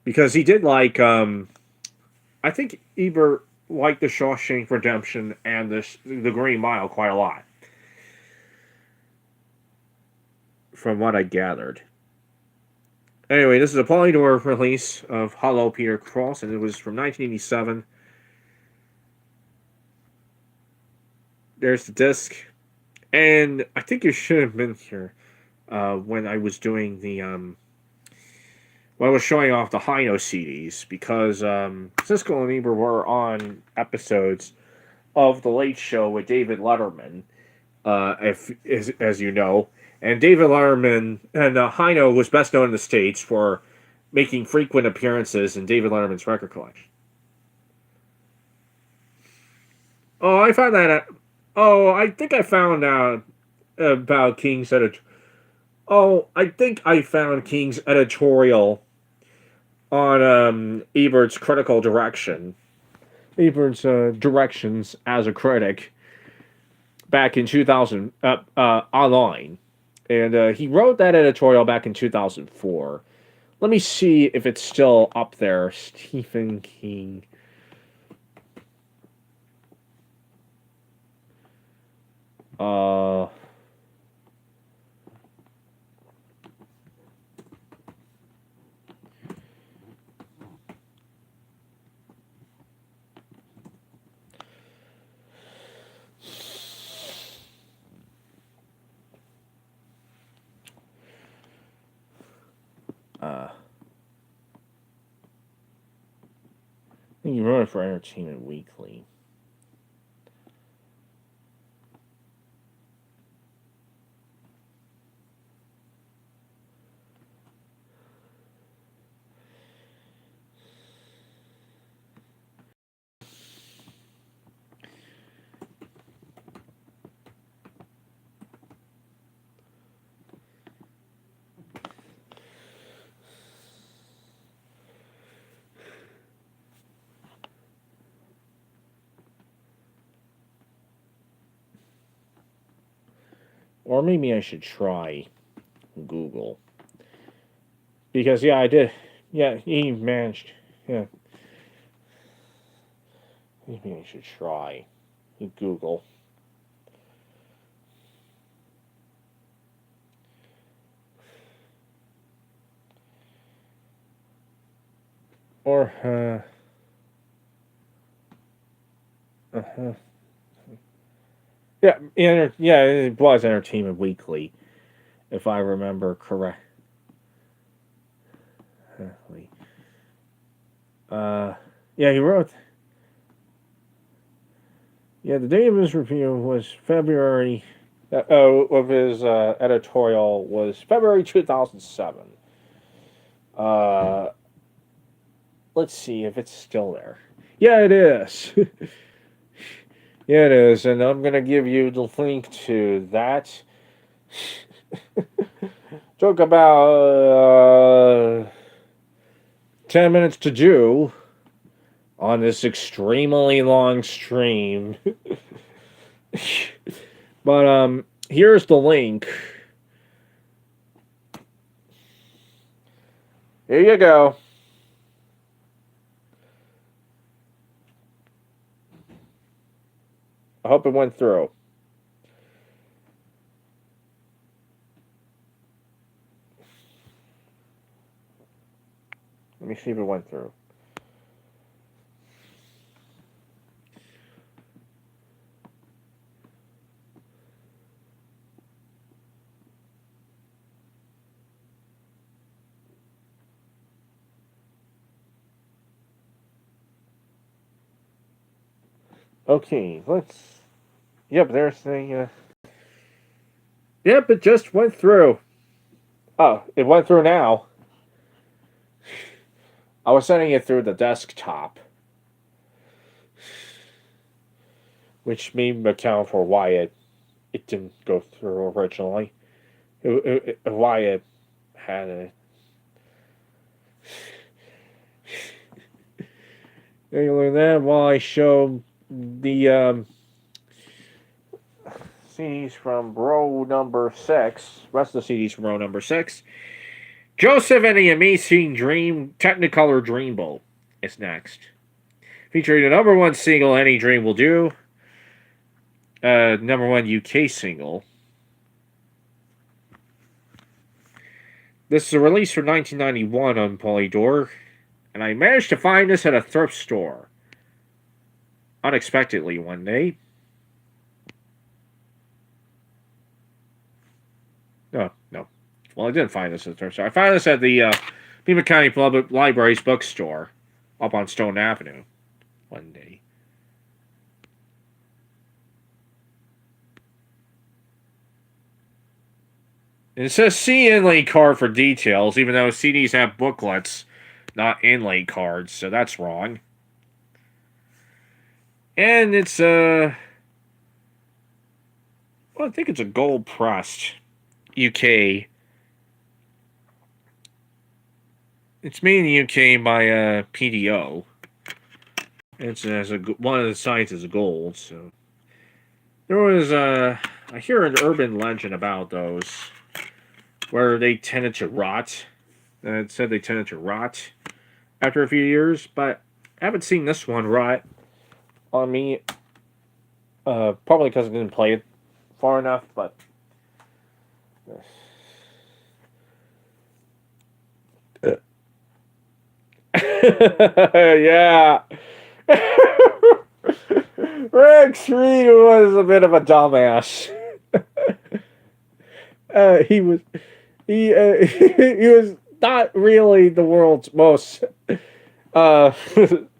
Because he did like, I think Ebert liked The Shawshank Redemption and the Green Mile quite a lot. From what I gathered. Anyway, this is a Polydor release of Hello, Peter Cross, and it was from 1987. There's the disc. And I think you should have been here when I was doing the when I was showing off the Hino CDs, because Siskel and Ebert were on episodes of The Late Show with David Letterman, as you know, and David Letterman and Hino was best known in the States for making frequent appearances in David Letterman's record collection. Oh, I found that. I think I found out about King's editorial. Oh, I think I found King's editorial on Ebert's critical direction. Ebert's directions as a critic back in 2000 online. And he wrote that editorial back in 2004. Let me see if it's still up there. Stephen King. I think he wrote it for Entertainment Weekly. Or maybe I should try Google. Because, yeah, I did. Yeah, he managed. Yeah. Maybe I should try. Google. Or, uh-huh. Yeah, it was Entertainment Weekly, if I remember correctly. Yeah, he wrote. Yeah, the date of his review was February. Of his editorial was February 2007. Uh, let's see if it's still there. Yeah, it is. Yeah, it is, and I'm gonna give you the link to that. Took about 10 minutes to do on this extremely long stream. But here's the link. Here you go. I hope it went through. Let me see if it went through. Okay, let's. Yep, there's the. Yep, it just went through. Oh, it went through now. I was sending it through the desktop, which may account for why it didn't go through originally. Why it had it. Look at that while I show the CDs from row number 6. Rest of the CDs from row number 6. Joseph and the Amazing Dream Technicolor Dreamboat is next. Featuring the number 1 single, Any Dream Will Do. Number 1 UK single. This is a release from 1991 on Polydor. And I managed to find this at a thrift store. Unexpectedly one day. No. Well, I didn't find this at the thrift store. I found this at the Pima County Public Library's bookstore up on Stone Avenue one day. And it says see inlay card for details, even though CDs have booklets, not inlay cards, so that's wrong. And it's well, I think it's a gold pressed UK. It's made in the UK by PDO. It's one of the sides is gold, so there was I hear an urban legend about those where they tended to rot. It said they tended to rot after a few years, but I haven't seen this one rot on me. Probably because I didn't play it far enough, but yeah. Rex Reed was a bit of a dumbass. He was not really the world's most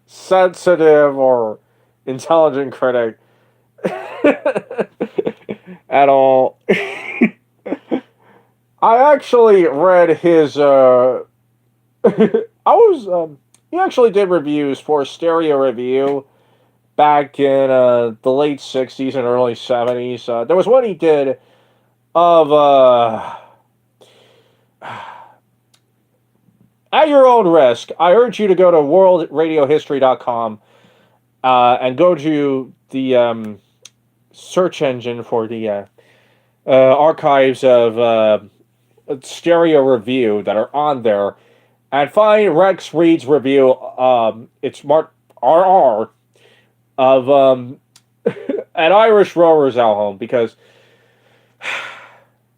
sensitive or intelligent critic at all. I actually read his he actually did reviews for Stereo Review back in the late 60s and early 70s. There was one he did of at your own risk, I urge you to go to worldradiohistory.com and go to the search engine for the archives of Stereo Review that are on there. and find Rex Reed's review. It's Mark RR of an Irish Rover's album, because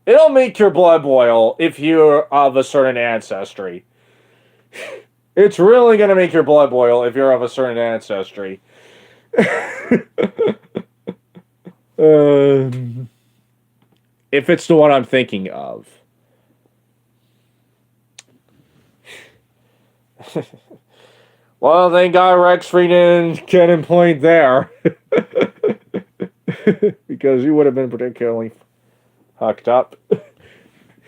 it'll make your blood boil if you're of a certain ancestry. It's really gonna make your blood boil if you're of a certain ancestry. If it's the one I'm thinking of. Well, thank God Rex Reed didn't get employed there. Because he would have been particularly fucked up.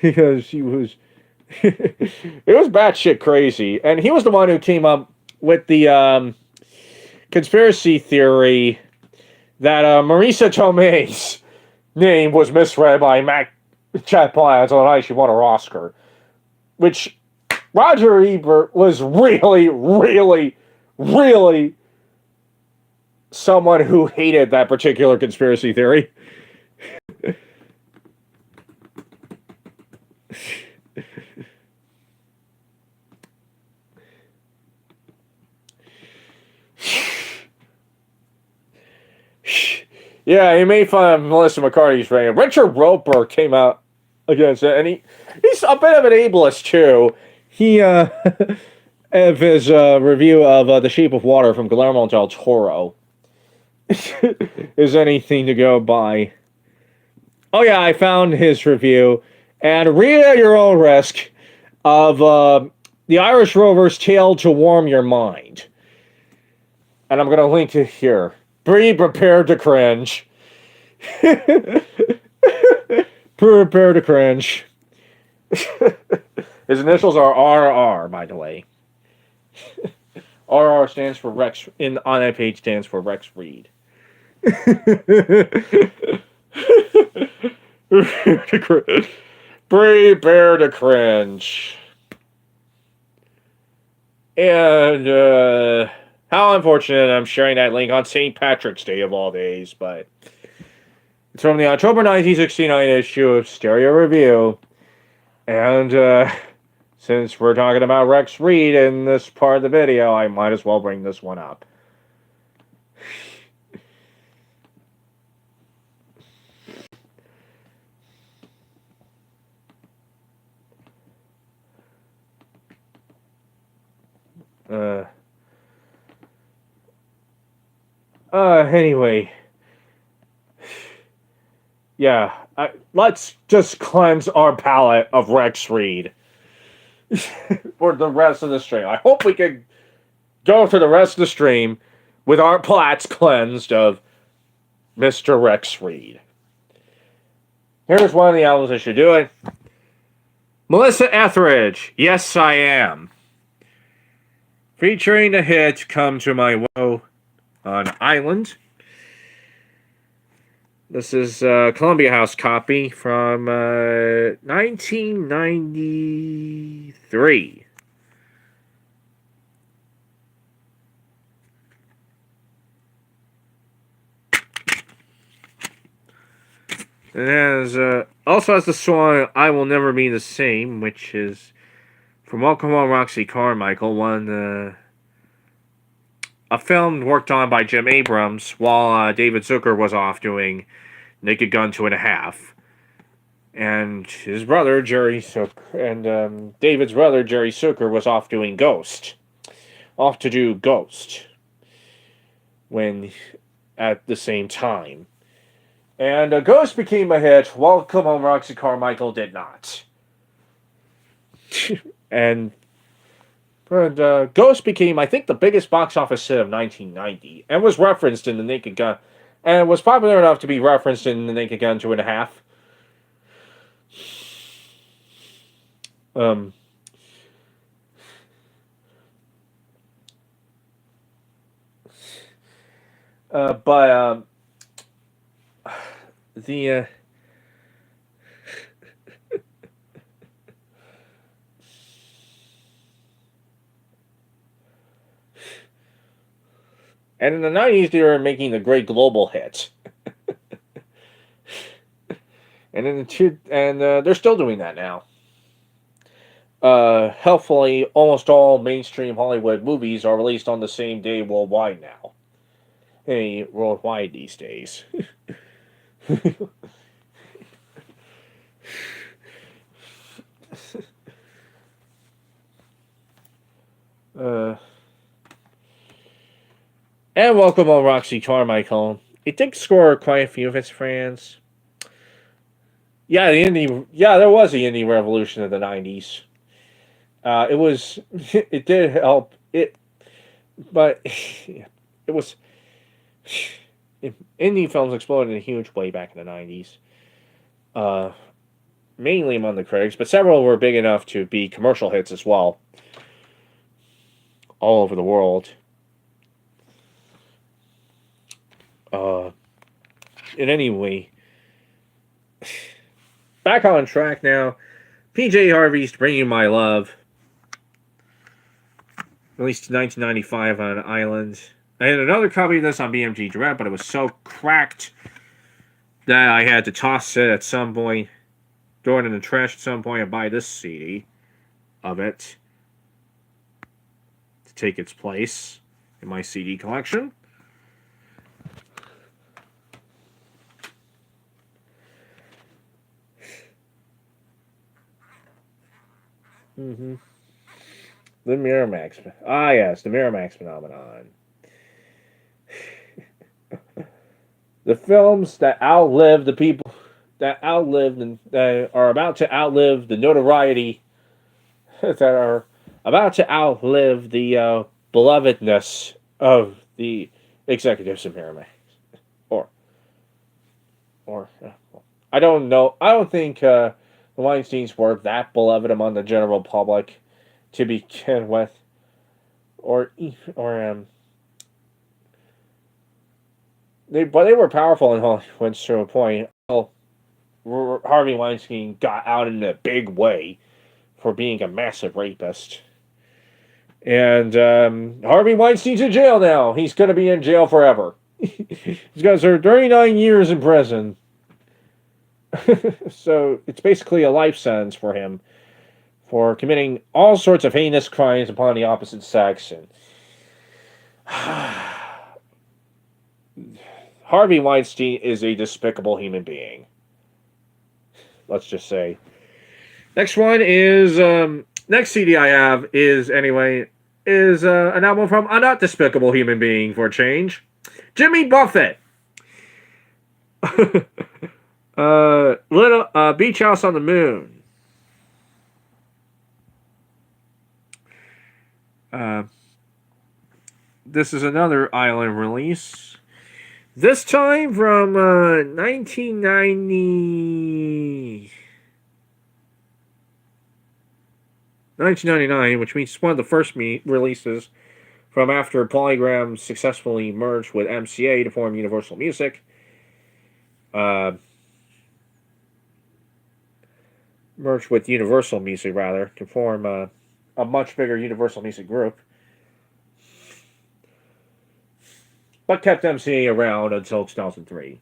Because he was... it was batshit crazy. And he was the one who came up with the conspiracy theory that Marisa Tomei's name was misread by Mac Chapman on Ice. She won an Oscar. Which Roger Ebert was really, really, really someone who hated that particular conspiracy theory. Yeah, he made fun of Melissa McCarthy's reign. Richard Roper came out against it, and he's a bit of an ableist too. He of his review of The Shape of Water from Guillermo del Toro is anything to go by. Oh yeah, I found his review, and read at your own risk, of The Irish Rover's Tale to Warm Your Mind. And I'm going to link it here. Be prepared to cringe. Prepare to cringe. His initials are RR, by the way. RR stands for Rex, on that page stands for Rex Reed. Prepare to cringe. And, how unfortunate I'm sharing that link on St. Patrick's Day of all days, but it's from the October 1969 issue of Stereo Review. And since we're talking about Rex Reed in this part of the video, I might as well bring this one up. Anyway. Yeah, let's just cleanse our palate of Rex Reed for the rest of the stream. I hope we can go through the rest of the stream with our palates cleansed of Mr. Rex Reed. Here's one of the albums I should do it. Melissa Etheridge, Yes I Am. Featuring the hit Come to My Woe on Island. This is a Columbia House copy from 1993. It has also has the song "I Will Never Be the Same," which is from Welcome Home, Roxy Carmichael, a film worked on by Jim Abrams while David Zucker was off doing Naked Gun 2.5. And his brother, Jerry Zucker, and David's brother, Jerry Zucker, was off doing Ghost. Off to do Ghost. When, at the same time. And Ghost became a hit. Welcome Home, Roxy Carmichael did not. And Ghost became, I think, the biggest box office hit of 1990, and was referenced in The Naked Gun, and was popular enough to be referenced in The Naked Gun 2.5. But the and in the 90s, they were making the great global hits. And they're still doing that now. Helpfully, almost all mainstream Hollywood movies are released on the same day worldwide now. Hey, worldwide these days. uh, and welcome on Roxy Carmichael. It did score quite a few of its fans. Yeah, there was the indie revolution of the '90s. It was, it did help it, but it was indie films exploded in a huge way back in the '90s. Mainly among the critics, but several were big enough to be commercial hits as well, all over the world. In any way, back on track now. PJ Harvey's Bringing My Love, released in 1995 on Island. I had another copy of this on BMG Direct, but it was so cracked that I had to toss it at some point, throw it in the trash at some point, and buy this CD of it to take its place in my CD collection. The Miramax. Ah, yes, the Miramax phenomenon. The films that outlive the people that outlived and that are about to outlive the notoriety that are about to outlive the belovedness of the executives of Miramax. Or I don't know. I don't think the Weinsteins were that beloved among the general public to begin with, but they were powerful in Hollywood to a point. Harvey Weinstein got out in a big way for being a massive rapist. And Harvey Weinstein's in jail now. He's going to be in jail forever. He's going to serve 39 years in prison. So it's basically a life sentence for him for committing all sorts of heinous crimes upon the opposite sex. And Harvey Weinstein is a despicable human being. Let's just say. Next one is next CD I have is an album from a not despicable human being for a change, Jimmy Buffett. Little Beach House on the Moon. This is another Island release. This time from 1999, which means it's one of the first releases from after Polygram successfully merged with MCA to form Universal Music. Merged with Universal Music, rather, to form a much bigger Universal Music group. But kept MCA around until 2003.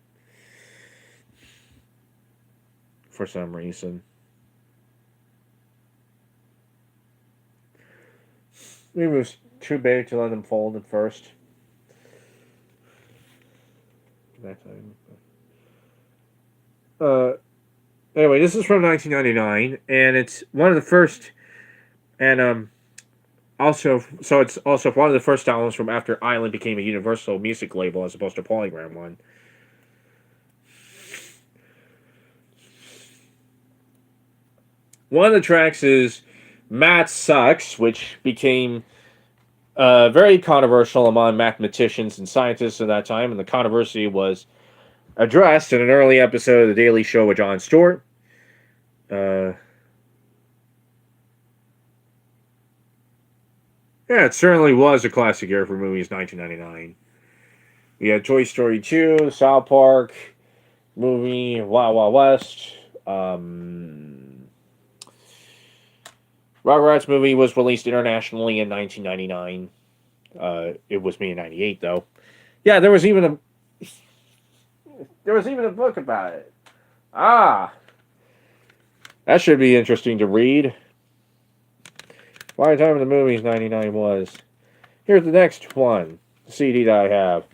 For some reason. Maybe it was too big to let them fold at first. That time. Anyway, this is from 1999, and it's one of the first, and it's also one of the first albums from after Island became a Universal Music label as opposed to Polygram one. One of the tracks is Math Sucks, which became very controversial among mathematicians and scientists at that time, and the controversy was addressed in an early episode of The Daily Show with Jon Stewart. Yeah, it certainly was a classic year for movies, 1999. We had Toy Story 2, South Park, movie, Wild Wild West. Rugrats movie was released internationally in 1999. It was made in 98, though. Yeah, there was even a book about it. Ah! That should be interesting to read. By the time of the movies, 99 was. Here's the next one. The CD that I have.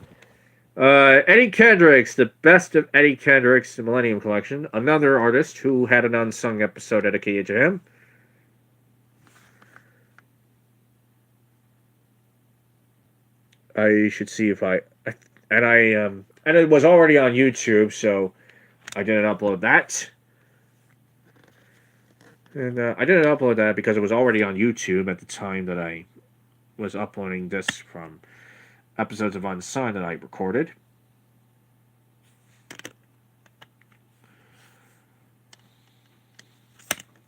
Eddie Kendricks, the best of Eddie Kendricks, the Millennium Collection. Another artist who had an unsung episode dedicated to him. I should see if and it was already on YouTube, so I didn't upload that. And I didn't upload that because it was already on YouTube at the time that I was uploading this from episodes of Unsung that I recorded.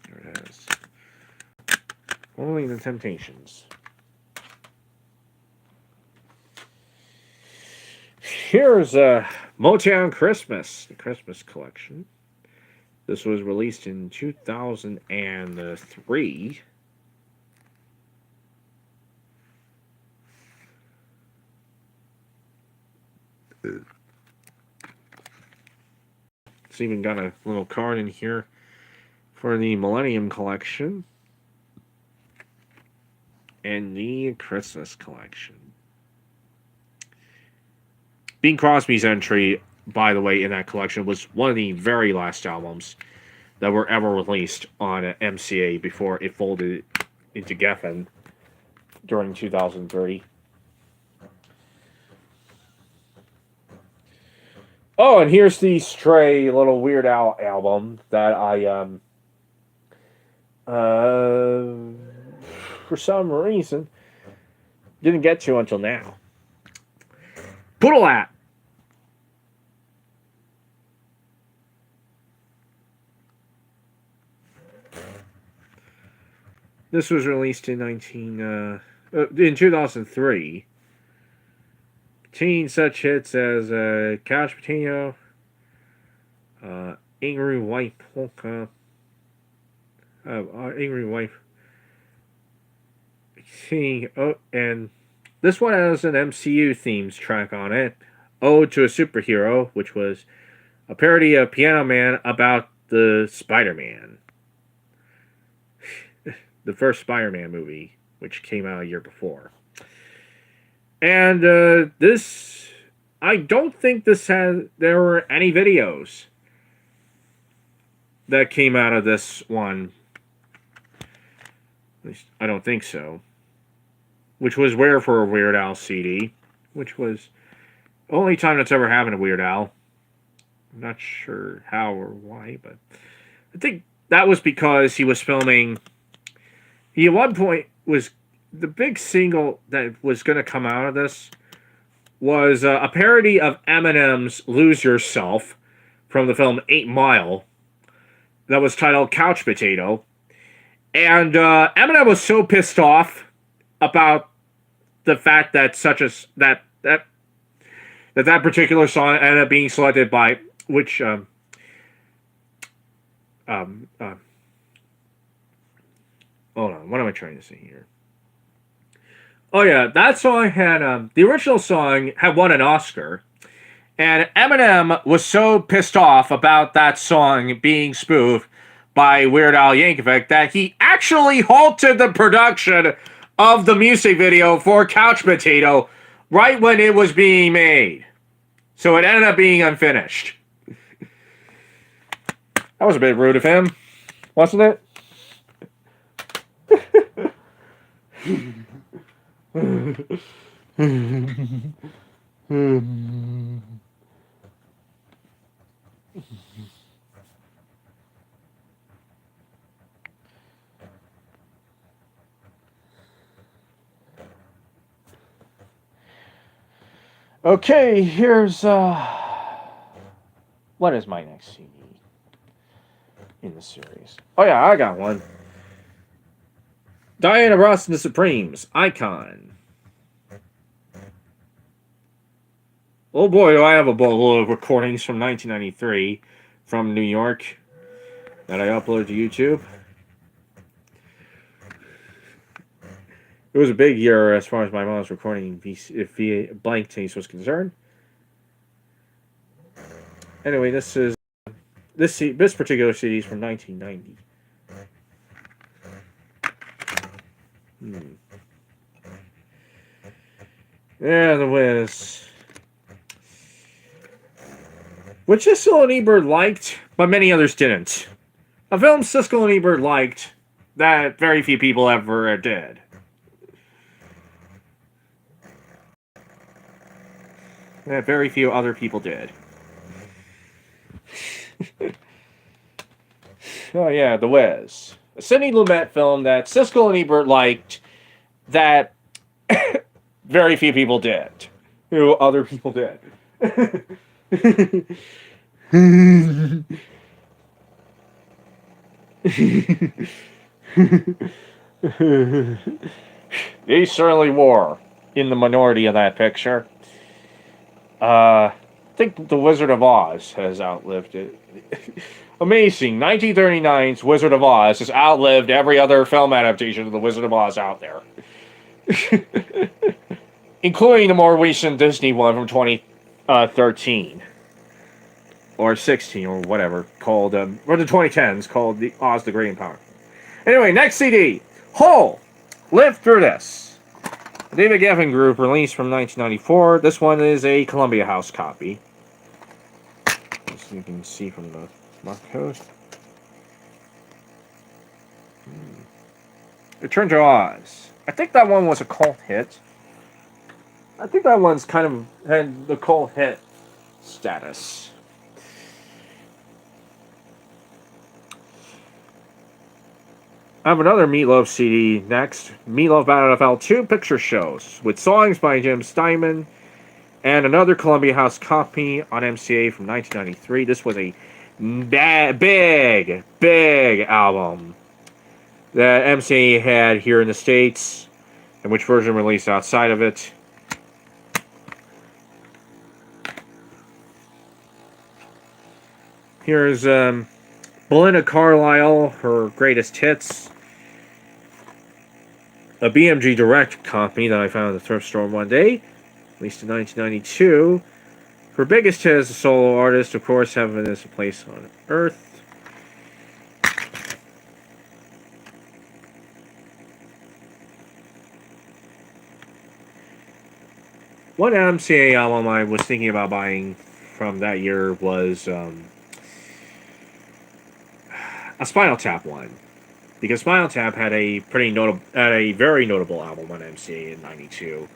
There it is. Only the Temptations. Here's Motown Christmas, the Christmas collection. This was released in 2003. It's even got a little card in here for the Millennium Collection and the Christmas Collection. Bing Crosby's entry, by the way, in that collection was one of the very last albums that were ever released on MCA before it folded into Geffen during 2003. Oh, and here's the Stray little Weird Al album that I for some reason didn't get to until now. Poodle Hat. This was released in 2003. Contains such hits as Couch Potato, Angry White Polka, Angry Wife. And this one has an MCU themes track on it. Ode to a Superhero, which was a parody of Piano Man about the Spider-Man. The first Spider-Man movie, which came out a year before. And this, I don't think there were any videos that came out of this one. At least, I don't think so. Which was rare for a Weird Al CD. Which was the only time that's ever happened to Weird Al. I'm not sure how or why, but I think that was because he was filming. He at one point was the big single that was going to come out of this was a parody of Eminem's "Lose Yourself" from the film 8 Mile. That was titled "Couch Potato," and Eminem was so pissed off about the fact that that particular song ended up being selected by which hold on, what am I trying to say here? Oh yeah, that song had the original song had won an Oscar, and Eminem was so pissed off about that song being spoofed by Weird Al Yankovic that he actually halted the production of the music video for Couch Potato right when it was being made. So it ended up being unfinished. That was a bit rude of him, wasn't it? Okay, here's what is my next CD in the series? Oh yeah, I got one. Diana Ross and the Supremes, Icon. Oh boy, do I have a boatload of recordings from 1993 from New York that I uploaded to YouTube. It was a big year as far as my mom's recording via blank tapes was concerned. Anyway, this particular CD is from 1990. Yeah, The Wiz. Which Siskel and Ebert liked, but many others didn't. A film Siskel and Ebert liked that very few people ever did. That very few other people did. Oh yeah, The Wiz. A Sidney Lumet film that Siskel and Ebert liked that very few people did. Who other people did. They certainly were in the minority of that picture. I think The Wizard of Oz has outlived it. Amazing. 1939's Wizard of Oz has outlived every other film adaptation of The Wizard of Oz out there. Including the more recent Disney one from 2013. Or 16, or whatever, called, or the 2010s, called the Oz the Great and Powerful. Anyway, next CD. Hole! Live Through This. David Geffen Group, released from 1994. This one is a Columbia House copy. As you can see from the barcode. Return to Oz. I think that one was a cult hit. I think that one's kind of had the cult hit status. I have another Meatloaf CD next. Meatloaf Battle NFL 2 picture shows with songs by Jim Steinman and another Columbia House copy on MCA from 1993. This was a big album that MCA had here in the States, and which version released outside of it. Here's Belinda Carlisle, her greatest hits. A BMG Direct copy that I found at the thrift store one day, released in 1992. Her biggest hit as a solo artist, of course, Heaven is a Place on Earth. One MCA album I was thinking about buying from that year was a Spinal Tap one. Because Spinal Tap had a very notable album on MCA in '92.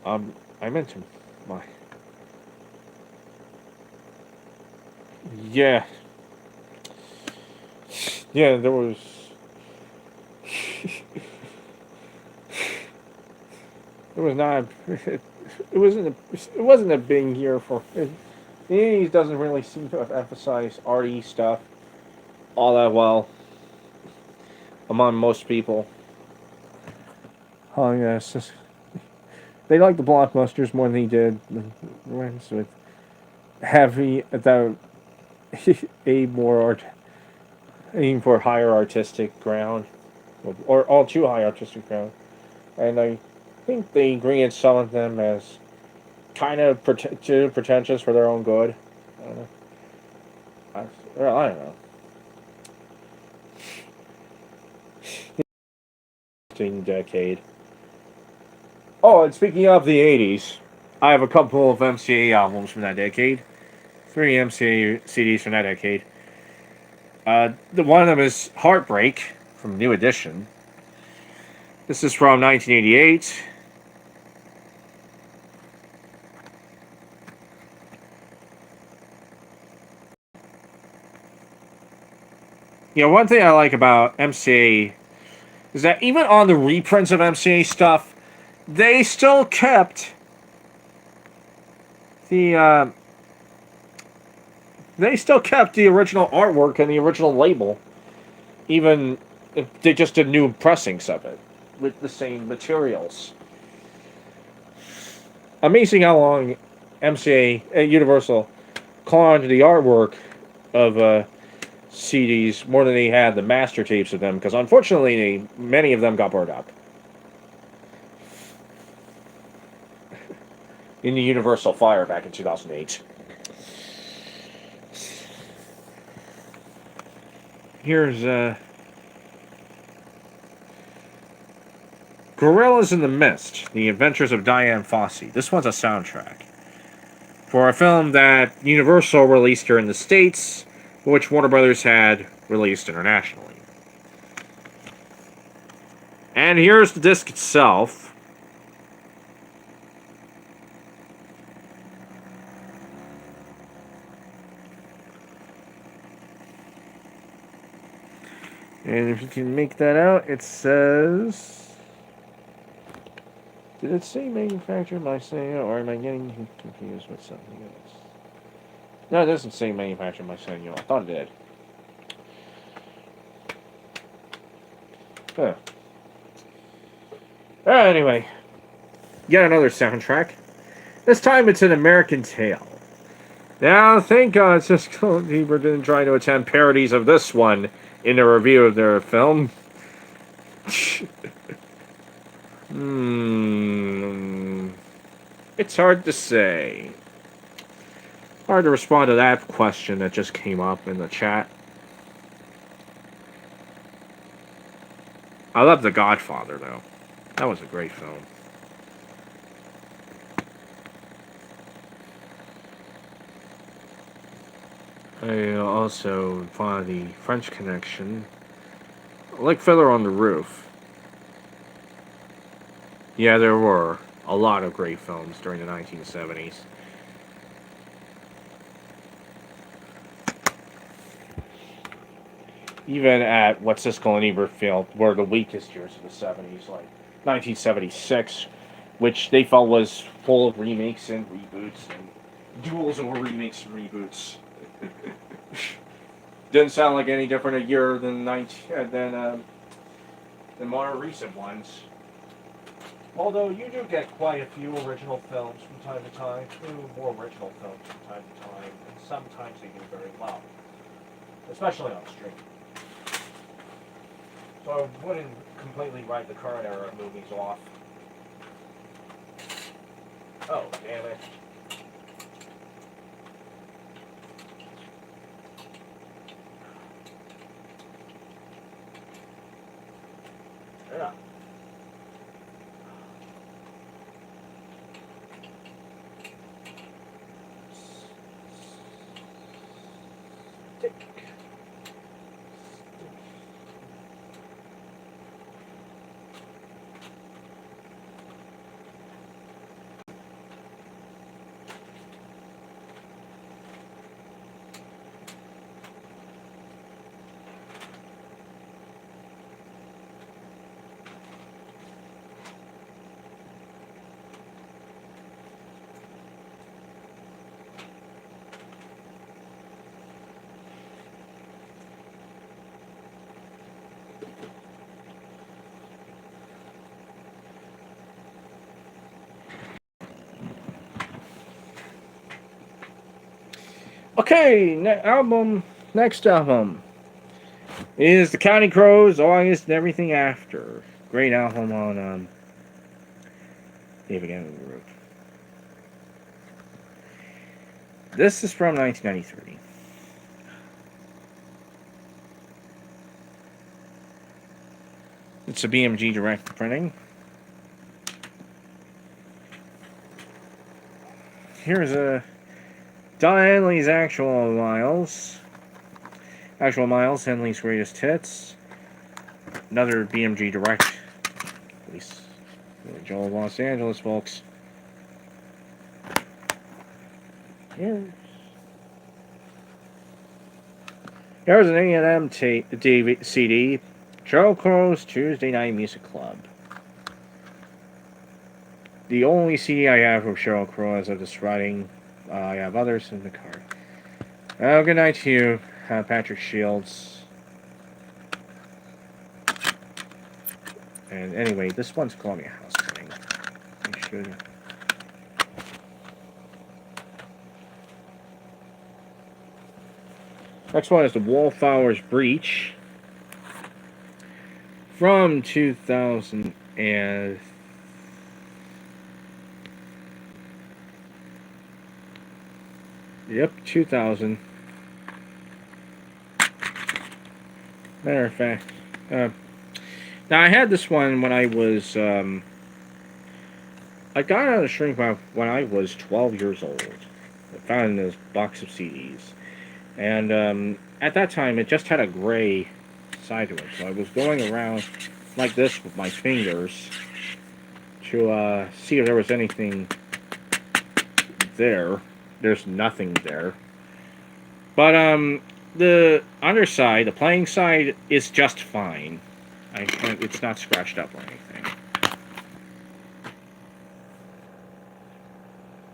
I meant to. My. Yeah. Yeah, there was. It was not. It wasn't a big year for. The '80s doesn't really seem to have emphasized arty stuff all that well among most people. Oh yes, they like the blockbusters more than he did. With heavy about aiming for higher artistic ground, or all too high artistic ground, and I think they greeted some of them as kind of too pretentious for their own good. I don't know. I don't know. Interesting decade. Oh, and speaking of the '80s, I have a couple of MCA albums from that decade. 3 MCA CDs from that decade. One of them is Heartbreak from New Edition. This is from 1988. You know, one thing I like about MCA is that even on the reprints of MCA stuff, they still kept the original artwork and the original label, even if they just did new pressings of it with the same materials. Amazing how long MCA Universal clung onto the artwork of CDs more than they had the master tapes of them, because unfortunately many of them got burned up. in the Universal Fire back in 2008. Here's Gorillas in the Mist: The Adventures of Dian Fossey. This one's a soundtrack for a film that Universal released here in the States, which Warner Brothers had released internationally. And here's the disc itself. And if you can make that out, it says... Did it say manufactured by Sanyo, or am I getting confused with something else? No, it doesn't say manufactured by Sanyo. I thought it did. Huh. Anyway, yet another soundtrack. This time it's an American Tale. Now, thank God Siskel and Ebert didn't try to attempt parodies of this one in the review of their film. It's hard to say. Hard to respond to that question that just came up in the chat. I love The Godfather, though. That was a great film. I also find the French Connection. Like Fiddler on the Roof. Yeah, there were a lot of great films during the 1970s. Even at what Siskel and Ebert felt were the weakest years of the 70s, like 1976, which they felt was full of remakes and reboots and duels over remakes and reboots. Didn't sound like any different a year than the more recent ones. Although you do get quite a few original films from time to time, more original films from time to time, and sometimes they do very well, especially on stream. So I wouldn't completely write the current era of movies off. Oh, damn it. Yeah. Stick. Okay, next album is The Counting Crows, August and Everything After. Great album on David Gavin wrote. This is from 1993. It's a BMG direct printing. Here's a Don Henley's Actual Miles. Actual Miles, Henley's Greatest Hits. Another BMG direct. Release. Joel of Los Angeles, folks. Here's an A&M CD. Sheryl Crow's Tuesday Night Music Club. The only CD I have of Sheryl Crow as of this writing. I have others in the card. Good night to you, Patrick Shields. And anyway, this one's Columbia House printing. I should. Next one is the Wallflowers Breach from 2000 and Yep, 2000. Matter of fact, uh, now I had this one when I was I got out of the shrink wrap when I was 12 years old. I found it in this box of CDs, and at that time it just had a gray side to it. So I was going around like this with my fingers to see if there was anything there. There's nothing there. But the underside, the playing side, is just fine. It's not scratched up or anything.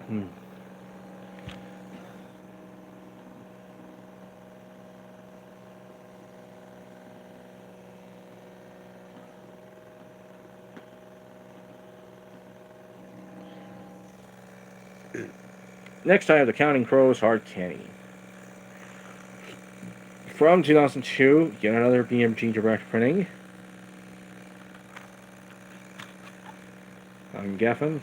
Hmm. Next, I have the Counting Crows Hard Candy. From 2002, yet another BMG direct printing. On Geffen.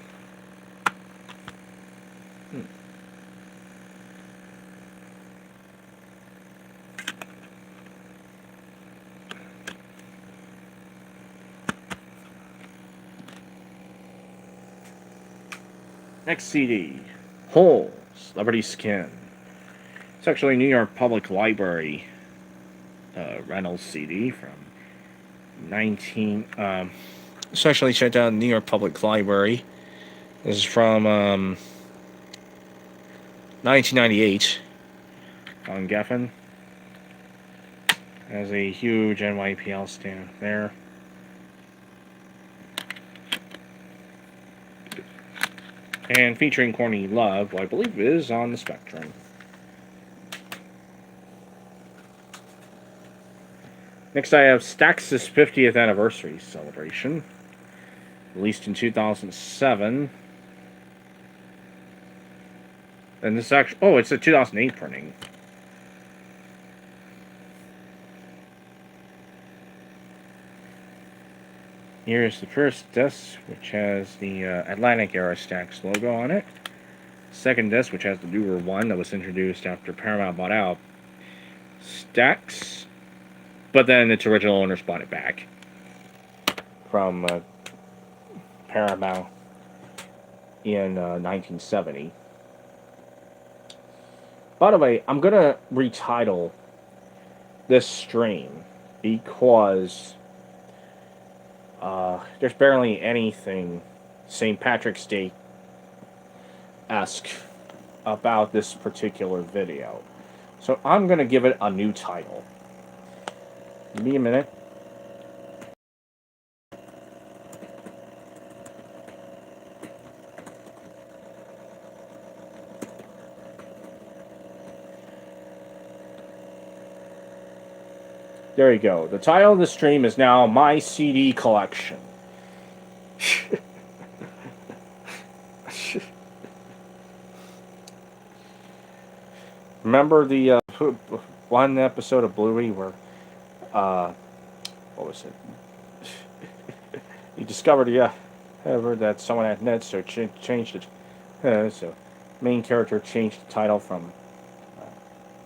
Next CD, Hole, Celebrity Skin. It's actually New York Public Library Reynolds CD from 19. It's actually checked out New York Public Library. This is from 1998 on Geffen. Has a huge NYPL stand there. And featuring Courtney Love, who I believe is on the Spectrum. Next, I have Stax's 50th anniversary celebration, released in 2007. And this actually, oh, it's a 2008 printing. Here's the first disc, which has the Atlantic Era Stax logo on it. Second disc, which has the newer one that was introduced after Paramount bought out Stax, but then its original owners bought it back from Paramount in 1970. By the way, I'm going to retitle this stream because there's barely anything St. Patrick's Day-esque about this particular video. So I'm going to give it a new title. Give me a minute. There you go. The title of the stream is now My CD Collection. Remember the one episode of Bluey where, what was it? He discovered, ever that someone had nets, so changed it. So, main character changed the title from,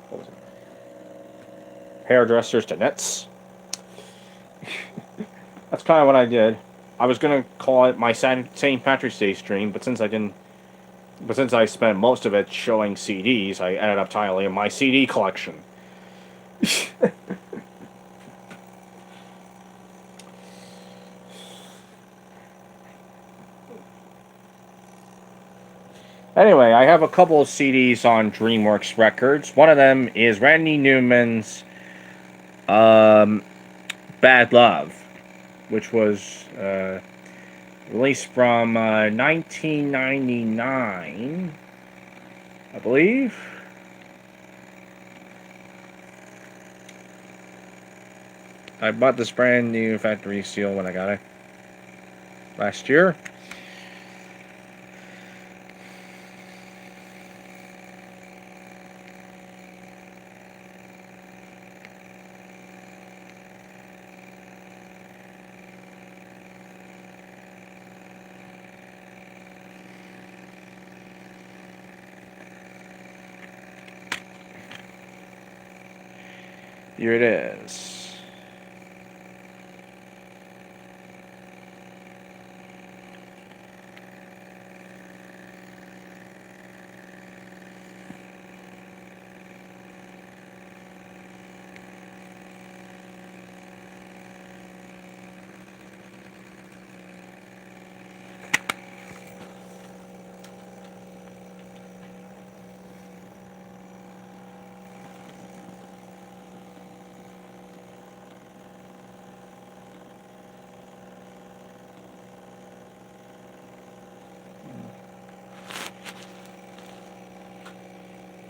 what was it? Hairdressers to nets. That's kind of what I did. I was gonna call it my St. Patrick's Day stream, but since I spent most of it showing CDs, I ended up titling it My CD Collection. Anyway, I have a couple of CDs on DreamWorks Records. One of them is Randy Newman's Bad Love, which was released from 1999, I believe. I bought this brand new factory seal when I got it last year. Here it is.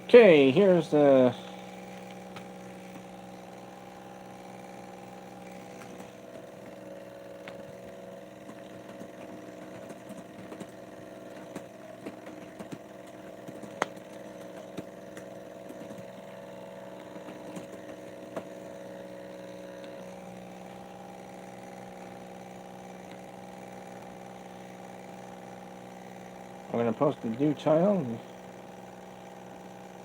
Okay, here's the... I'm gonna post the new title.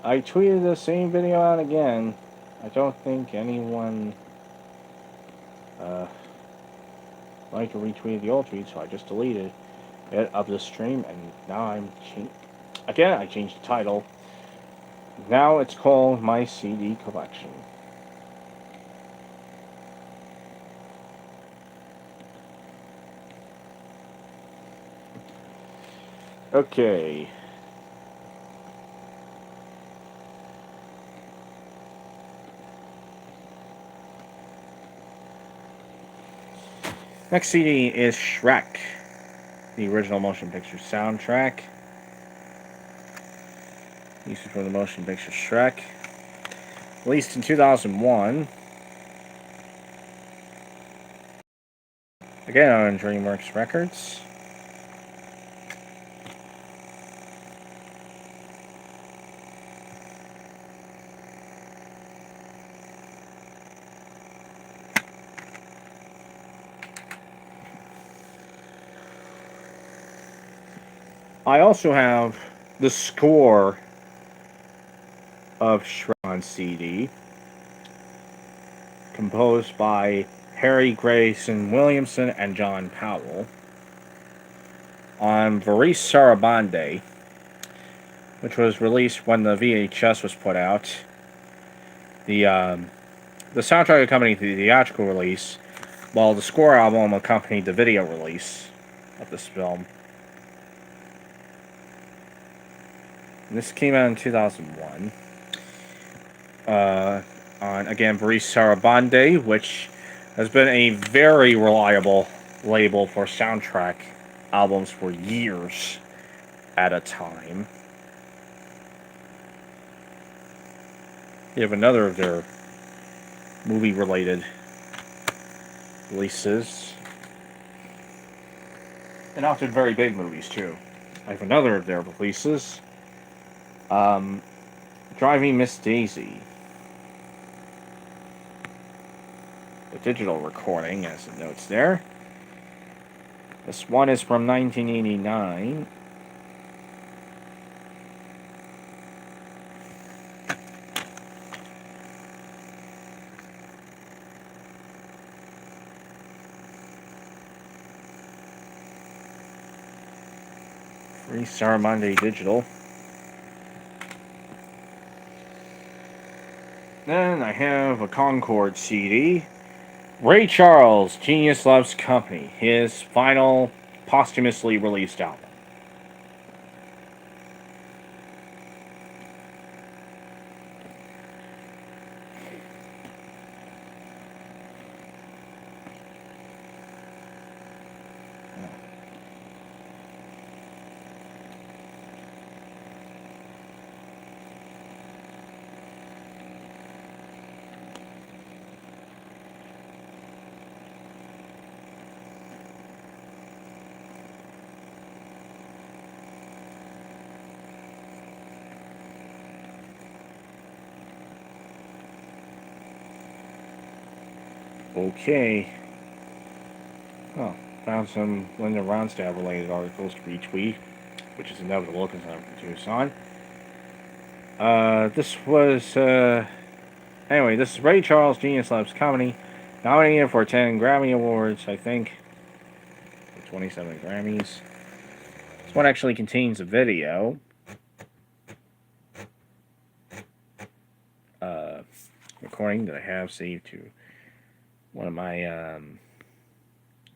I tweeted the same video out again. I don't think anyone liked or retweeted the old tweet, so I just deleted it of the stream, and now I changed the title. Now it's called My CD Collection. Okay. Next CD is Shrek, the original motion picture soundtrack. Music from the motion picture Shrek. Released in 2001. Again on DreamWorks Records. I also have the score of Shrek on CD, composed by Harry Grayson Williamson and John Powell, on Varis Sarabande, which was released when the VHS was put out. The soundtrack accompanied the theatrical release, while the score album accompanied the video release of this film. And this came out in 2001. On, again, Varis Sarabande, which has been a very reliable label for soundtrack albums for years at a time. You have another of their movie-related releases. And often very big movies, too. I have another of their releases. Driving Miss Daisy. The digital recording, as it notes there. This one is from 1989. Free Star Monday Digital. Then I have a Concord CD. Ray Charles, Genius Loves Company, his final posthumously released album. Okay. Oh, found some Linda Ronstadt related articles to retweet, which is inevitable because I'm from Tucson. This was Anyway, this is Ray Charles Genius Labs Comedy, nominated for 10 Grammy Awards, I think. 27 Grammys. This one actually contains a video. Recording that I have saved to one of my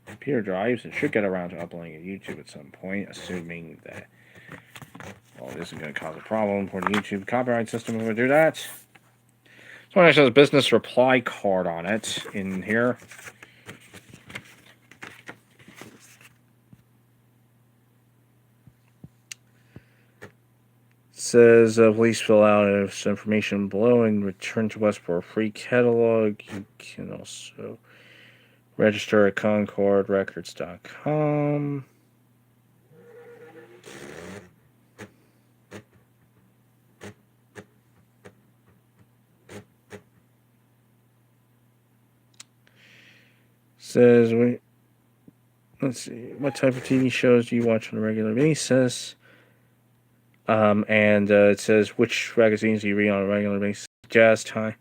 computer drives and should get around to uploading it to YouTube at some point, assuming that this isn't going to cause a problem for the YouTube copyright system if we do that. This one actually has a business reply card on it in here. Says please fill out this information below and return to us for a free catalog. You can also register at concordrecords.com. Says let's see, what type of TV shows do you watch on a regular basis? And it says which magazines do you read on a regular basis? Jazz Time.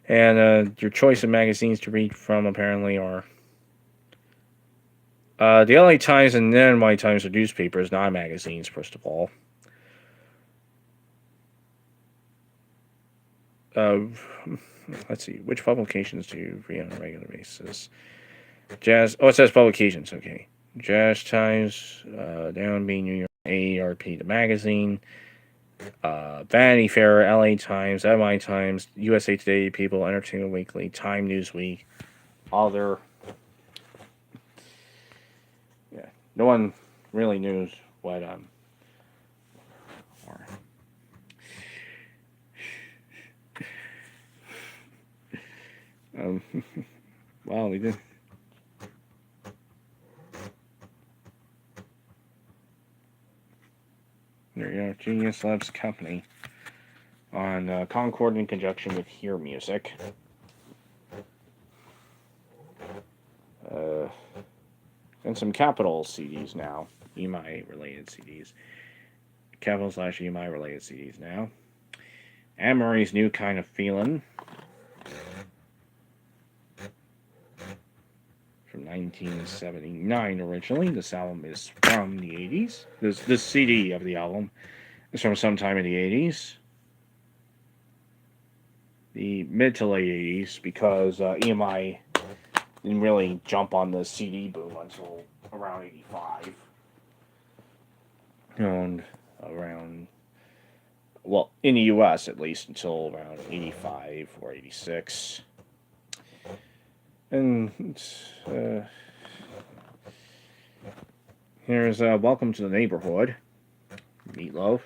And your choice of magazines to read from apparently are the LA Times and then NY Times are newspapers, not magazines, first of all. Let's see, which publications do you read on a regular basis? Jazz. Oh, it says publications. Okay. Jazz Times, down being New York, AARP, the magazine. Vanity Fair, LA Times, NY Times, USA Today, People, Entertainment Weekly, Time Newsweek, other. Yeah, no one really knows what well, we did. There you go, Genius Labs Company on Concord in conjunction with Hear Music. And some Capitol CDs now, EMI related CDs. Capitol/EMI related CDs now. Anne Murray's New Kind of Feeling from 1979 originally. This album is from the 80s. This CD of the album is from sometime in the 80s. The mid to late 80s, because EMI didn't really jump on the CD boom until around 85. And around, well, in the US at least, until around 85 or 86. And here's Welcome to the Neighborhood, Meatloaf.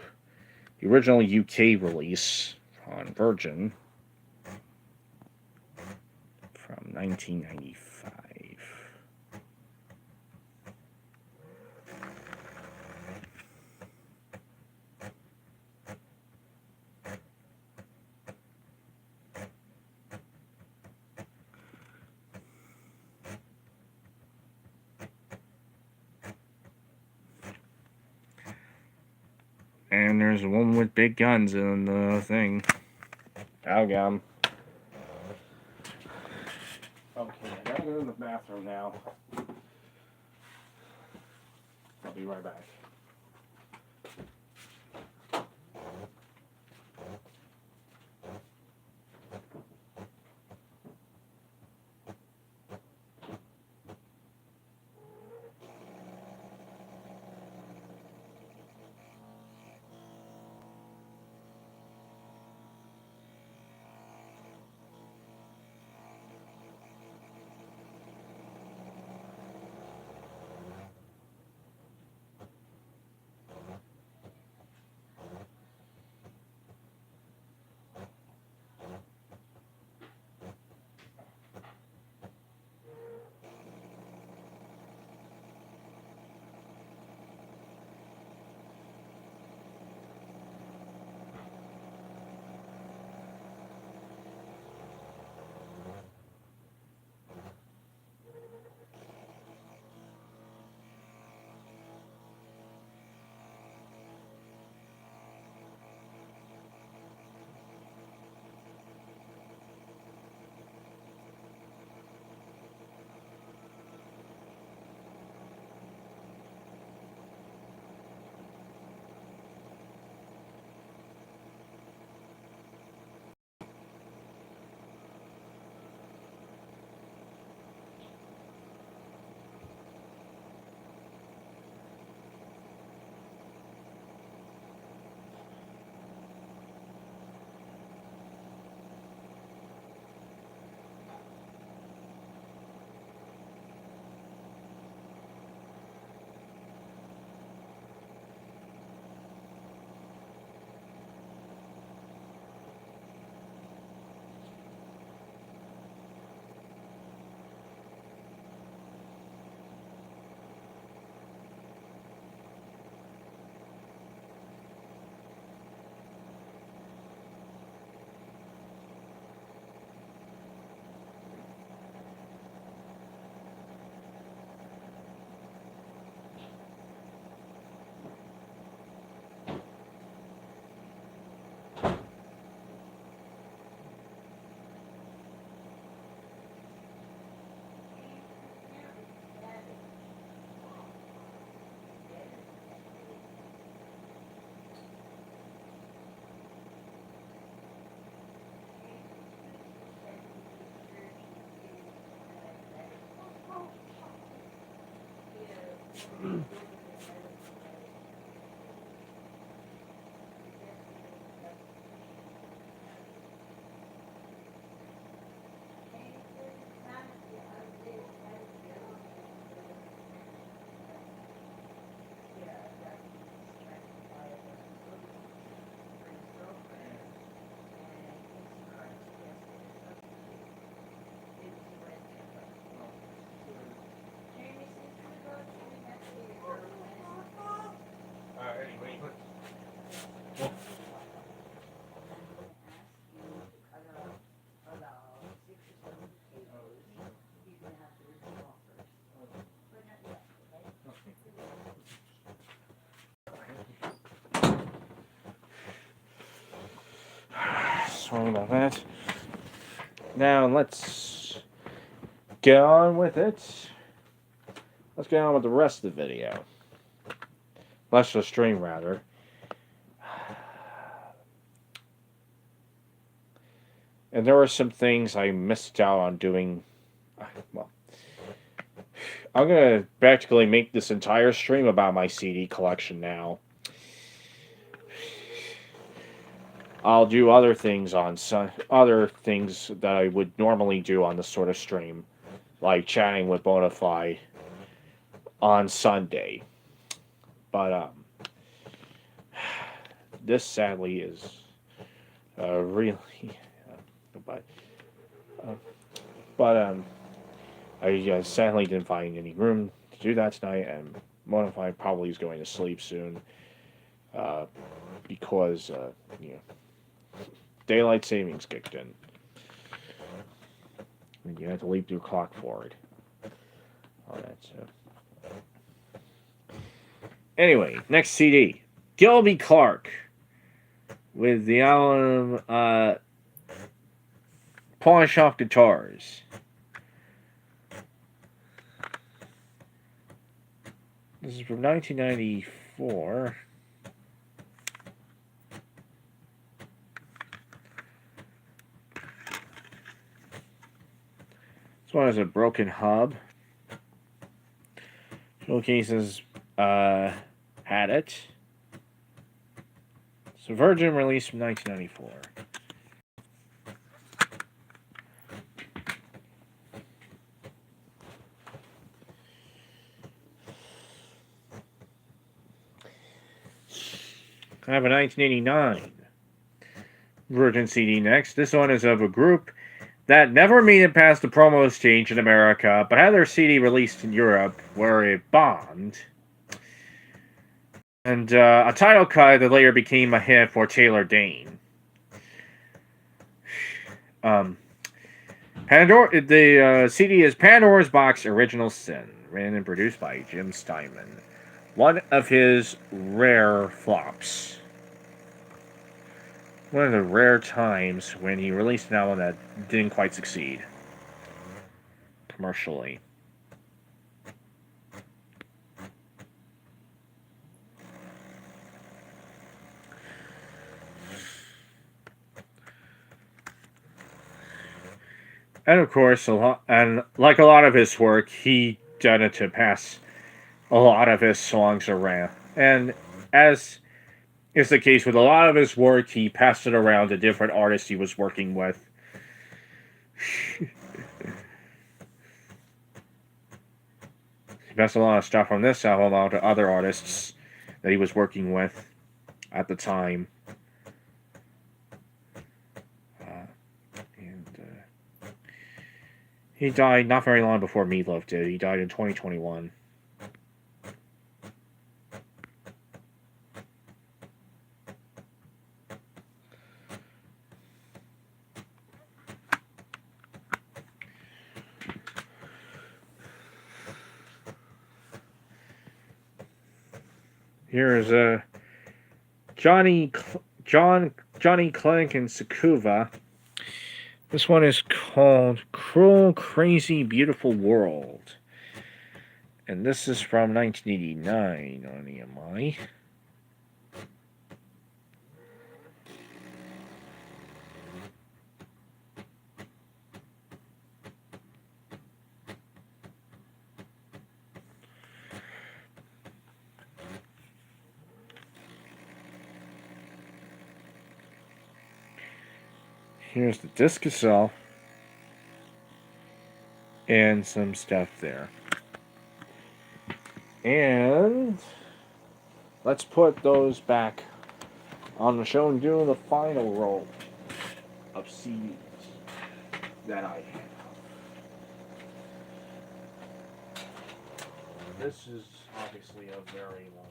The original UK release on Virgin from 1995. And there's one with big guns in the thing. Algam. Okay, I gotta go to the bathroom now. I'll be right back. sorry about that. Now let's get on with it. Let's get on with the rest of the video. Let's the stream, rather. And there were some things I missed out on doing. Well, I'm going to practically make this entire stream about my CD collection now. I'll do other things on other things that I would normally do on this sort of stream, like chatting with Bonafide on Sunday. But this sadly is really. I sadly didn't find any room to do that tonight, and Bonafide probably is going to sleep soon because daylight savings kicked in, and you have to leap through clock forward. All that stuff. Anyway, next CD, Gilby Clarke with the album Polish Off Guitars. This is from 1994. This one has a broken hub. Showcases Had It. It's a Virgin release from 1994. I have a 1989 Virgin CD next. This one is of a group that never made it past the promo stage in America, but had their CD released in Europe, where it bombed. And a title cut that later became a hit for Taylor Dane. The CD is Pandora's Box Original Sin, written and produced by Jim Steinman. One of his rare flops. One of the rare times when he released an album that didn't quite succeed commercially. And of course, like a lot of his work, he done it to pass a lot of his songs around. And as is the case with a lot of his work, he passed it around to different artists he was working with. He passed a lot of stuff from this album on to other artists that he was working with at the time. He died not very long before Meatloaf did. He died in 2021. Here is Johnny Clank and Sakuva. This one is called Cruel, Crazy, Beautiful World. And this is from 1989 on EMI. Here's the disc itself. And some stuff there. And let's put those back on the show and do the final roll of CDs that I have. This is obviously a very long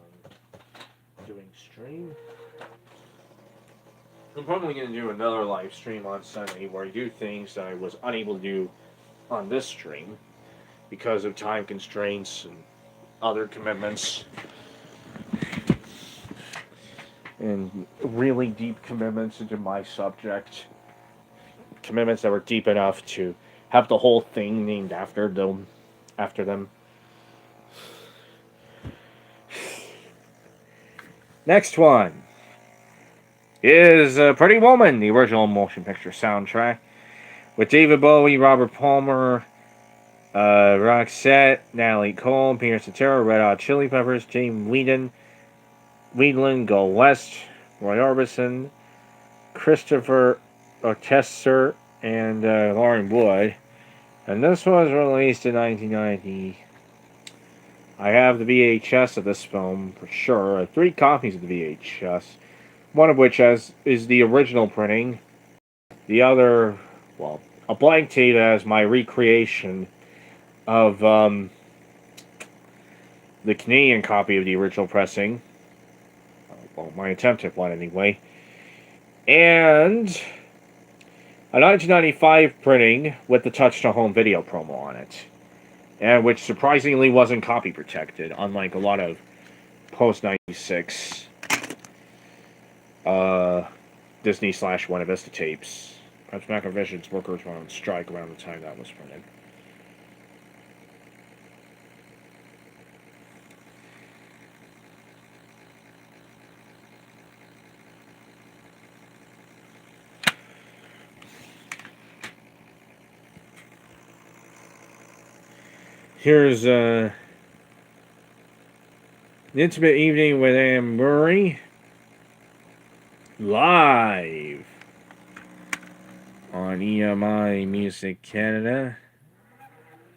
doing stream. I'm probably going to do another live stream on Sunday where I do things that I was unable to do on this stream because of time constraints and other commitments. And really deep commitments into my subject. commitments that were deep enough to have the whole thing named after them. After them. Next one is Pretty Woman, the original motion picture soundtrack, with David Bowie, Robert Palmer, Roxette, Natalie Cole, Peter Cetera, Red Hot Chili Peppers, James Wheatland, Go West, Roy Orbison, Christopher Orchester, and Lauren Wood. And this was released in 1990. I have the VHS of this film for sure. I have 3 copies of the VHS. One of which is the original printing. The other, well, a blank tape as my recreation of the Canadian copy of the original pressing. Well, my attempt at one anyway. And a 1995 printing with the Touch to Home video promo on it. And which surprisingly wasn't copy protected, unlike a lot of post-96 Disney / Buena Vista tapes. Perhaps Macrovision's workers were on strike around the time that was printed. Here's an intimate evening with Anne Murray. Live on EMI Music Canada.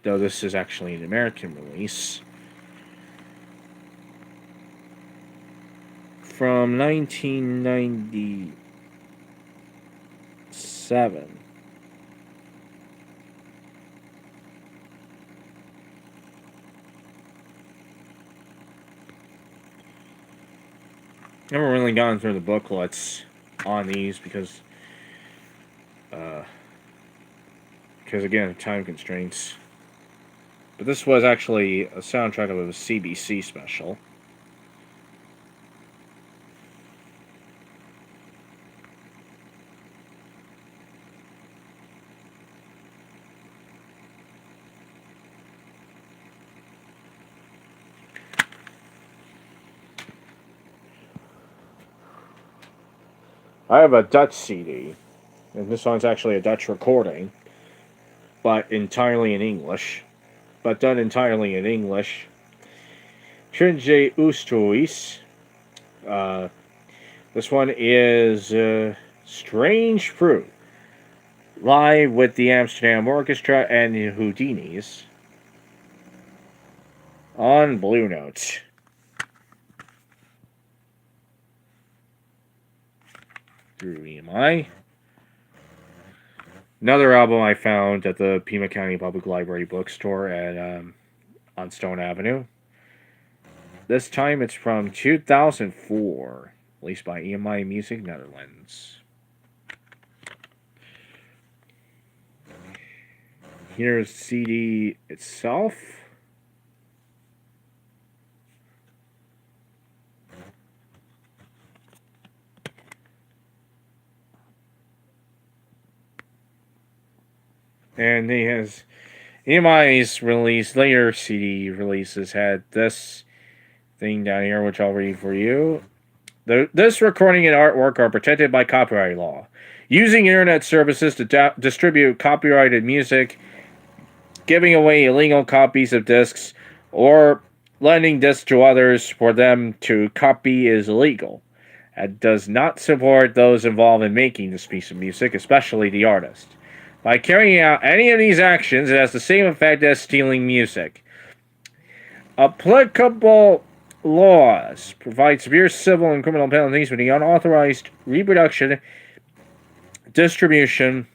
Though this is actually an American release. From 1997. Never really gone through the booklets on these because again, time constraints. But this was actually a soundtrack of a CBC special. I have a Dutch CD, and this one's actually a Dutch recording, but entirely in English. But done entirely in English. Trinje Oosterhuis. This one is Strange Fruit. Live with the Amsterdam Orchestra and the Houdinis. On Blue Note. Through EMI. Another album I found at the Pima County Public Library bookstore at on Stone Avenue. This time it's from 2004, released by EMI Music Netherlands. Here's the CD itself. And he has EMI's later CD releases had this thing down here, which I'll read for you. This recording and artwork are protected by copyright law. Using internet services to distribute copyrighted music, giving away illegal copies of discs, or lending discs to others for them to copy is illegal. It does not support those involved in making this piece of music, especially the artist. By carrying out any of these actions, it has the same effect as stealing music. Applicable laws provide severe civil and criminal penalties for the unauthorized reproduction, distribution,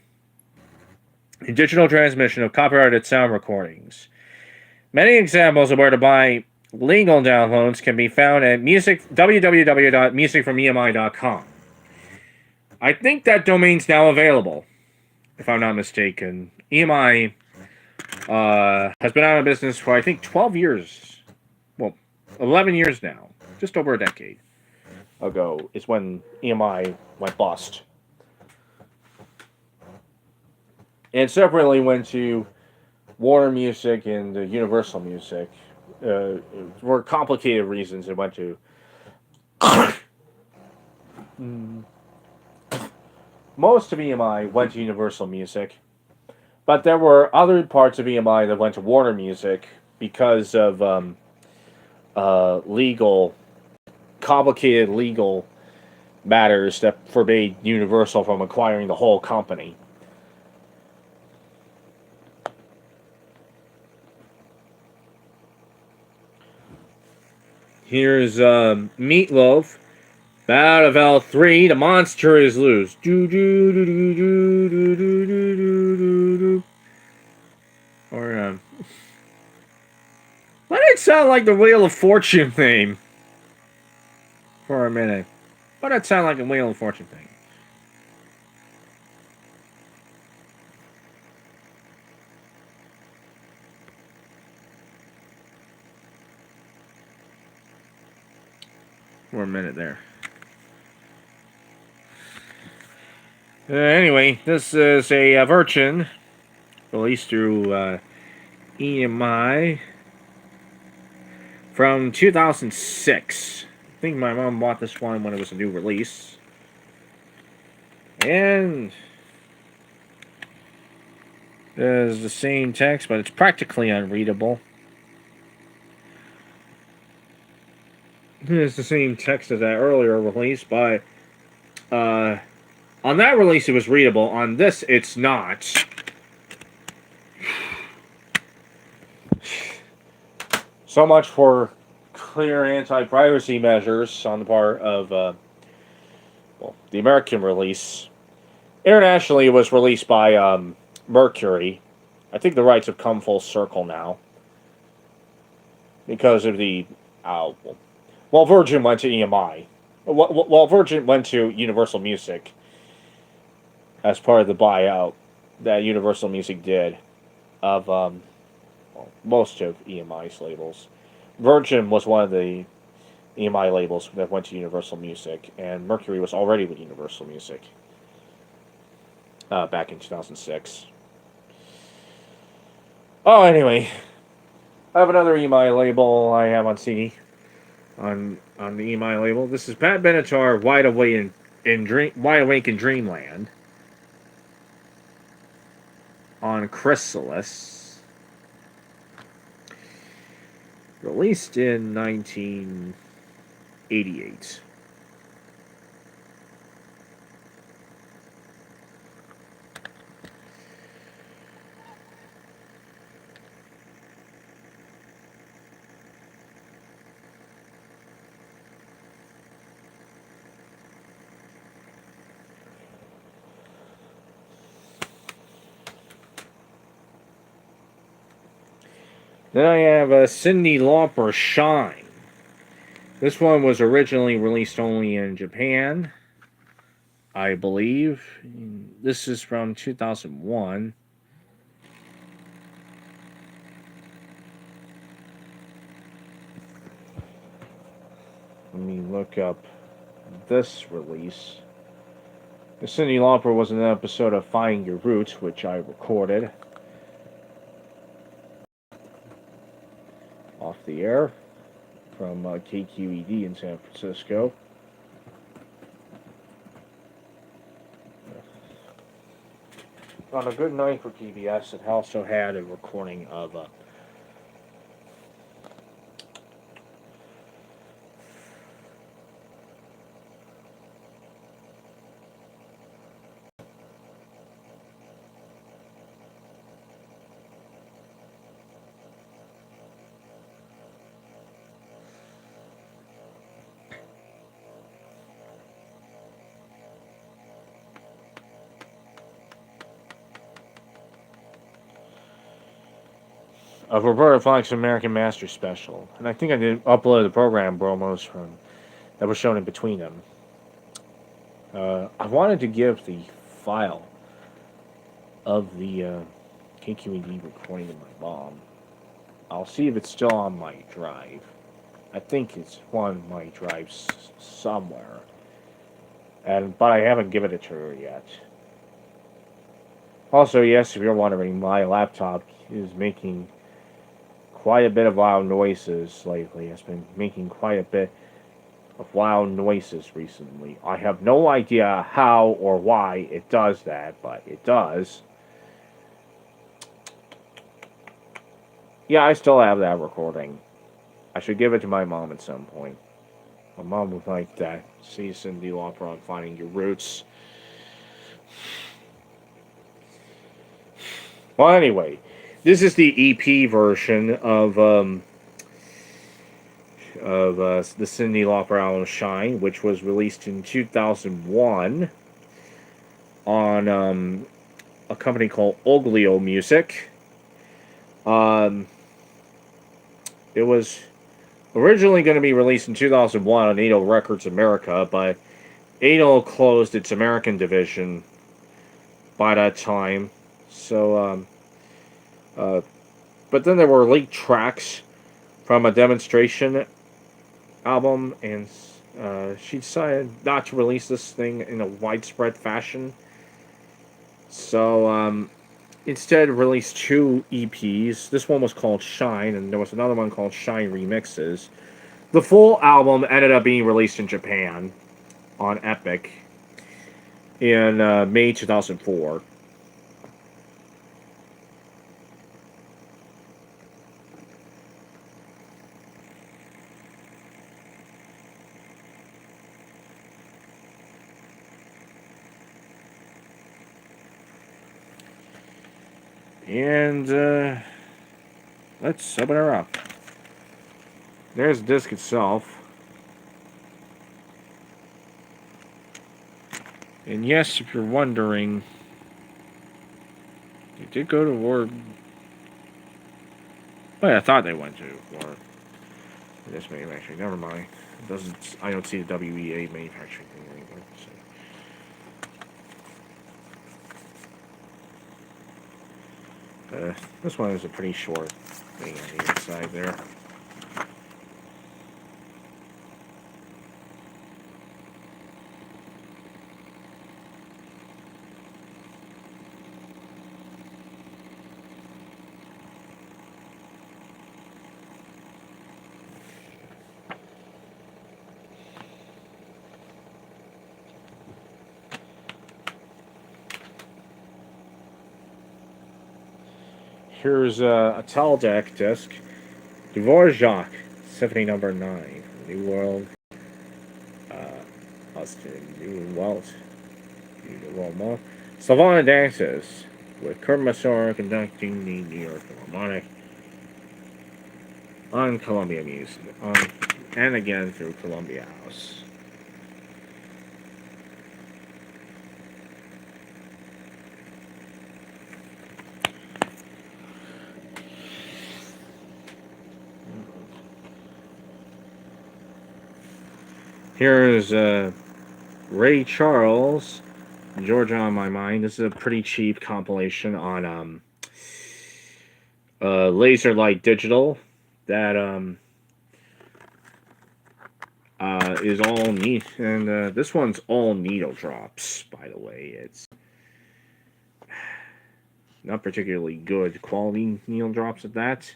and digital transmission of copyrighted sound recordings. Many examples of where to buy legal downloads can be found at www.musicfromemi.com. I think that domain's now available, if I'm not mistaken. EMI has been out of business for, I think, 12 years. Well, 11 years now. Just over a decade ago is when EMI went bust. and separately went to Warner Music and Universal Music. For complicated reasons, it went to most of EMI went to Universal Music, but there were other parts of EMI that went to Warner Music because of legal, complicated legal matters that forbade Universal from acquiring the whole company. Here's Meatloaf. Out of L3, the monster is loose. Do do do do do do do do do do. Or why did it sound like the Wheel of Fortune theme? For a minute, why did it sound like a Wheel of Fortune thing? For a minute there. Anyway, this is a version released through EMI from 2006. I think my mom bought this one when it was a new release. And there's the same text, but it's practically unreadable. It's the same text as that earlier release, but on that release it was readable. On this, it's not. So much for clear anti-piracy measures on the part of the American release. Internationally, it was released by Mercury. I think the rights have come full circle now because of the well, Virgin went to EMI. Well, Virgin went to Universal Music as part of the buyout that Universal Music did of most of EMI's labels. Virgin was one of the EMI labels that went to Universal Music, and Mercury was already with Universal Music back in 2006. Oh, anyway, I have another EMI label I have on CD. On the EMI label, this is Pat Benatar, Wide Awake in Dreamland on Chrysalis, released in 1988. Then I have Cyndi Lauper, Shine. This one was originally released only in Japan, I believe. This is from 2001. Let me look up this release. Cyndi Lauper was in an episode of Finding Your Roots, which I recorded off the air from KQED in San Francisco. On a good night for PBS, it also had a recording of Roberta Flack's American Master Special, and I think I did upload the program promos from that was shown in between them. I wanted to give the file of the KQED recording to my mom. I'll see if it's still on my drive. I think it's on my drive somewhere, but I haven't given it to her yet. Also, yes, if you're wondering, my laptop is making quite a bit of loud noises lately. It's been making quite a bit of loud noises recently. I have no idea how or why it does that, but it does. Yeah, I still have that recording. I should give it to my mom at some point. My mom would like that. See Cyndi Lauper on Finding Your Roots. Well, anyway, this is the EP version of the Cyndi Lauper album Shine, which was released in 2001 on a company called Oglio Music. It was originally going to be released in 2001 on Ado Records America, but Ado closed its American division by that time. So, but then there were leaked tracks from a demonstration album, and she decided not to release this thing in a widespread fashion. So, instead released two EPs. This one was called Shine, and there was another one called Shine Remixes. The full album ended up being released in Japan on Epic in May 2004. And let's open her up. There's the disc itself. And yes, if you're wondering, they did go to war. Well, I thought they went to war. This manufacturing, never mind. It doesn't. I don't see the WEA manufacturing thing anymore. So. This one is a pretty short thing on the inside there. Here's a Taldeck disc, Dvorak, Symphony Number 9, New World, Austin, New World, New World More. Savannah Dances, with Kurt Masur conducting the New York Philharmonic on Columbia Music, and again through Columbia House. Here's Ray Charles, Georgia on My Mind. This is a pretty cheap compilation on Laserlight Digital that is all neat, and this one's all needle drops. By the way, it's not particularly good quality needle drops at that.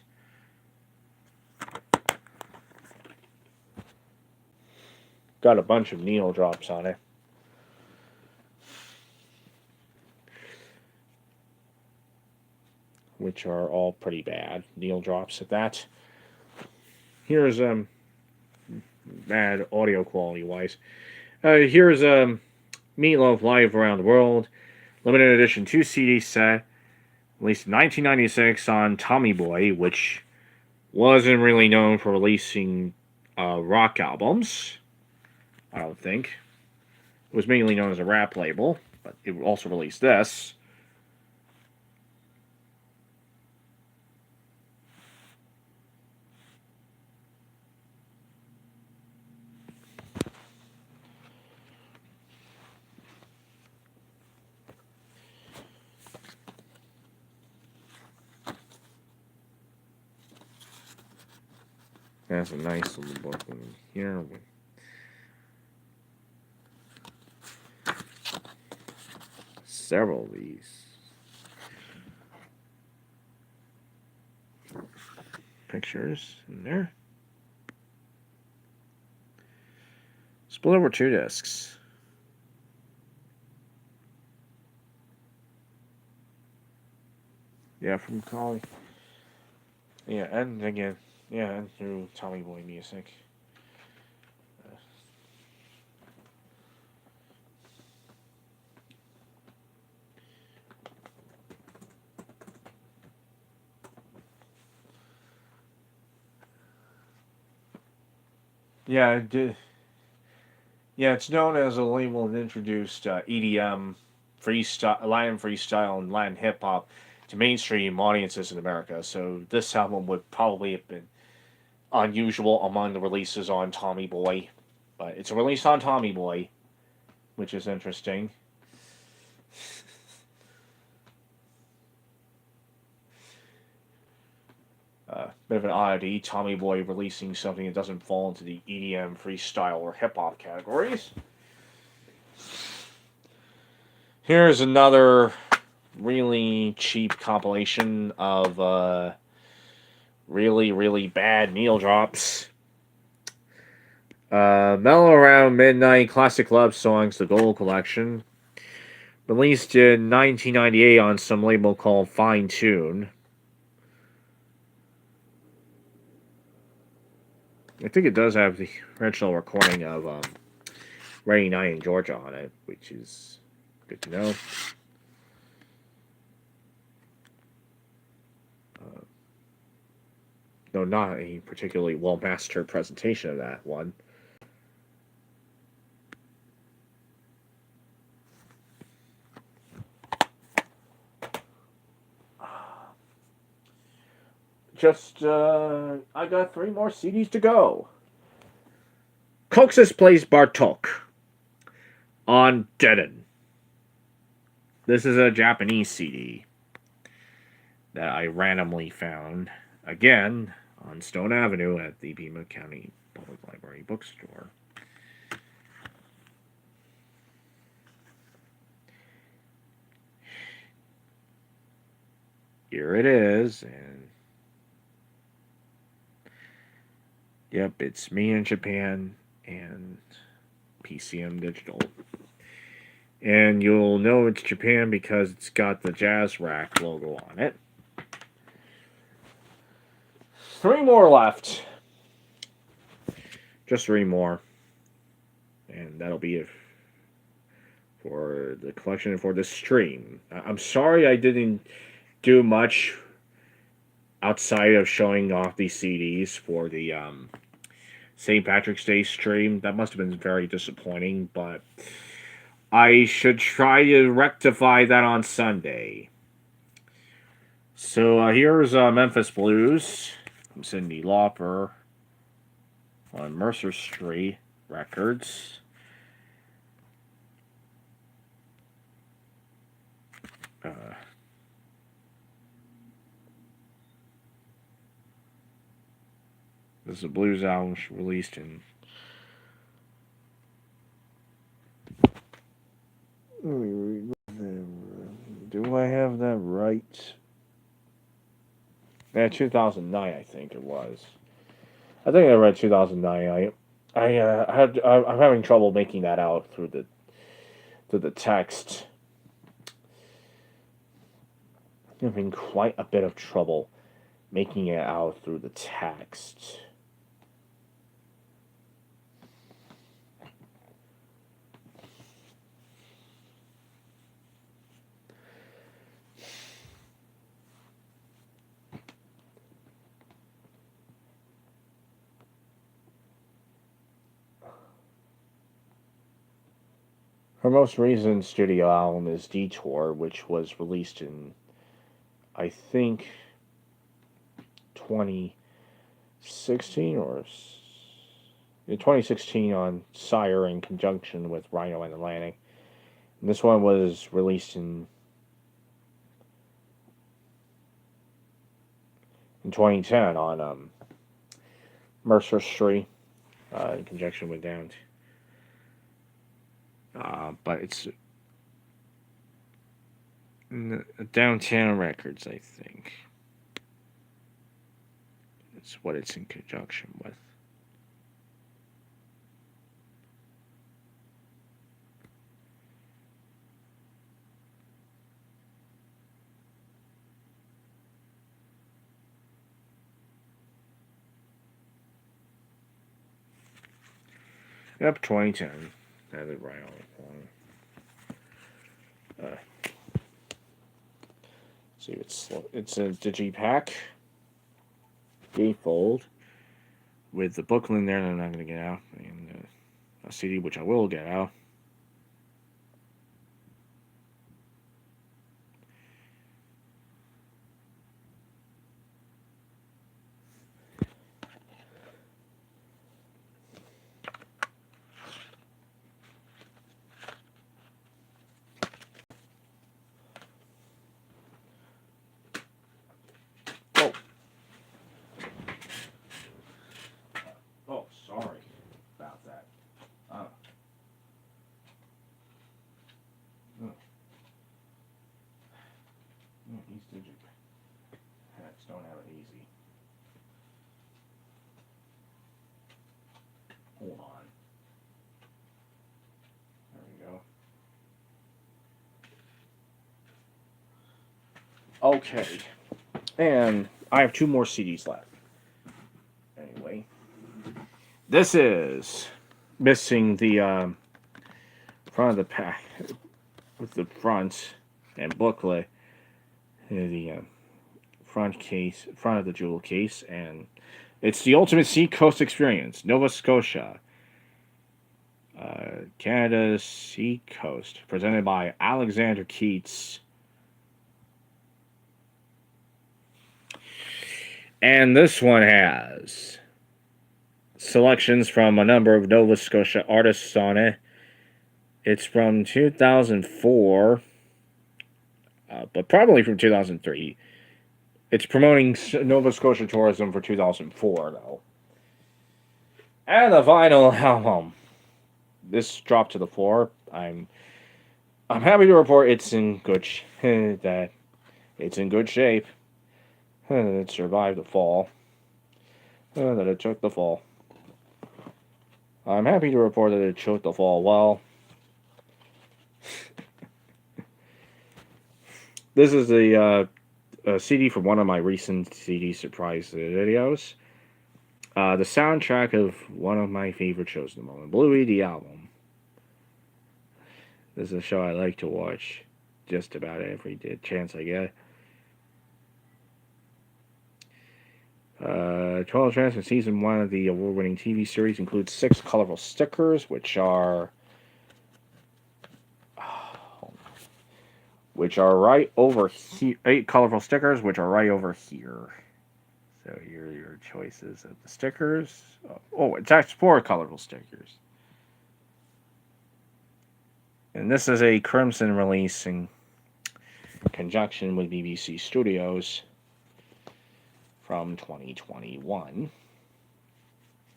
Got a bunch of needle drops on it. Which are all pretty bad. Needle drops at that. Here's bad audio quality wise. Here's Meatloaf Live Around the World. Limited edition 2 CD set. Released in 1996 on Tommy Boy, which wasn't really known for releasing rock albums. I don't think. It was mainly known as a rap label, but it also released this. That's a nice little book in here. Several of these. pictures in there. Split over 2 discs. Yeah, from Collie. Yeah, and again, yeah, and through Tommy Boy Music. Yeah, it did. Yeah, it's known as a label that introduced EDM, freestyle, Latin freestyle, and Latin hip hop to mainstream audiences in America. So this album would probably have been unusual among the releases on Tommy Boy, but it's a release on Tommy Boy, which is interesting. Bit of an oddity, Tommy Boy releasing something that doesn't fall into the EDM, freestyle, or hip hop categories. Here's another really cheap compilation of really, really bad needle drops. Mellow Around Midnight Classic Love Songs, the Gold Collection. Released in 1998 on some label called Fine Tune. I think it does have the original recording of Rainy Night in Georgia on it, which is good to know. Though not a particularly well-mastered presentation of that one. I got 3 more CDs to go. Koxis plays Bartok on Deaden. This is a Japanese CD that I randomly found, again, on Stone Avenue at the Pima County Public Library bookstore. Here it is, and yep, it's me in Japan and PCM Digital. And you'll know it's Japan because it's got the Jazz Rack logo on it. 3 more left. Just 3 more. And that'll be it for the collection for the stream. I'm sorry I didn't do much outside of showing off these CDs for the St. Patrick's Day stream. That must have been very disappointing, but I should try to rectify that on Sunday. So here's Memphis Blues from Cyndi Lauper on Mercer Street Records. This is a blues album released in... Do I have that right? Yeah, 2009, I think it was. I think I read 2009. I'm having trouble making that out through the text. I'm having quite a bit of trouble making it out through the text. Her most recent studio album is Detour, which was released in, I think, 2016 or 2016 on Sire in conjunction with Rhino and Atlantic. And this one was released in 2010 on Mercer Street in conjunction with Down. But it's Downtown Records, I think. It's what it's in conjunction with. Yep, 2010. That is right on. See, it's a digipack gatefold with the booklet in there that I'm not going to get out, and a CD which I will get out. Oh, sorry about that. These digipacks don't have it easy. Hold on. There we go. Okay. And I have 2 more CDs left. Anyway. This is missing the front of the pack with the front and booklet. The front of the jewel case, and it's the Ultimate Seacoast Experience, Nova Scotia, Canada's Seacoast, presented by Alexander Keats. And this one has selections from a number of Nova Scotia artists on it. It's from 2004, but probably from 2003. It's promoting Nova Scotia tourism for 2004, though. And the vinyl album. This dropped to the floor. I'm happy to report it's in good shape. It survived the fall. That it took the fall. I'm happy to report that it took the fall well. This is a CD from one of my recent CD surprise videos. The soundtrack of one of my favorite shows at the moment, Bluey the album. This is a show I like to watch just about every chance I get. 12 tracks from season 1 of the award-winning TV series includes 6 colorful stickers, which are right over here. 8 colorful stickers, which are right over here. So here are your choices of the stickers. Oh, it's actually 4 colorful stickers. And this is a Crimson release in conjunction with BBC Studios from 2021.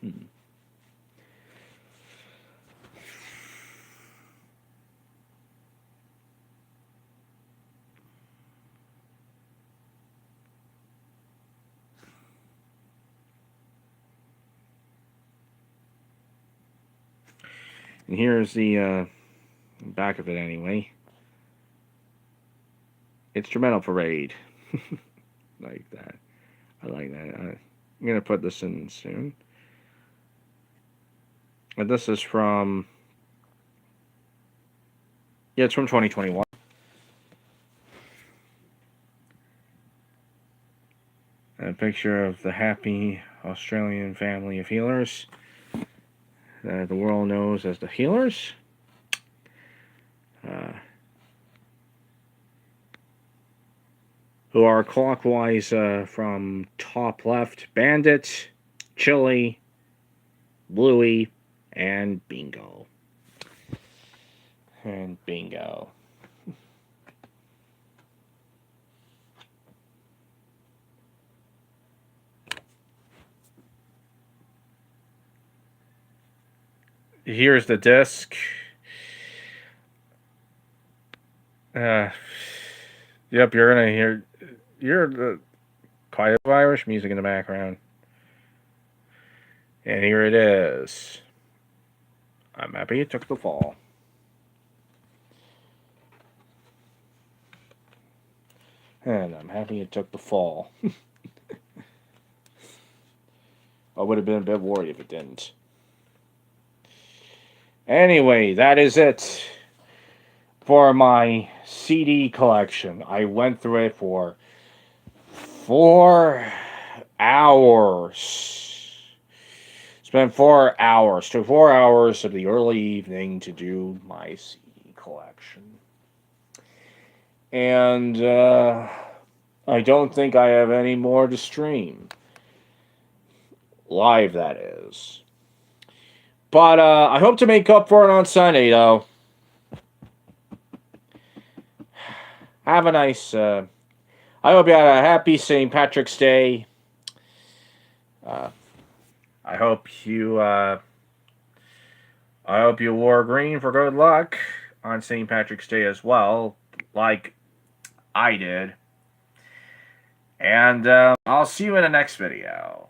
And here's the back of it anyway. Instrumental Parade. Like that. I like that. I'm going to put this in soon. And this is from... Yeah, it's from 2021. A picture of the happy Australian family of healers that the world knows as the Healers. Who are clockwise from top left: Bandit, Chili, Bluey, and Bingo. And Bingo. Here's the disc. Yep, you're gonna hear the quiet Irish music in the background. And here it is. I'm happy it took the fall. And I'm happy it took the fall. I would have been a bit worried if it didn't. Anyway, that is it for my CD collection. I went through it for 4 hours. Spent 4 hours. Took 4 hours of the early evening to do my CD collection. And I don't think I have any more to stream. Live, that is. But I hope to make up for it on Sunday, though. Have a nice... I hope you had a happy St. Patrick's Day. I hope you wore green for good luck on St. Patrick's Day as well, like I did. And I'll see you in the next video.